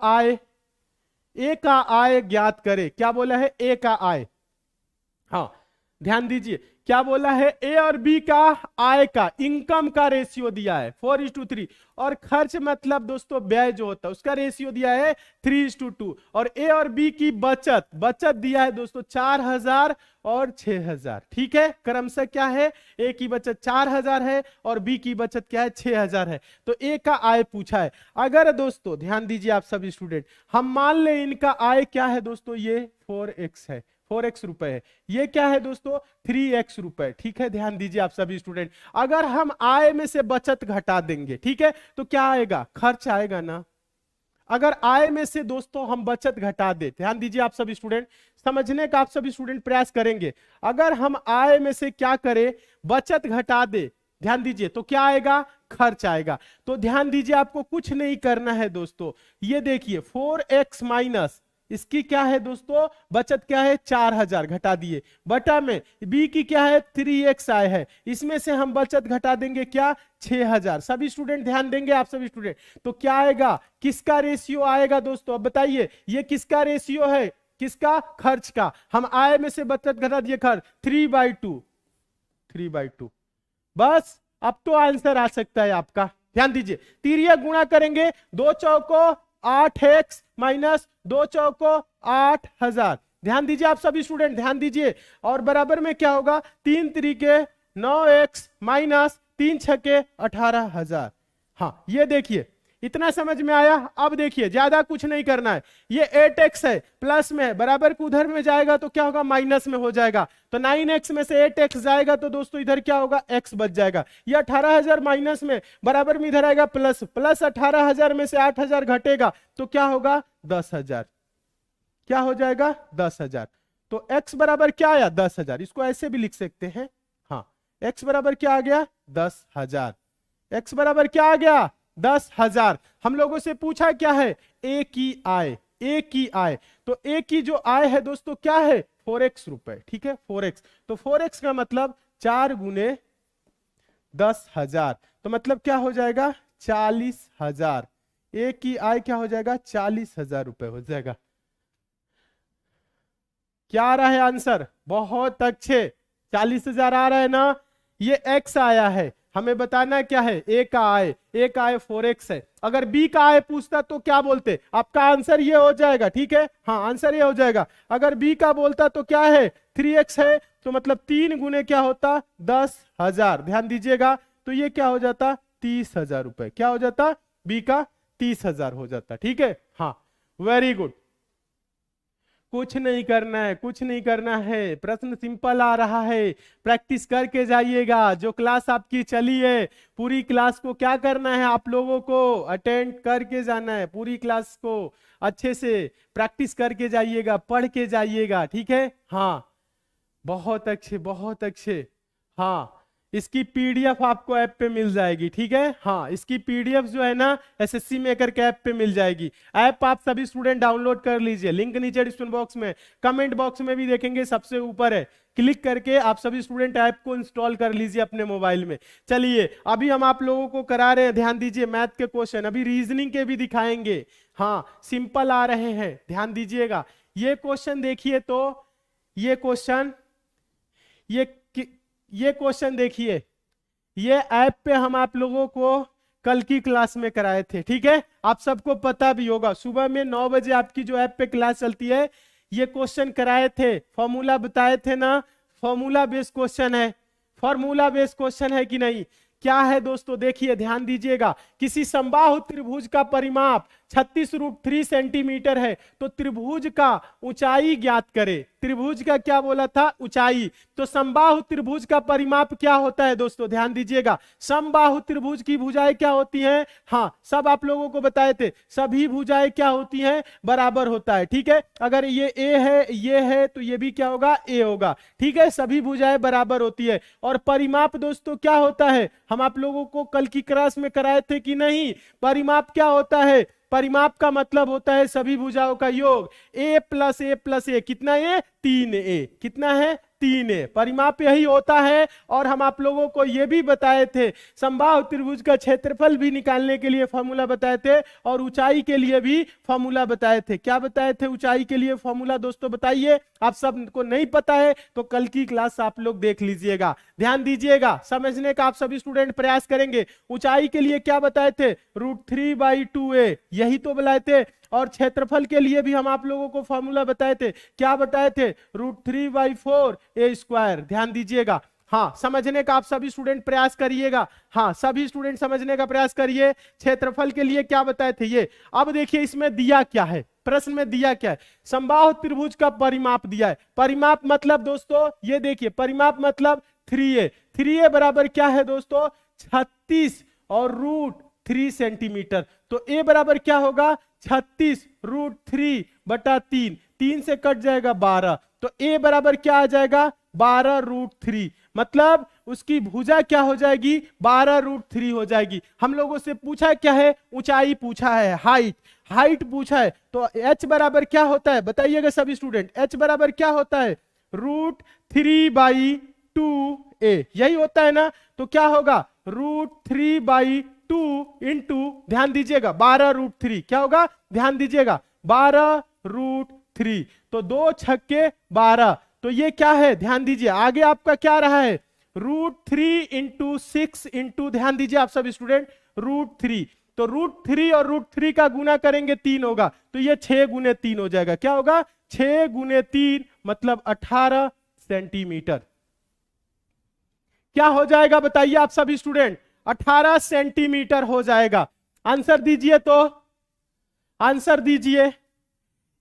आय ज्ञात करे। क्या बोला है? ए का आय। हाँ ध्यान दीजिए क्या बोला है, ए और बी का आय का इनकम का रेशियो दिया है 4:3 और खर्च मतलब दोस्तों व्यय जो होता है उसका रेशियो दिया है 3:2 और ए और बी की बचत दिया है दोस्तों 4000 और 6000, ठीक है। क्रमशः क्या है, ए की बचत 4000 है और बी की बचत क्या है 6000 है, तो ए का आय पूछा है। अगर दोस्तों ध्यान दीजिए आप सभी स्टूडेंट, हम मान ले इनका आय क्या है दोस्तों, ये 4x है, 4x रुपए है, ये क्या है दोस्तों 3x रुपए, ठीक है। ध्यान दीजिए आप सभी स्टूडेंट, अगर हम आय में से बचत घटा देंगे, ठीक है, तो क्या आएगा, खर्च आएगा ना। अगर आय में से दोस्तों हम बचत घटा दे, ध्यान दीजिए आप सभी स्टूडेंट, समझने का आप सभी स्टूडेंट प्रयास करेंगे। अगर हम आय में से क्या करें, बचत घटा दे, ध्यान दीजिए, तो क्या आएगा, खर्च आएगा। तो ध्यान दीजिए आपको कुछ नहीं करना है दोस्तों, ये देखिए 4x माइनस इसकी क्या है दोस्तों, बचत क्या है 4000 घटा दिए, बटा में बी की क्या है 3x आय है, इसमें से हम बचत घटा देंगे क्या 6000। सभी स्टूडेंट ध्यान देंगे आप सभी स्टूडेंट, तो क्या आएगा, किसका रेशियो आएगा दोस्तों, अब बताइए ये किसका रेशियो है, किसका, खर्च का। हम आय में से बचत घटा दिए खर्च, 3/2 बस। अब तो आंसर आ सकता है आपका, ध्यान दीजिए, तिर्यक गुणा करेंगे, 2 चौको 8x माइनस 2 चौको 8000, ध्यान दीजिए आप सभी स्टूडेंट, ध्यान दीजिए, और बराबर में क्या होगा 3 तिरिके 9x माइनस 3 छके 18000। हाँ ये देखिए इतना समझ में आया। अब देखिए ज्यादा कुछ नहीं करना है, ये 8x है प्लस में है, बराबर को उधर में जाएगा तो क्या होगा माइनस में हो जाएगा, तो 9x में से 8x जाएगा तो दोस्तों इधर क्या होगा x बच जाएगा। ये 18000 माइनस में, बराबर में इधर आएगा प्लस, 18000 में से 8000 घटेगा तो क्या होगा 10000, क्या हो जाएगा 10000। तो x बराबर क्या आया 10000, इसको ऐसे भी लिख सकते हैं। हाँ x बराबर क्या आ गया 10000, x बराबर क्या आ गया 10000। हम लोगों से पूछा क्या है, ए की आय, ए की आय, तो ए की जो आय है दोस्तों क्या है 4x रुपए, ठीक है 4x, तो 4x का मतलब 4 गुने 10000, तो मतलब क्या हो जाएगा 40000। ए की आय क्या हो जाएगा 40000 रुपए हो जाएगा। क्या आ रहा है आंसर, बहुत अच्छे, 40000 आ रहा है ना। ये x आया है, हमें बताना क्या है, ए का आय, ए का आय 4x है। अगर बी का आय पूछता तो क्या बोलते, आपका आंसर ये हो जाएगा, ठीक है। हाँ आंसर ये हो जाएगा। अगर बी का बोलता तो क्या है 3x है, तो मतलब 3 गुने क्या होता 10000, ध्यान दीजिएगा, तो ये क्या हो जाता 30000 रुपए, क्या हो जाता बी का 30000 हो जाता, ठीक है। हाँ वेरी गुड, कुछ नहीं करना है, कुछ नहीं करना है, प्रश्न सिंपल आ रहा है, प्रैक्टिस करके जाइएगा। जो क्लास आपकी चली है पूरी क्लास को क्या करना है, आप लोगों को अटेंड करके जाना है, पूरी क्लास को अच्छे से प्रैक्टिस करके जाइएगा, पढ़ के जाइएगा, ठीक है। हाँ बहुत अच्छे, बहुत अच्छे। हाँ इसकी पीडीएफ आपको ऐप पे मिल जाएगी, ठीक है। हाँ इसकी पीडीएफ जो है ना एसएससी मेकर के ऐप पे मिल जाएगी। ऐप आप सभी स्टूडेंट डाउनलोड कर लीजिए, लिंक नीचे डिस्क्रिप्शन बॉक्स में, कमेंट बॉक्स में भी देखेंगे सबसे ऊपर है, क्लिक करके आप सभी स्टूडेंट ऐप को इंस्टॉल कर लीजिए अपने मोबाइल में। चलिए अभी हम आप लोगों को करा रहे हैं, ध्यान दीजिए मैथ के क्वेश्चन, अभी रीजनिंग के भी दिखाएंगे। हाँ सिंपल आ रहे हैं, ध्यान दीजिएगा। ये क्वेश्चन देखिए, तो ये क्वेश्चन, ये क्वेश्चन देखिए, ये ऐप पे हम आप लोगों को कल की क्लास में कराए थे। ठीक है, आप सबको पता भी होगा, सुबह में 9 बजे आपकी जो ऐप पे क्लास चलती है, ये क्वेश्चन कराए थे, फॉर्मूला बताए थे ना, फॉर्मूला बेस्ड क्वेश्चन है, फॉर्मूला बेस्ड क्वेश्चन है कि नहीं। क्या है दोस्तों, देखिए ध्यान दीजिएगा, किसी समबाहु त्रिभुज का परिमाप 36√3 सेंटीमीटर है, तो त्रिभुज का ऊंचाई ज्ञात करे। त्रिभुज का क्या बोला था, ऊंचाई। तो समबाहु त्रिभुज का परिमाप क्या होता है दोस्तों, ध्यान दीजिएगा, समबाहु त्रिभुज की भुजाएं क्या होती हैं, हाँ सब आप लोगों को बताए थे, सभी भुजाएं क्या होती हैं, बराबर होता है। ठीक है, अगर ये ए है, ये है, तो ये भी क्या होगा, ए होगा। ठीक है, सभी भुजाएं बराबर होती है। और परिमाप दोस्तों क्या होता है, हम आप लोगों को कल की क्लास में कराए थे कि नहीं। परिमाप क्या होता है, परिमाप का मतलब होता है सभी भुजाओं का योग। a प्लस ए प्लस ए कितना, ए 3a, कितना है 3a। परिमाप यही होता है। और हम आप लोगों को यह भी बताए थे, समबाहु त्रिभुज का क्षेत्रफल भी निकालने के लिए फॉर्मूला बताए थे, और ऊंचाई के लिए भी फॉर्मूला बताए थे। क्या बताए थे, ऊंचाई के लिए फॉर्मूला दोस्तों बताइए, आप सबको नहीं पता है तो कल की क्लास आप लोग देख लीजिएगा। ध्यान दीजिएगा, समझने का आप सभी स्टूडेंट प्रयास करेंगे। ऊंचाई के लिए क्या बताए थे, √3/2a, यही तो बताए थे। और क्षेत्रफल के लिए भी हम आप लोगों को फॉर्मूला बताए थे, क्या बताए थे, √3/4a²। ध्यान दीजिएगा, हाँ समझने का आप सभी स्टूडेंट प्रयास करिएगा, हाँ सभी स्टूडेंट समझने का प्रयास करिए। क्षेत्रफल के लिए क्या बताए थे ये। अब देखिए इसमें दिया क्या है, प्रश्न में दिया क्या है, समबाहु त्रिभुज का परिमाप दिया है। परिमाप मतलब दोस्तों ये देखिए, परिमाप मतलब 3a। 3a बराबर क्या है दोस्तों, 36 और √3 सेंटीमीटर। तो a बराबर क्या होगा, 36 √3/3, 3 से कट जाएगा 12, तो a बराबर क्या आ जाएगा, 12√3। मतलब उसकी भुजा क्या हो जाएगी, 12√3 हो जाएगी। हम लोगों से पूछा क्या है, ऊंचाई पूछा है, हाइट, हाइट पूछा है। तो h बराबर क्या होता है, बताइएगा सभी स्टूडेंट, h बराबर क्या होता है, √3/2a, यही होता है ना। तो क्या होगा, √3/2 इंटू, ध्यान दीजिएगा 12√3, क्या होगा, ध्यान दीजिएगा 12√3, तो 2 छक्के 12। तो ये क्या है, ध्यान दीजिए, आगे आपका क्या रहा है, √3 इंटू 6 इंटू, ध्यान दीजिए आप सब स्टूडेंट, √3। तो √3 और √3 का गुना करेंगे 3 होगा, तो ये 6 गुने 3 हो जाएगा। क्या होगा, 6 गुने 3 मतलब 18 सेंटीमीटर। क्या हो जाएगा बताइए आप सभी स्टूडेंट, 18 सेंटीमीटर हो जाएगा। आंसर दीजिए, तो आंसर दीजिए।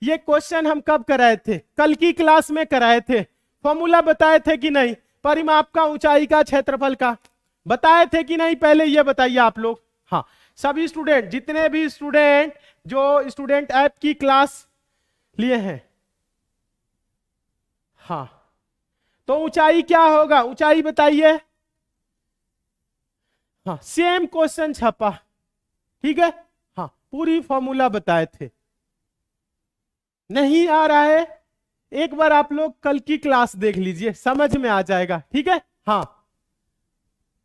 ये क्वेश्चन हम कब कराए थे, कल की क्लास में कराए थे। फॉर्मूला बताए थे कि नहीं, परिमाप का, ऊंचाई का, क्षेत्रफल का बताए थे कि नहीं, पहले ये बताइए आप लोग। हाँ सभी स्टूडेंट, जितने भी स्टूडेंट जो स्टूडेंट ऐप की क्लास लिए हैं, हाँ तो ऊंचाई क्या होगा, ऊंचाई बताइए। हाँ सेम क्वेश्चन छपा, ठीक है, हाँ पूरी फॉर्मूला बताए थे। नहीं आ रहा है, एक बार आप लोग कल की क्लास देख लीजिए, समझ में आ जाएगा। ठीक है, हाँ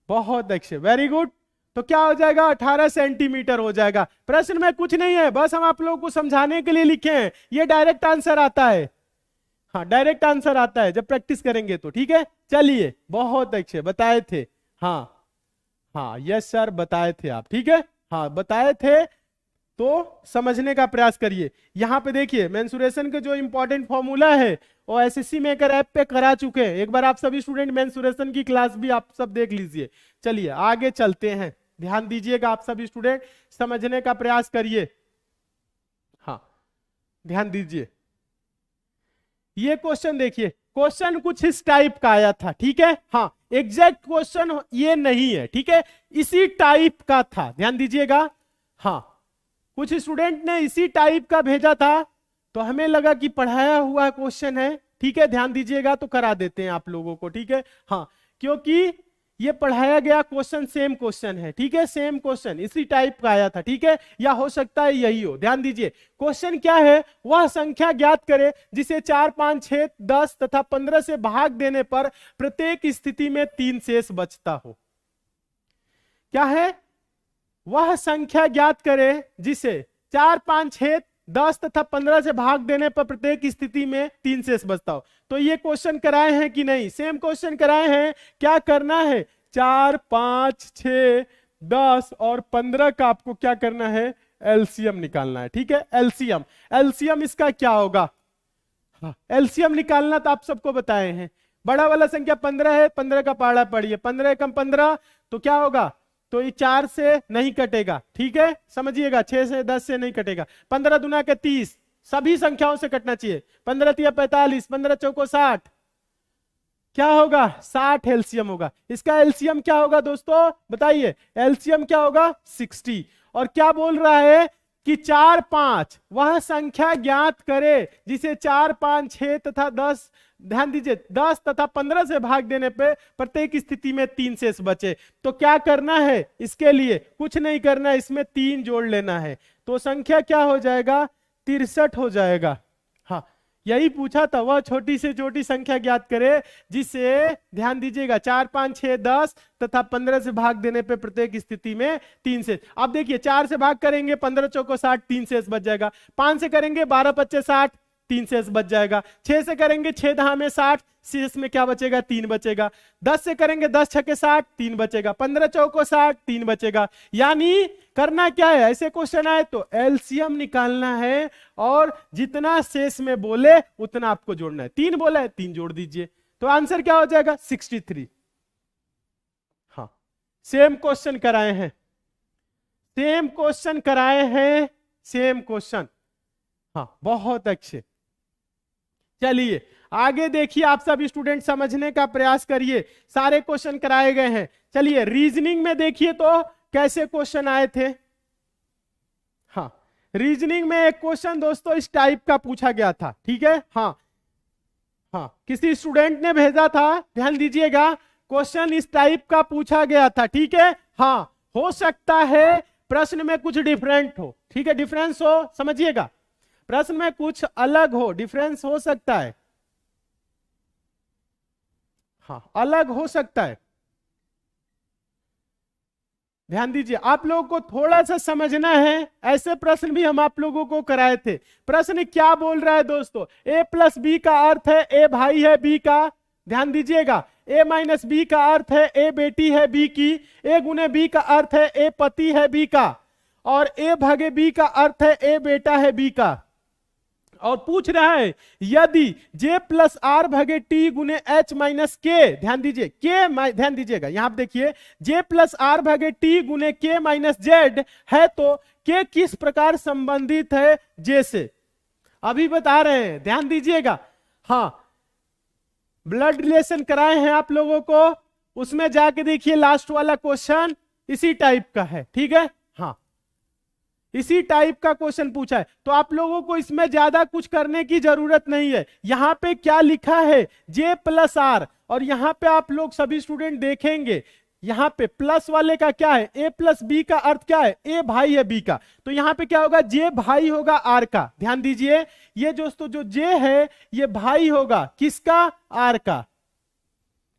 बहुत अच्छे, वेरी गुड। तो क्या हो जाएगा, 18 सेंटीमीटर हो जाएगा। प्रश्न में कुछ नहीं है, बस हम आप लोगों को समझाने के लिए लिखे हैं। ये डायरेक्ट आंसर आता है, हाँ डायरेक्ट आंसर आता है जब प्रैक्टिस करेंगे तो। ठीक है, चलिए बहुत अच्छे, बताए थे, हाँ हाँ यस सर बताए थे आप, ठीक है, हाँ बताए थे। तो समझने का प्रयास करिए। यहां पे देखिए मेंसुरेशन के जो इंपॉर्टेंट फॉर्मूला है वो एसएससी मेकर ऐप पे करा चुके हैं। एक बार आप सभी स्टूडेंट मेंसुरेशन की क्लास भी आप सब देख लीजिए। चलिए आगे चलते हैं, ध्यान दीजिएगा आप सभी स्टूडेंट, समझने का प्रयास करिए। हाँ ध्यान दीजिए, ये क्वेश्चन देखिए, क्वेश्चन कुछ इस टाइप का आया था। ठीक है, हाँ एग्जैक्ट क्वेश्चन ये नहीं है, ठीक है, इसी टाइप का था, ध्यान दीजिएगा। हाँ कुछ स्टूडेंट ने इसी टाइप का भेजा था, तो हमें लगा कि पढ़ाया हुआ क्वेश्चन है, ठीक है, ध्यान दीजिएगा, तो करा देते हैं आप लोगों को। ठीक है, हाँ क्योंकि ये पढ़ाया गया क्वेश्चन सेम क्वेश्चन है, ठीक है, सेम क्वेश्चन इसी टाइप का आया था। ठीक है, या हो सकता है यही हो। ध्यान दीजिए, क्वेश्चन क्या है, वह संख्या ज्ञात करे जिसे 4, 5, 6, 10 तथा 15 से भाग देने पर प्रत्येक स्थिति में 3 शेष बचता हो। क्या है, वह संख्या ज्ञात करे जिसे 4, 5, 6, 10 तथा 15 से भाग देने पर प्रत्येक स्थिति में 3 शेष बचता हो। तो ये क्वेश्चन कराए हैं कि नहीं, सेम क्वेश्चन कराए हैं। क्या करना है, 4, 5, 6, 10 और 15 का आपको क्या करना है, एलसीएम निकालना है। ठीक है, एलसीएम, एलसीएम इसका क्या होगा, हाँ एलसीएम निकालना तो आप सबको बताए हैं। बड़ा वाला संख्या 15 है, 15 का पहाड़ा पढ़िए, 15 कम 15 तो क्या होगा, तो ये 4 से नहीं कटेगा। ठीक है, समझिएगा, 6 से 10 से नहीं कटेगा। 15 दुना के 30, सभी संख्याओं से कटना चाहिए। 15 तिया 45, 15 चौको 60, क्या होगा 60 एलसीएम होगा। इसका एलसीएम क्या होगा दोस्तों बताइए, एलसीएम क्या होगा 60। और क्या बोल रहा है कि 4 5 वह संख्या ज्ञात करे जिसे 4 5 6 तथा 10, ध्यान दीजिए 10 तथा 15 से भाग देने पे प्रत्येक स्थिति में 3 शेष बचे। तो क्या करना है, इसके लिए कुछ नहीं करना है, इसमें 3 जोड़ लेना है। तो संख्या क्या हो जाएगा, 63 हो जाएगा। हाँ यही पूछा था, वह छोटी से छोटी संख्या ज्ञात करे जिसे, ध्यान दीजिएगा 4 5 6 10 तथा 15 से भाग देने पे प्रत्येक स्थिति में 3 शेष। अब देखिए 4 से भाग करेंगे 15 चौको 60, 3 शेष बच जाएगा। 5 से करेंगे 12 25 60, 3 शेष बच जाएगा। 6 से करेंगे 6 दहा में 60, शेष में क्या बचेगा 3 बचेगा। 10 से करेंगे 10 छके 60, 3 बचेगा। 15 चौको 60, 3 बचेगा। यानी करना क्या है, ऐसे क्वेश्चन आए तो एलसीएम निकालना है और जितना शेष में बोले उतना आपको जोड़ना है। 3 बोला है 3 जोड़ दीजिए, तो आंसर क्या हो जाएगा 63। हाँ सेम क्वेश्चन कराए हैं, सेम क्वेश्चन कराए हैं, सेम क्वेश्चन। हाँ बहुत अच्छे, चलिए आगे देखिए, आप सब स्टूडेंट समझने का प्रयास करिए, सारे क्वेश्चन कराए गए हैं। चलिए रीजनिंग में देखिए तो कैसे क्वेश्चन आए थे। हाँ रीजनिंग में एक क्वेश्चन दोस्तों इस टाइप का पूछा गया था। ठीक है, हाँ हाँ किसी स्टूडेंट ने भेजा था, ध्यान दीजिएगा, क्वेश्चन इस टाइप का पूछा गया था। ठीक है, हाँ हो सकता है प्रश्न में कुछ डिफरेंट हो, ठीक है, डिफरेंस हो, समझिएगा, प्रश्न में कुछ अलग हो, डिफरेंस हो सकता है, हाँ अलग हो सकता है। ध्यान दीजिए, आप लोगों को थोड़ा सा समझना है, ऐसे प्रश्न भी हम आप लोगों को कराए थे। प्रश्न क्या बोल रहा है दोस्तों, a प्लस बी का अर्थ है a भाई है b का, ध्यान दीजिएगा, a माइनस बी का अर्थ है a बेटी है b की, a गुने b का अर्थ है a पति है b का, और a भागे b का अर्थ है a बेटा है b का। और पूछ रहा है यदि j प्लस आर भागे टी गुने एच माइनस के, ध्यान दीजिए के, ध्यान दीजिएगा यहां पे देखिए j प्लस आर भागे टी गुने के माइनस जेड है तो के किस प्रकार संबंधित है j से, अभी बता रहे हैं, ध्यान दीजिएगा। हाँ ब्लड रिलेशन कराए हैं आप लोगों को, उसमें जाके देखिए लास्ट वाला क्वेश्चन इसी टाइप का है। ठीक है, हाँ इसी टाइप का क्वेश्चन पूछा है, तो आप लोगों को इसमें ज्यादा कुछ करने की जरूरत नहीं है। यहां पे क्या लिखा है j प्लस आर, और यहां पे आप लोग सभी स्टूडेंट देखेंगे यहां पे प्लस वाले का क्या है, a प्लस बी का अर्थ क्या है, a भाई है b का, तो यहां पे क्या होगा j भाई होगा r का। ध्यान दीजिए ये दोस्तों जो j है ये भाई होगा किसका, r का,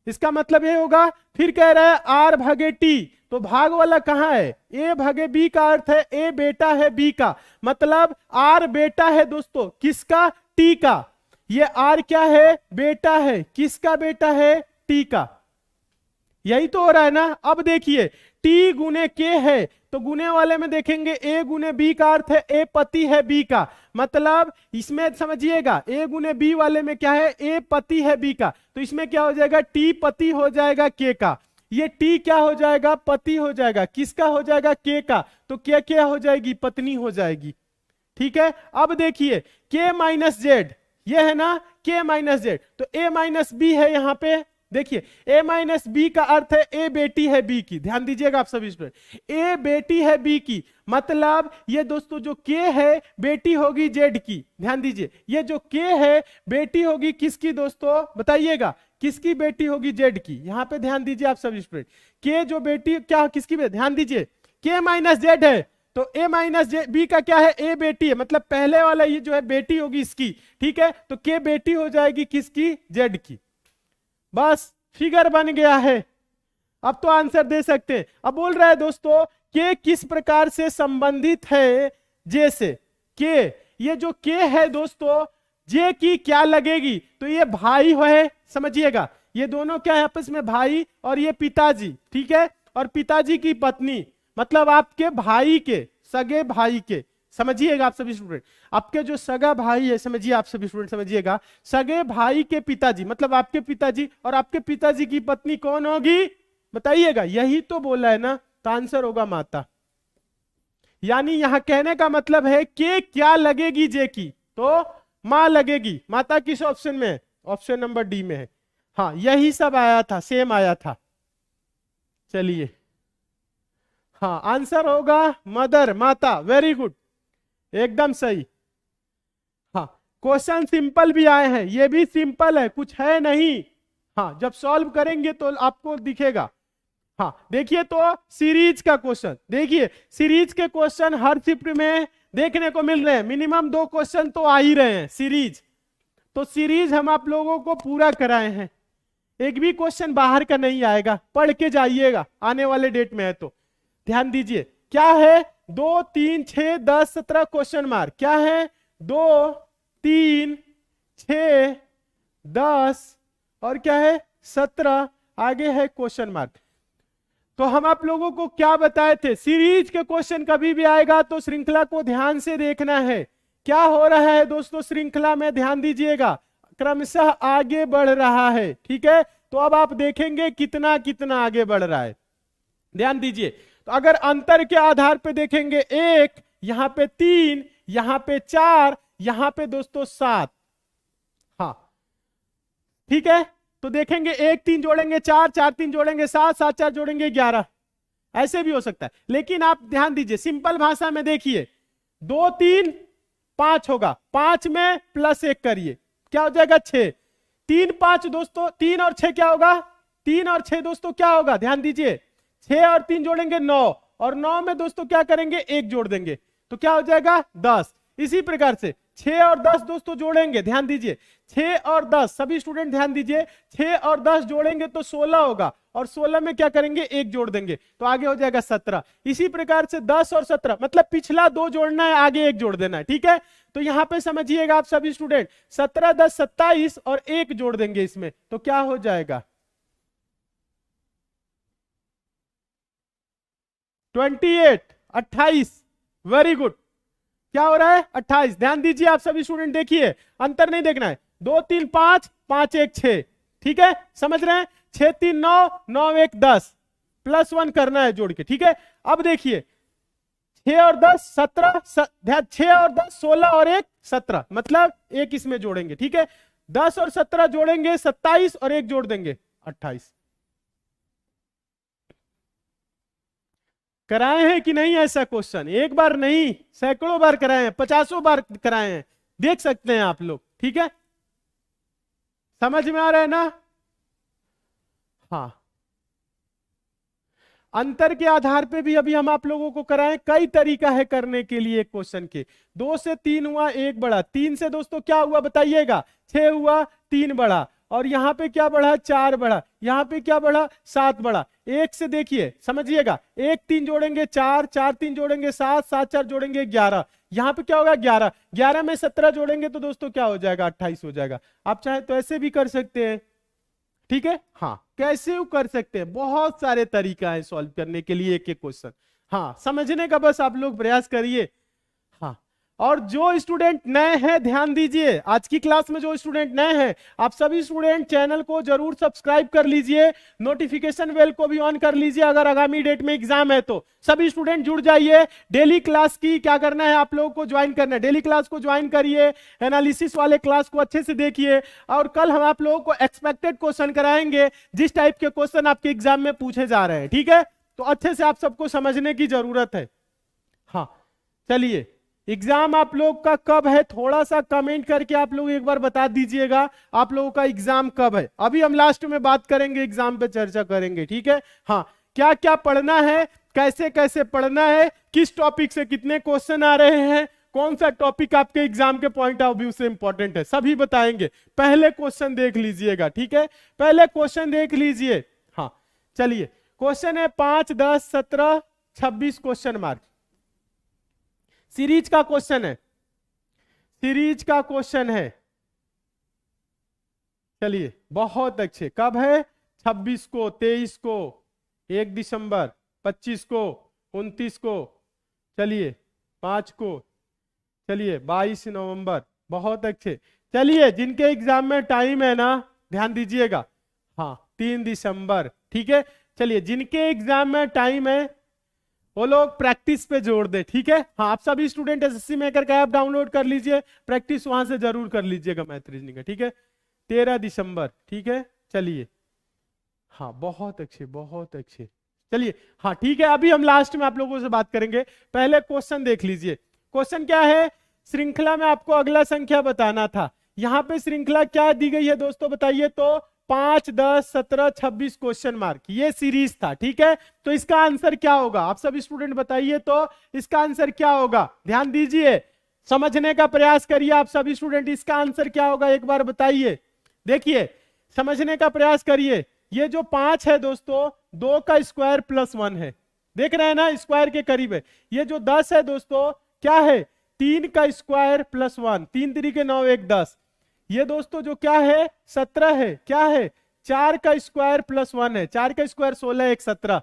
इसका मतलब ये होगा। फिर कह रहा है r भागे t, तो भाग वाला कहां है, a भागे b का अर्थ है a बेटा है b का, मतलब r बेटा है दोस्तों किसका, t का। ये r क्या है, बेटा है, किसका बेटा है, t का। यही तो हो रहा है ना। अब देखिए t गुने k है, तो गुने वाले में देखेंगे a गुने b का अर्थ है a पति है b का, मतलब इसमें समझिएगा a गुने b वाले में क्या है, a पति है b का, तो इसमें क्या हो जाएगा t पति हो जाएगा k का, ये t क्या हो जाएगा, पति हो जाएगा, किसका हो जाएगा, k का, तो k क्या हो जाएगी, पत्नी हो जाएगी। ठीक है, अब देखिए k माइनस जेड, ये है ना k माइनस जेड, तो a माइनस बी है यहां पे, देखिए a माइनस बी का अर्थ है a बेटी है b की, ध्यान दीजिएगा आप सभी स्टूडेंट, a बेटी है b की, मतलब ये दोस्तों जो k है बेटी होगी z की, ध्यान दीजिए ये जो k है बेटी होगी किसकी दोस्तों बताइएगा, किसकी बेटी होगी z की। यहां पे ध्यान दीजिए आप सभी स्टूडेंट, k जो बेटी क्या किसकी बेटी, ध्यान दीजिए k माइनस जेड है, तो a माइनस बी का क्या है, a बेटी है, मतलब पहले वाला ये जो है बेटी होगी इसकी। ठीक है, तो k बेटी हो जाएगी किसकी, z की। बस फिगर बन गया है, अब तो आंसर दे सकते हैं। अब बोल रहा है दोस्तों के किस प्रकार से संबंधित है जे से, के ये जो के है दोस्तों जे की क्या लगेगी, तो ये भाई है, समझिएगा ये दोनों क्या है आपस में भाई, और ये पिताजी, ठीक है, और पिताजी की पत्नी, मतलब आपके भाई के, सगे भाई के, समझिएगा आप सभी स्टूडेंट, आपके जो सगा भाई है, समझिए आप सभी स्टूडेंट समझिएगा, सगे भाई के पिताजी मतलब आपके पिताजी, और आपके पिताजी की पत्नी कौन होगी बताइएगा, यही तो बोला है ना, तो आंसर होगा माता। यानी यहां कहने का मतलब है कि क्या लगेगी जे की, तो मां लगेगी। माता किस ऑप्शन में है, ऑप्शन नंबर डी में है। हाँ यही सब आया था, सेम आया था। चलिए हाँ आंसर होगा मदर, माता, वेरी गुड, एकदम सही। हाँ क्वेश्चन सिंपल भी आए हैं, ये भी सिंपल है, कुछ है नहीं। हाँ जब सॉल्व करेंगे तो आपको दिखेगा। हाँ देखिए तो सीरीज का क्वेश्चन, देखिए सीरीज के क्वेश्चन हर शिफ्ट में देखने को मिल रहे हैं, मिनिमम 2 क्वेश्चन तो आ ही रहे हैं सीरीज। तो सीरीज हम आप लोगों को पूरा कराए हैं, एक भी क्वेश्चन बाहर का नहीं आएगा, पढ़ के जाइएगा, आने वाले डेट में है तो ध्यान दीजिए। क्या है 2 3 6 10 17 क्वेश्चन मार्क, क्या है 2 3 6 10 और क्या है 17, आगे है क्वेश्चन मार्क। तो हम आप लोगों को क्या बताए थे, सीरीज के क्वेश्चन कभी भी आएगा तो श्रृंखला को ध्यान से देखना है। क्या हो रहा है दोस्तों, श्रृंखला में ध्यान दीजिएगा, क्रमशः आगे बढ़ रहा है, ठीक है। तो अब आप देखेंगे कितना कितना आगे बढ़ रहा है, ध्यान दीजिए। तो अगर अंतर के आधार पे देखेंगे 1, यहां पे 3, यहां पे 4, यहां पे दोस्तों 7, हाँ ठीक है। तो देखेंगे 1 3 जोड़ेंगे 4, 4 3 जोड़ेंगे 7, 7 4 जोड़ेंगे 11, ऐसे भी हो सकता है। लेकिन आप ध्यान दीजिए, सिंपल भाषा में देखिए, 2 3 5 होगा, 5 में +1 करिए, क्या हो जाएगा 6, 3 5 दोस्तों, 3 और 6 क्या होगा, 3 और 6 दोस्तों क्या होगा, ध्यान दीजिए, 6 और 3 जोड़ेंगे 9, और 9 में दोस्तों क्या करेंगे 1 जोड़ देंगे, तो क्या हो जाएगा 10। इसी प्रकार से 6 और 10 दोस्तों जोड़ेंगे, ध्यान दीजिए, 6 और 10 सभी स्टूडेंट ध्यान दीजिए, 6 और 10 जोड़ेंगे तो 16 होगा, और 16 में क्या करेंगे 1 जोड़ देंगे, तो आगे हो जाएगा 17। इसी प्रकार से 10 और 17 मतलब पिछला 2 जोड़ना है, आगे 1 जोड़ देना है, ठीक है। तो यहां पे समझिएगा आप सभी स्टूडेंट, 17 10 27 और 1 जोड़ देंगे इसमें, तो क्या हो जाएगा 28 28, वेरी गुड, क्या हो रहा है 28। ध्यान दीजिए आप सभी स्टूडेंट, देखिए अंतर नहीं देखना है, 2 3 5 5 1 6, ठीक है, समझ रहे हैं, 6 3 9 9 1 10, +1 करना है जोड़ के, ठीक है। अब देखिए 6 और 10 17, 6 और 10 16 और 1 17, मतलब 1 इसमें जोड़ेंगे, ठीक है। 10 और 17 जोड़ेंगे 27 और 1 जोड़ देंगे 28। कराए हैं कि नहीं ऐसा क्वेश्चन, एक बार नहीं सैकड़ों बार कराए हैं, 50 बार कराए हैं, देख सकते हैं आप लोग, ठीक है, समझ में आ रहा है ना। हाँ अंतर के आधार पे भी अभी हम आप लोगों को कराएं, कई तरीका है करने के लिए क्वेश्चन के। 2 से 3 हुआ 1 बढ़ा, 3 से दोस्तों क्या हुआ बताइएगा 6 हुआ 3 बढ़ा, और यहां पे क्या बढ़ा 4 बढ़ा, यहां पे क्या बढ़ा 7 बढ़ा। 1 से देखिए समझिएगा, 1 3 जोड़ेंगे 4, 4 3 जोड़ेंगे 7, 7 4 जोड़ेंगे 11, यहां पे क्या होगा 11, 11 में 17 जोड़ेंगे तो दोस्तों क्या हो जाएगा 28 हो जाएगा। आप चाहे तो ऐसे भी कर सकते हैं, ठीक है। हाँ कैसे कर सकते हैं, बहुत सारे तरीका है सॉल्व करने के लिए एक एक क्वेश्चन, हाँ समझने का बस आप लोग प्रयास करिए। हाँ और जो स्टूडेंट नए हैं ध्यान दीजिए, आज की क्लास में जो स्टूडेंट नए हैं, आप सभी स्टूडेंट चैनल को जरूर सब्सक्राइब कर लीजिए, नोटिफिकेशन बेल को भी ऑन कर लीजिए, अगर आगामी डेट में एग्जाम है तो सभी स्टूडेंट जुड़ जाइए। डेली क्लास की क्या करना है, आप लोगों को ज्वाइन करना है, डेली क्लास को ज्वाइन करिए, एनालिसिस वाले क्लास को अच्छे से देखिए, और कल हम आप लोगों को एक्सपेक्टेड क्वेश्चन कराएंगे, जिस टाइप के क्वेश्चन आपके एग्जाम में पूछे जा रहे हैं, ठीक है। तो अच्छे से आप सबको समझने की जरूरत है। हाँ चलिए, एग्जाम आप लोग का कब है, थोड़ा सा कमेंट करके आप लोग एक बार बता दीजिएगा आप लोगों का एग्जाम कब है। अभी हम लास्ट में बात करेंगे, एग्जाम पे चर्चा करेंगे, ठीक है। हाँ क्या क्या पढ़ना है, कैसे कैसे पढ़ना है, किस टॉपिक से कितने क्वेश्चन आ रहे हैं, कौन सा टॉपिक आपके एग्जाम के पॉइंट ऑफ व्यू से इंपॉर्टेंट है, सभी बताएंगे। पहले क्वेश्चन देख लीजिएगा, ठीक है, पहले क्वेश्चन देख लीजिए। हाँ चलिए, क्वेश्चन है 5 10 17 26 क्वेश्चन मार्क, सीरीज का क्वेश्चन है, सीरीज का क्वेश्चन है। चलिए बहुत अच्छे, कब है 26 को, 23 को, 1 दिसंबर, 25 को, 29 को, चलिए 5 को, चलिए 22 नवंबर, बहुत अच्छे। चलिए जिनके एग्जाम में टाइम है ना, ध्यान दीजिएगा, हाँ 3 दिसंबर, ठीक है। चलिए जिनके एग्जाम में टाइम है वो लोग प्रैक्टिस पे जोड़ दे, ठीक है। हाँ आप सभी स्टूडेंट एसएससी मेकर का ऐप डाउनलोड कर लीजिए, प्रैक्टिस वहां से जरूर कर लीजिएगा मैथ रीजनिंग का, ठीक है। 13 दिसंबर, ठीक है। चलिए हाँ बहुत अच्छे, बहुत अच्छे। चलिए हाँ ठीक है, अभी हम लास्ट में आप लोगों से बात करेंगे, पहले क्वेश्चन देख लीजिए। क्वेश्चन क्या है, श्रृंखला में आपको अगला संख्या बताना था। यहां पे श्रृंखला क्या दी गई है दोस्तों बताइए तो, 5, 10, 17, 26 क्वेश्चन मार्क, ये सीरीज था, ठीक है। तो इसका आंसर क्या होगा, आप सभी स्टूडेंट बताइए तो इसका आंसर क्या होगा। ध्यान दीजिए, समझने का प्रयास करिए आप सभी स्टूडेंट, इसका आंसर क्या होगा एक बार बताइए। देखिए समझने का प्रयास करिए, ये जो 5 है दोस्तों 2 का स्क्वायर प्लस 1 है, देख रहे हैं ना, स्क्वायर के करीब है। ये जो 10 है दोस्तों क्या है, 3 का स्क्वायर प्लस 1, 3 3 9 1 10। ये दोस्तों जो क्या है 17 है, क्या है 4 का स्क्वायर प्लस 1 है, 4 का स्क्वायर 16 1 17।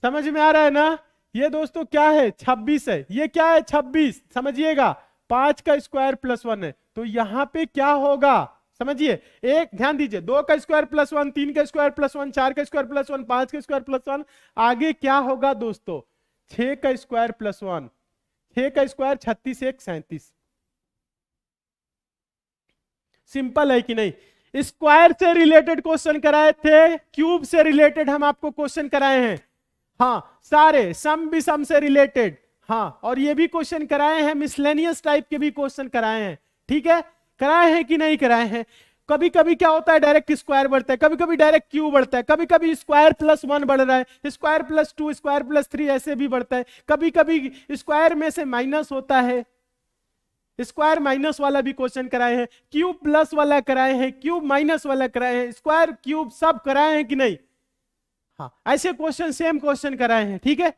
समझ में आ रहा है ना। ये दोस्तों क्या है 26 है, ये क्या है 26, समझिएगा 5 का स्क्वायर प्लस 1 है, तो यहां पे क्या होगा समझिए। एक ध्यान दीजिए, 2 का स्क्वायर प्लस 1, 3 का स्क्वायर प्लस 1, 4 का स्क्वायर प्लस 1, 5 का स्क्वायर प्लस 1, आगे क्या होगा दोस्तों 6 का स्क्वायर प्लस 1, 6 का स्क्वायर 36 1 37। सिंपल है कि नहीं। स्क्वायर से रिलेटेड क्वेश्चन कराए थे, क्यूब से रिलेटेड हम आपको क्वेश्चन कराए हैं, हाँ सारे सम विषम से रिलेटेड, हाँ और ये भी क्वेश्चन कराए हैं, मिसलेनियस टाइप के भी क्वेश्चन कराए हैं, ठीक है। कराए हैं कि नहीं कराए हैं। कभी कभी क्या होता है डायरेक्ट स्क्वायर बढ़ता है, कभी कभी डायरेक्ट क्यूब बढ़ता है, कभी कभी स्क्वायर प्लस 1 बढ़ रहा है, स्क्वायर प्लस 2, स्क्वायर प्लस 3 ऐसे भी बढ़ता है, कभी कभी स्क्वायर में से माइनस होता है, स्क्वायर माइनस वाला भी क्वेश्चन कराए हैं, क्यूब प्लस वाला कराए हैं, क्यूब माइनस वाला कराए हैं, स्क्वायर क्यूब सब कराए हैं कि नहीं। हाँ ऐसे क्वेश्चन सेम क्वेश्चन कराए हैं, ठीक है।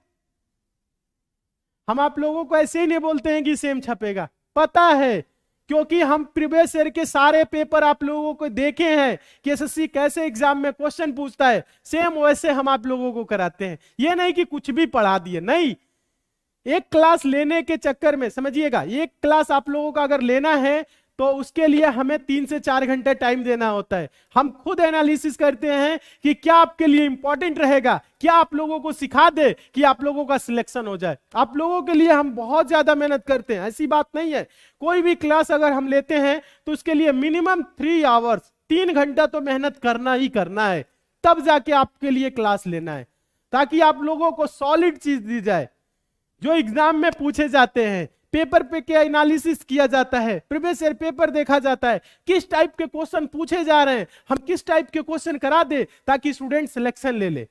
हम आप लोगों को ऐसे ही नहीं बोलते हैं कि सेम छपेगा, पता है क्योंकि हम प्रीवियस ईयर के सारे पेपर आप लोगों को देखे हैं कि एसएससी कैसे एग्जाम में क्वेश्चन पूछता है, सेम वैसे हम आप लोगों को कराते हैं। ये नहीं कि कुछ भी पढ़ा दिए, नहीं। एक क्लास लेने के चक्कर में समझिएगा, एक क्लास आप लोगों का अगर लेना है तो उसके लिए हमें 3 से 4 घंटे टाइम देना होता है। हम खुद एनालिसिस करते हैं कि क्या आपके लिए इंपॉर्टेंट रहेगा, क्या आप लोगों को सिखा दे कि आप लोगों का सिलेक्शन हो जाए। आप लोगों के लिए हम बहुत ज्यादा मेहनत करते हैं, ऐसी बात नहीं है। कोई भी क्लास अगर हम लेते हैं तो उसके लिए मिनिमम 3 आवर्स, 3 घंटा तो मेहनत करना ही करना है, तब जाके आपके लिए क्लास लेना है, ताकि आप लोगों को सॉलिड चीज दी जाए जो एग्जाम में पूछे जाते हैं। पेपर पे क्या एनालिसिस किया जाता है, प्रीवियस ईयर पेपर देखा जाता है, किस टाइप के क्वेश्चन पूछे जा रहे हैं, हम किस टाइप के क्वेश्चन करा दे ताकि स्टूडेंट सिलेक्शन ले ले,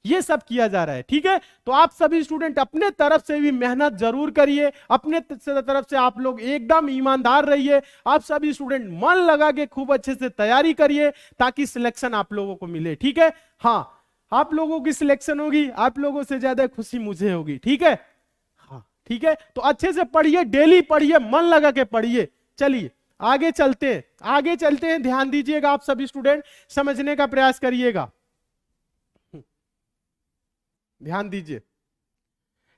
ये सब किया जा रहा है, ठीक है। तो आप सभी स्टूडेंट अपने तरफ से भी मेहनत जरूर करिए, अपने तरफ से आप लोग एकदम ईमानदार रहिए, आप सभी स्टूडेंट मन लगा के खूब अच्छे से तैयारी करिए ताकि सिलेक्शन आप लोगों को मिले, ठीक है। हाँ आप लोगों की सिलेक्शन होगी, आप लोगों से ज्यादा खुशी मुझे होगी, ठीक है। ठीक है, तो अच्छे से पढ़िए, डेली पढ़िए, मन लगा के पढ़िए। चलिए आगे चलते हैं, आगे चलते हैं, ध्यान दीजिएगा आप सभी स्टूडेंट, समझने का प्रयास करिएगा, ध्यान दीजिए।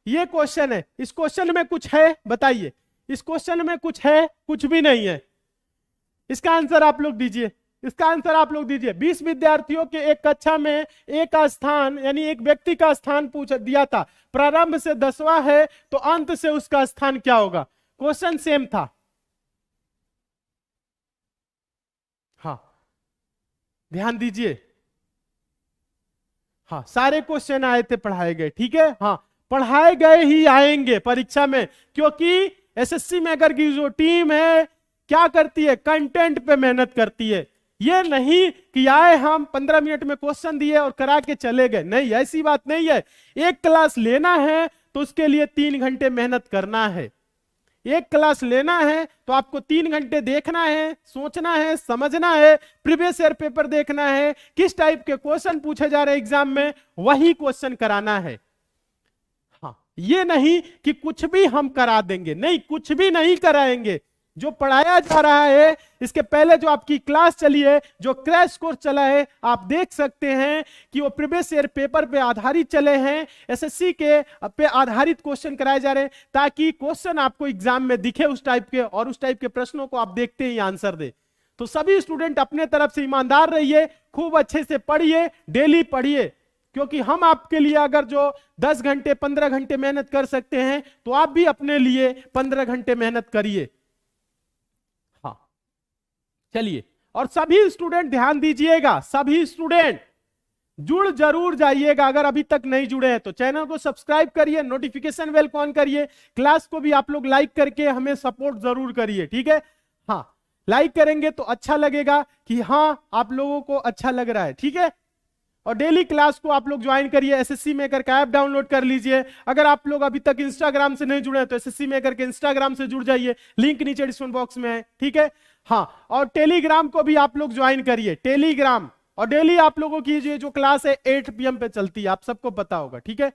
ये क्वेश्चन है, इस क्वेश्चन में कुछ है बताइए, इस क्वेश्चन में कुछ है, कुछ भी नहीं है। इसका आंसर आप लोग दीजिए, इसका आंसर आप लोग दीजिए। 20 विद्यार्थियों के एक कक्षा में एक का स्थान यानी एक व्यक्ति का स्थान पूछ दिया था, प्रारंभ से 10वां है तो अंत से उसका स्थान क्या होगा। क्वेश्चन सेम था, हाँ ध्यान दीजिए, हाँ सारे क्वेश्चन आए थे, पढ़ाए गए, ठीक है। हाँ पढ़ाए गए ही आएंगे परीक्षा में, क्योंकि एसएससी मेकर की जो टीम है क्या करती है, कंटेंट पे मेहनत करती है। ये नहीं कि आए हम 15 मिनट में क्वेश्चन दिए और करा के चले गए, नहीं ऐसी बात नहीं है। एक क्लास लेना है तो उसके लिए 3 घंटे मेहनत करना है। एक क्लास लेना है तो आपको 3 घंटे देखना है, सोचना है, समझना है, प्रीवियस ईयर पेपर देखना है, किस टाइप के क्वेश्चन पूछे जा रहे हैं एग्जाम में, वही क्वेश्चन कराना है। हाँ ये नहीं कि कुछ भी हम करा देंगे, नहीं कुछ भी नहीं कराएंगे, जो पढ़ाया जा रहा है, इसके पहले जो आपकी क्लास चली है, जो क्रैश कोर्स चला है, आप देख सकते हैं कि वो प्रीवियस ईयर पेपर पे आधारित चले हैं, एसएससी के पे आधारित क्वेश्चन कराए जा रहे हैं, ताकि क्वेश्चन आपको एग्जाम में दिखे उस टाइप के, और उस टाइप के प्रश्नों को आप देखते ही आंसर दे। तो सभी स्टूडेंट अपने तरफ से ईमानदार रहिए, खूब अच्छे से पढ़िए, डेली पढ़िए, क्योंकि हम आपके लिए अगर जो 10 घंटे 15 घंटे मेहनत कर सकते हैं, तो आप भी अपने लिए 15 घंटे मेहनत करिए। हाँ, चलिए, और सभी स्टूडेंट ध्यान दीजिएगा, सभी स्टूडेंट जुड़ जरूर जाइएगा। अगर अभी तक नहीं जुड़े हैं तो चैनल को सब्सक्राइब करिए, नोटिफिकेशन बेल ऑन करिए, क्लास को भी आप लोग लाइक करके हमें सपोर्ट जरूर करिए, ठीक है। हाँ, लाइक करेंगे तो अच्छा लगेगा कि हाँ आप लोगों को अच्छा लग रहा है, ठीक है। और डेली क्लास को आप लोग ज्वाइन करिए, एसएससी मेकर का ऐप डाउनलोड कर लीजिए। अगर आप लोग अभी तक इंस्टाग्राम से नहीं जुड़े हैं तो एसएससी मेकर के इंस्टाग्राम से जुड़ जाइए, लिंक नीचे डिस्क्रिप्शन बॉक्स में है, ठीक है। हाँ, और टेलीग्राम को भी आप लोग ज्वाइन करिए, टेलीग्राम। और डेली आप लोगों की जो क्लास है 8 PM पे चलती है, आप सबको पता होगा, ठीक है।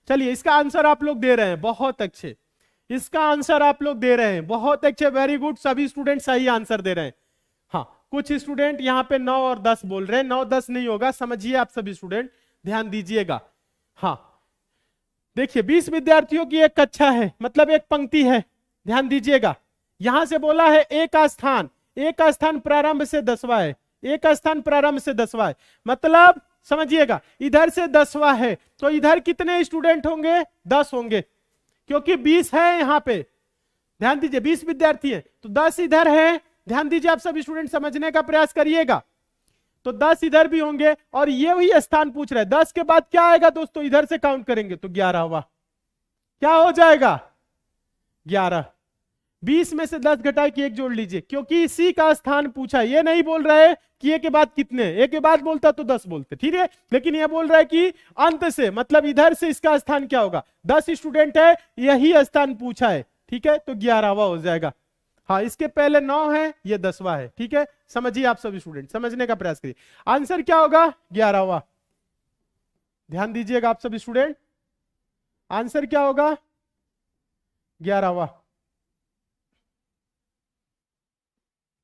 चलिए, इसका आंसर आप लोग दे रहे हैं, बहुत अच्छे। इसका आंसर आप लोग दे रहे हैं, बहुत अच्छे, वेरी गुड। सभी स्टूडेंट सही आंसर दे रहे हैं। हाँ, कुछ स्टूडेंट यहाँ पे 9 और 10 बोल रहे हैं, 9 10 नहीं होगा, समझिए आप सभी स्टूडेंट, ध्यान दीजिएगा। हाँ, देखिए 20 विद्यार्थियों की एक कक्षा है, मतलब एक पंक्ति है, ध्यान दीजिएगा। यहां से बोला है एक का स्थान प्रारंभ से 10वां है, एक का स्थान प्रारंभ से 10वां है, मतलब समझिएगा इधर से 10वां है, तो इधर कितने स्टूडेंट होंगे? 10 होंगे, क्योंकि 20 है यहां पे, ध्यान दीजिए 20 विद्यार्थी है, तो 10 इधर है। ध्यान दीजिए, आप सभी स्टूडेंट समझने का प्रयास करिएगा। तो 10 इधर भी होंगे, और ये वही स्थान पूछ रहा है। 10 के बाद क्या आएगा दोस्तों? इधर से काउंट करेंगे तो 11 हुआ, क्या हो जाएगा? 11। 20 में से 10 घटा के 1 जोड़ लीजिए, क्योंकि इसी का स्थान पूछा। ये नहीं बोल रहा है कि एक के बाद कितने, एक के बाद बोलता तो 10 बोलते, ठीक है, लेकिन ये बोल रहा है कि अंत से, मतलब इधर से इसका स्थान क्या होगा? 10 स्टूडेंट है, यही स्थान पूछा है, ठीक है, तो 11वां हो जाएगा। हाँ, इसके पहले 9 है, ये 10वां है, ठीक है। समझिए आप सभी स्टूडेंट, समझने का प्रयास करिए। आंसर क्या होगा? 11वां। ध्यान दीजिएगा आप सभी स्टूडेंट, आंसर क्या होगा? 11वां।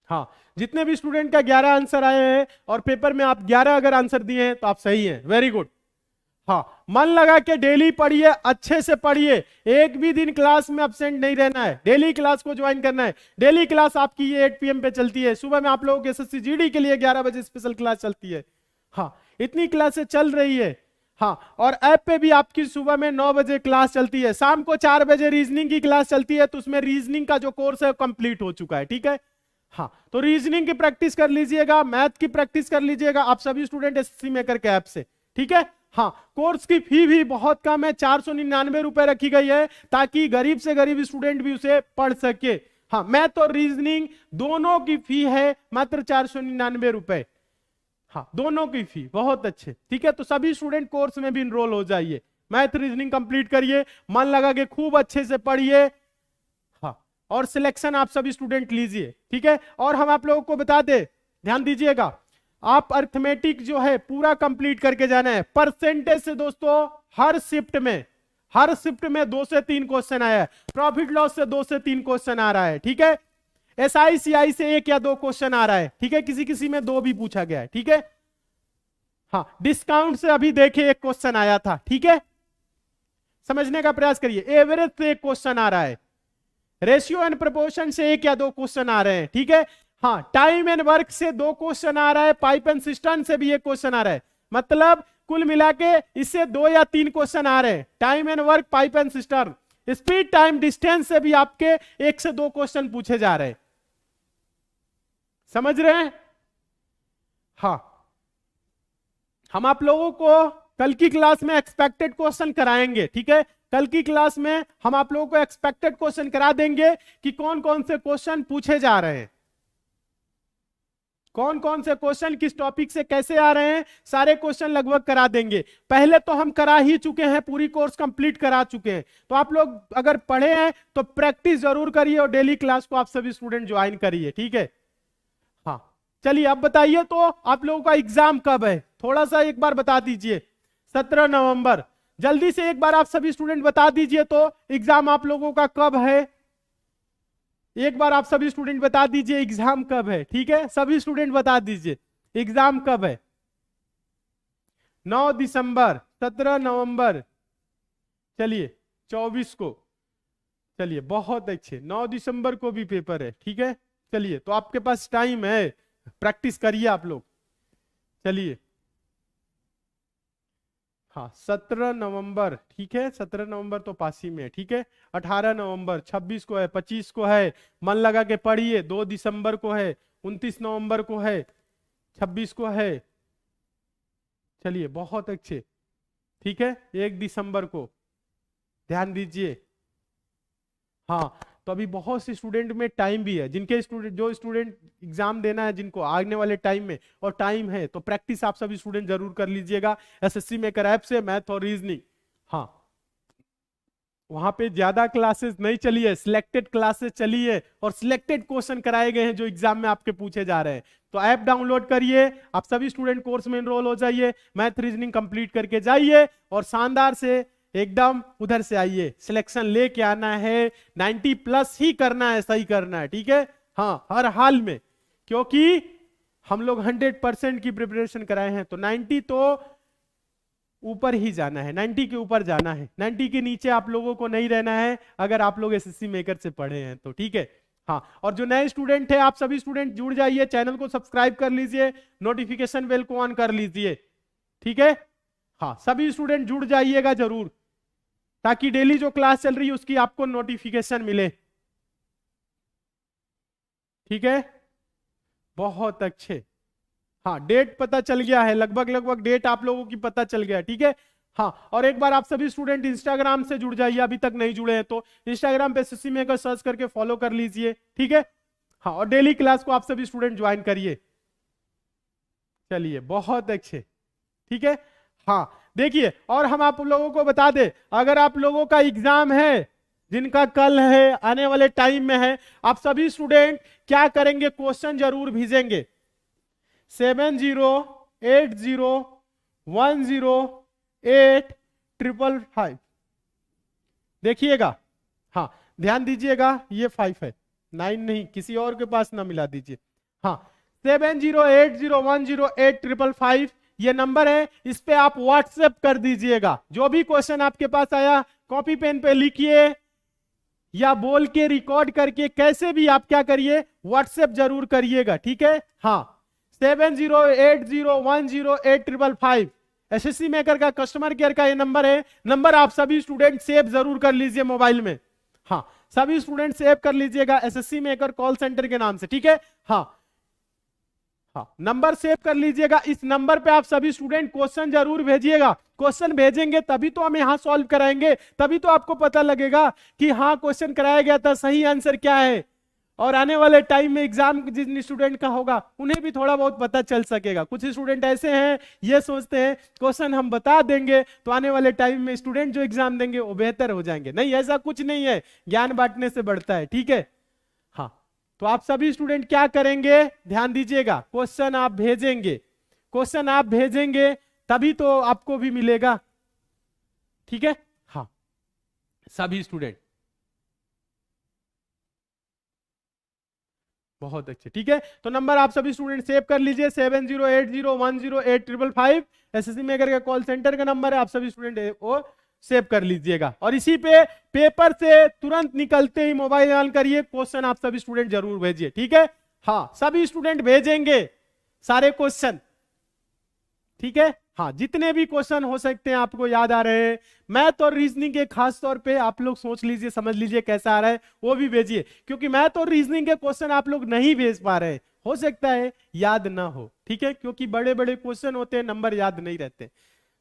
हाँ, जितने भी स्टूडेंट का 11 आंसर आए हैं और पेपर में आप 11 अगर आंसर दिए हैं तो आप सही हैं, वेरी गुड। हाँ, मन लगा के डेली पढ़िए, अच्छे से पढ़िए, एक भी दिन क्लास में अब्सेंट नहीं रहना है, डेली क्लास को ज्वाइन करना है। डेली क्लास आपकी ये 8 PM पे चलती है, सुबह में आप लोगों के एसएससी जीडी के लिए 11 बजे स्पेशल क्लास चलती है। हाँ, इतनी क्लासें चल रही है। हाँ, और ऐप पे भी आपकी सुबह में 9 बजे क्लास चलती है, शाम को 4 बजे रीजनिंग की क्लास चलती है, तो उसमें रीजनिंग का जो कोर्स है कंप्लीट हो चुका है, ठीक है। हाँ, तो रीजनिंग की प्रैक्टिस कर लीजिएगा, मैथ की प्रैक्टिस कर लीजिएगा आप सभी स्टूडेंट एसएससी मेकर के ऐप से, ठीक है। हाँ, कोर्स की फी भी बहुत कम है, 499 रुपए रखी गई है, ताकि गरीब से गरीब स्टूडेंट भी उसे पढ़ सके। हाँ, मैथ और रीजनिंग दोनों की फी है मात्र 499 रुपए। हाँ, दोनों की फी, बहुत अच्छे, ठीक है। तो सभी स्टूडेंट कोर्स में भी इनरोल हो जाइए, मैथ रीजनिंग कंप्लीट करिए, मन लगा के खूब अच्छे से पढ़िए। हाँ, और सिलेक्शन आप सभी स्टूडेंट लीजिए, ठीक है। और हम आप लोगों को बता दें, ध्यान दीजिएगा, आप अर्थमेटिक जो है पूरा कंप्लीट करके जाना है। परसेंटेज से दोस्तों हर शिफ्ट में 2 से 3 क्वेश्चन आया है, प्रॉफिट लॉस से 2 से 3 क्वेश्चन आ रहा है, ठीक है। एसआई सीआई से 1 या 2 क्वेश्चन आ रहा है, ठीक है, किसी किसी में 2 भी पूछा गया है, ठीक है। हाँ, डिस्काउंट से अभी देखिए 1 क्वेश्चन आया था, ठीक है, समझने का प्रयास करिए। एवरेज से 1 क्वेश्चन आ रहा है, रेशियो एंड प्रोपोर्शन से 1 या 2 क्वेश्चन आ रहे हैं, ठीक है। हाँ, टाइम एंड वर्क से 2 क्वेश्चन आ रहा है, पाइप एंड सिस्टम से भी 1 क्वेश्चन आ रहा है, मतलब कुल मिला के इससे 2 या 3 क्वेश्चन आ रहे हैं। Time and work, pipe and system, speed, time, distance से भी आपके 1 से 2 क्वेश्चन पूछे जा रहे हैं, समझ रहे हैं। हाँ, हम आप लोगों को कल की क्लास में एक्सपेक्टेड क्वेश्चन कराएंगे, ठीक है। कल की क्लास में हम आप लोगों को एक्सपेक्टेड क्वेश्चन करा देंगे कि कौन कौन से क्वेश्चन पूछे जा रहे हैं, कौन कौन से क्वेश्चन किस टॉपिक से कैसे आ रहे हैं, सारे क्वेश्चन लगभग करा देंगे। पहले तो हम करा ही चुके हैं, पूरी कोर्स कंप्लीट करा चुके हैं, तो आप लोग अगर पढ़े हैं तो प्रैक्टिस जरूर करिए और डेली क्लास को आप सभी स्टूडेंट ज्वाइन करिए, ठीक है। हाँ, चलिए अब बताइए तो आप लोगों का एग्जाम कब है, थोड़ा सा एक बार बता दीजिए। 17 नवंबर, जल्दी से एक बार आप सभी स्टूडेंट बता दीजिए तो एग्जाम आप लोगों का कब है। एक बार आप सभी स्टूडेंट बता दीजिए एग्जाम कब है, ठीक है, सभी स्टूडेंट बता दीजिए एग्जाम कब है। 9 दिसंबर, 17 नवंबर, चलिए 24 को, चलिए बहुत अच्छे, 9 दिसंबर को भी पेपर है, ठीक है। चलिए तो आपके पास टाइम है, प्रैक्टिस करिए आप लोग। चलिए हाँ 17 नवंबर, ठीक है, 17 नवंबर तो पास ही में है, ठीक है। 18 नवंबर, 26 को है, 25 को है, मन लगा के पढ़िए। 2 दिसंबर को है, 29 नवंबर को है, 26 को है, चलिए बहुत अच्छे, ठीक है। 1 दिसंबर को ध्यान दीजिए। हाँ तो अभी बहुत से स्टूडेंट में टाइम भी है, जिनके स्टूडेंट, जो स्टूडेंट एग्जाम देना है जिनको आने वाले टाइम में, और टाइम है तो प्रैक्टिस आप सभी स्टूडेंट जरूर कर लीजिएगा एसएससी मेकर ऐप से, मैथ और रीजनिंग। हाँ वहां पे ज्यादा क्लासेस नहीं चली है, सिलेक्टेड क्लासेस चली है और सिलेक्टेड क्वेश्चन कराए गए हैं जो एग्जाम में आपके पूछे जा रहे हैं। तो ऐप डाउनलोड करिए, आप सभी स्टूडेंट कोर्स में एनरोल हो जाइए, मैथ रीजनिंग कंप्लीट करके जाइए और शानदार से एकदम उधर से आइए, सिलेक्शन लेके आना है, 90 प्लस ही करना है, सही करना है, ठीक है। हाँ हर हाल में, क्योंकि हम लोग 100% की प्रिपरेशन कराए हैं, तो 90 तो ऊपर ही जाना है, 90 के ऊपर जाना है, 90 के नीचे आप लोगों को नहीं रहना है अगर आप लोग एसएससी मेकर से पढ़े हैं तो, ठीक है। हाँ और जो नए स्टूडेंट है, आप सभी स्टूडेंट जुड़ जाइए, चैनल को सब्सक्राइब कर लीजिए, नोटिफिकेशन बेल को ऑन कर लीजिए, ठीक है। हाँ सभी स्टूडेंट जुड़ जाइएगा जरूर, ताकि डेली जो क्लास चल रही है उसकी आपको नोटिफिकेशन मिले, ठीक है। बहुत अच्छे, हाँ डेट पता चल गया है, लगभग लगभग डेट आप लोगों की पता चल गया, ठीक है। हाँ और एक बार आप सभी स्टूडेंट इंस्टाग्राम से जुड़ जाइए, अभी तक नहीं जुड़े हैं तो इंस्टाग्राम पे एसएससी मेकर सर्च करके फॉलो कर लीजिए, ठीक है। हाँ और डेली क्लास को आप सभी स्टूडेंट ज्वाइन करिए। चलिए बहुत अच्छे, ठीक है। हाँ देखिए, और हम आप लोगों को बता दें, अगर आप लोगों का एग्जाम है, जिनका कल है, आने वाले टाइम में है, आप सभी स्टूडेंट क्या करेंगे, क्वेश्चन जरूर भेजेंगे 7080108555, देखिएगा। हाँ ध्यान दीजिएगा, ये 5 है, 9 नहीं, किसी और के पास ना मिला दीजिए। हाँ 7080108555 ये नंबर है, इस पे आप व्हाट्सएप कर दीजिएगा। जो भी क्वेश्चन आपके पास आया कॉपी पेन पे लिखिए या बोल के रिकॉर्ड करके, कैसे भी आप क्या करिए, व्हाट्सएप जरूर करिएगा, ठीक है। हाँ 7080108555 एसएससी मेकर का कस्टमर केयर का ये नंबर है, नंबर आप सभी स्टूडेंट सेव जरूर कर लीजिए मोबाइल में। हाँ सभी स्टूडेंट सेव कर लीजिएगा एसएससी मेकर कॉल सेंटर के नाम से, ठीक है। हाँ हाँ नंबर सेव कर लीजिएगा, इस नंबर पे आप सभी स्टूडेंट क्वेश्चन जरूर भेजिएगा। क्वेश्चन भेजेंगे तभी तो हम यहां सॉल्व कराएंगे, तभी तो आपको पता लगेगा कि हाँ क्वेश्चन कराया गया था, सही आंसर क्या है, और आने वाले टाइम में एग्जाम जिन स्टूडेंट का होगा उन्हें भी थोड़ा बहुत पता चल सकेगा। कुछ स्टूडेंट ऐसे हैं, ये सोचते हैं क्वेश्चन हम बता देंगे तो आने वाले टाइम में स्टूडेंट जो एग्जाम देंगे वो बेहतर हो जाएंगे, नहीं ऐसा कुछ नहीं है, ज्ञान बांटने से बढ़ता है, ठीक है। हाँ तो आप सभी स्टूडेंट क्या करेंगे, ध्यान दीजिएगा, क्वेश्चन आप भेजेंगे, क्वेश्चन आप भेजेंगे तभी तो आपको भी मिलेगा, ठीक है। हाँ सभी स्टूडेंट बहुत अच्छे, ठीक है। तो नंबर आप सभी स्टूडेंट सेव कर लीजिए 7080108555, एसएससी मेकर का कॉल सेंटर का नंबर है, आप सभी स्टूडेंट वो सेव कर लीजिएगा। और इसी पे पेपर से तुरंत निकलते ही मोबाइल ऑन करिए, क्वेश्चन आप सभी स्टूडेंट जरूर भेजिए, ठीक है। हाँ सभी स्टूडेंट भेजेंगे सारे क्वेश्चन, ठीक है। हाँ जितने भी क्वेश्चन हो सकते हैं आपको याद आ रहे हैं, मैथ और रीजनिंग के खास तौर पे आप लोग सोच लीजिए, समझ लीजिए कैसा आ रहा है, वो भी भेजिए, क्योंकि मैथ और रीजनिंग के क्वेश्चन आप लोग नहीं भेज पा रहे हैं, हो सकता है याद ना हो, ठीक है, क्योंकि बड़े बड़े क्वेश्चन होते हैं, नंबर याद नहीं रहते,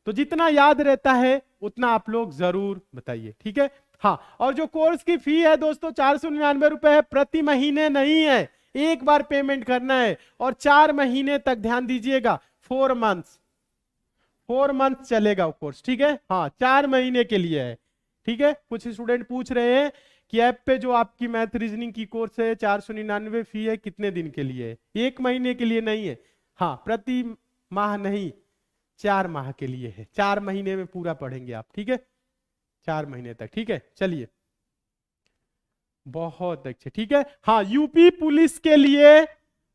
तो जितना याद रहता है उतना आप लोग जरूर बताइए, ठीक है। हाँ और जो कोर्स की फी है दोस्तों 499 रुपए है, प्रति महीने नहीं है, एक बार पेमेंट करना है, और 4 महीने तक, ध्यान दीजिएगा, 4 मंथ चलेगा कोर्स, ठीक है। हाँ 4 महीने के लिए है, ठीक है। कुछ स्टूडेंट पूछ रहे हैं कि ऐप पे जो आपकी मैथ रीजनिंग की कोर्स है 499 फी है, कितने दिन के लिए है, 1 महीने के लिए नहीं है, हाँ प्रति माह नहीं, 4 माह के लिए है, 4 महीने में पूरा पढ़ेंगे आप, ठीक है, 4 महीने तक, ठीक है। चलिए बहुत अच्छे, ठीक है। हाँ, यूपी पुलिस के लिए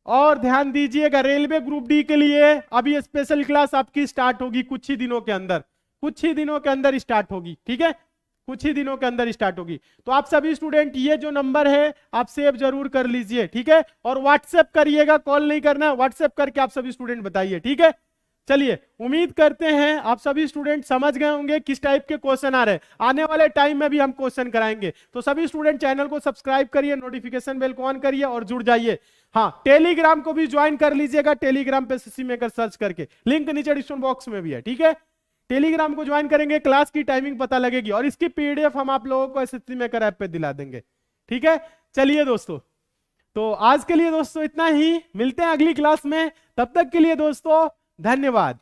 और ध्यान दीजिएगा, रेलवे ग्रुप डी के लिए अभी स्पेशल क्लास आपकी स्टार्ट होगी कुछ ही दिनों के अंदर, कुछ ही दिनों के अंदर स्टार्ट होगी, ठीक है, कुछ ही दिनों के अंदर स्टार्ट होगी। तो आप सभी स्टूडेंट ये जो नंबर है आप सेव जरूर कर लीजिए, ठीक है, और व्हाट्सएप करिएगा, कॉल नहीं करना है, व्हाट्सएप करके आप सभी स्टूडेंट बताइए, ठीक है। चलिए, उम्मीद करते हैं आप सभी स्टूडेंट समझ गए होंगे किस टाइप के क्वेश्चन आ रहे हैं। आने वाले टाइम में भी हम क्वेश्चन कराएंगे, तो सभी स्टूडेंट चैनल को सब्सक्राइब करिए, नोटिफिकेशन बेल को ऑन करिए और जुड़ जाइए। हाँ, टेलीग्राम को भी ज्वाइन कर लीजिएगा, टेलीग्राम पे एसएससी मेकर सर्च करके, लिंक नीचे डिस्क्रिप्शन बॉक्स में भी है, ठीक है। टेलीग्राम को ज्वाइन करेंगे, क्लास की टाइमिंग पता लगेगी और इसकी पीडीएफ हम आप लोगों को एसएससी मेकर ऐप पे दिला देंगे, ठीक है। चलिए दोस्तों, तो आज के लिए दोस्तों इतना ही, मिलते हैं अगली क्लास में, तब तक के लिए दोस्तों धन्यवाद।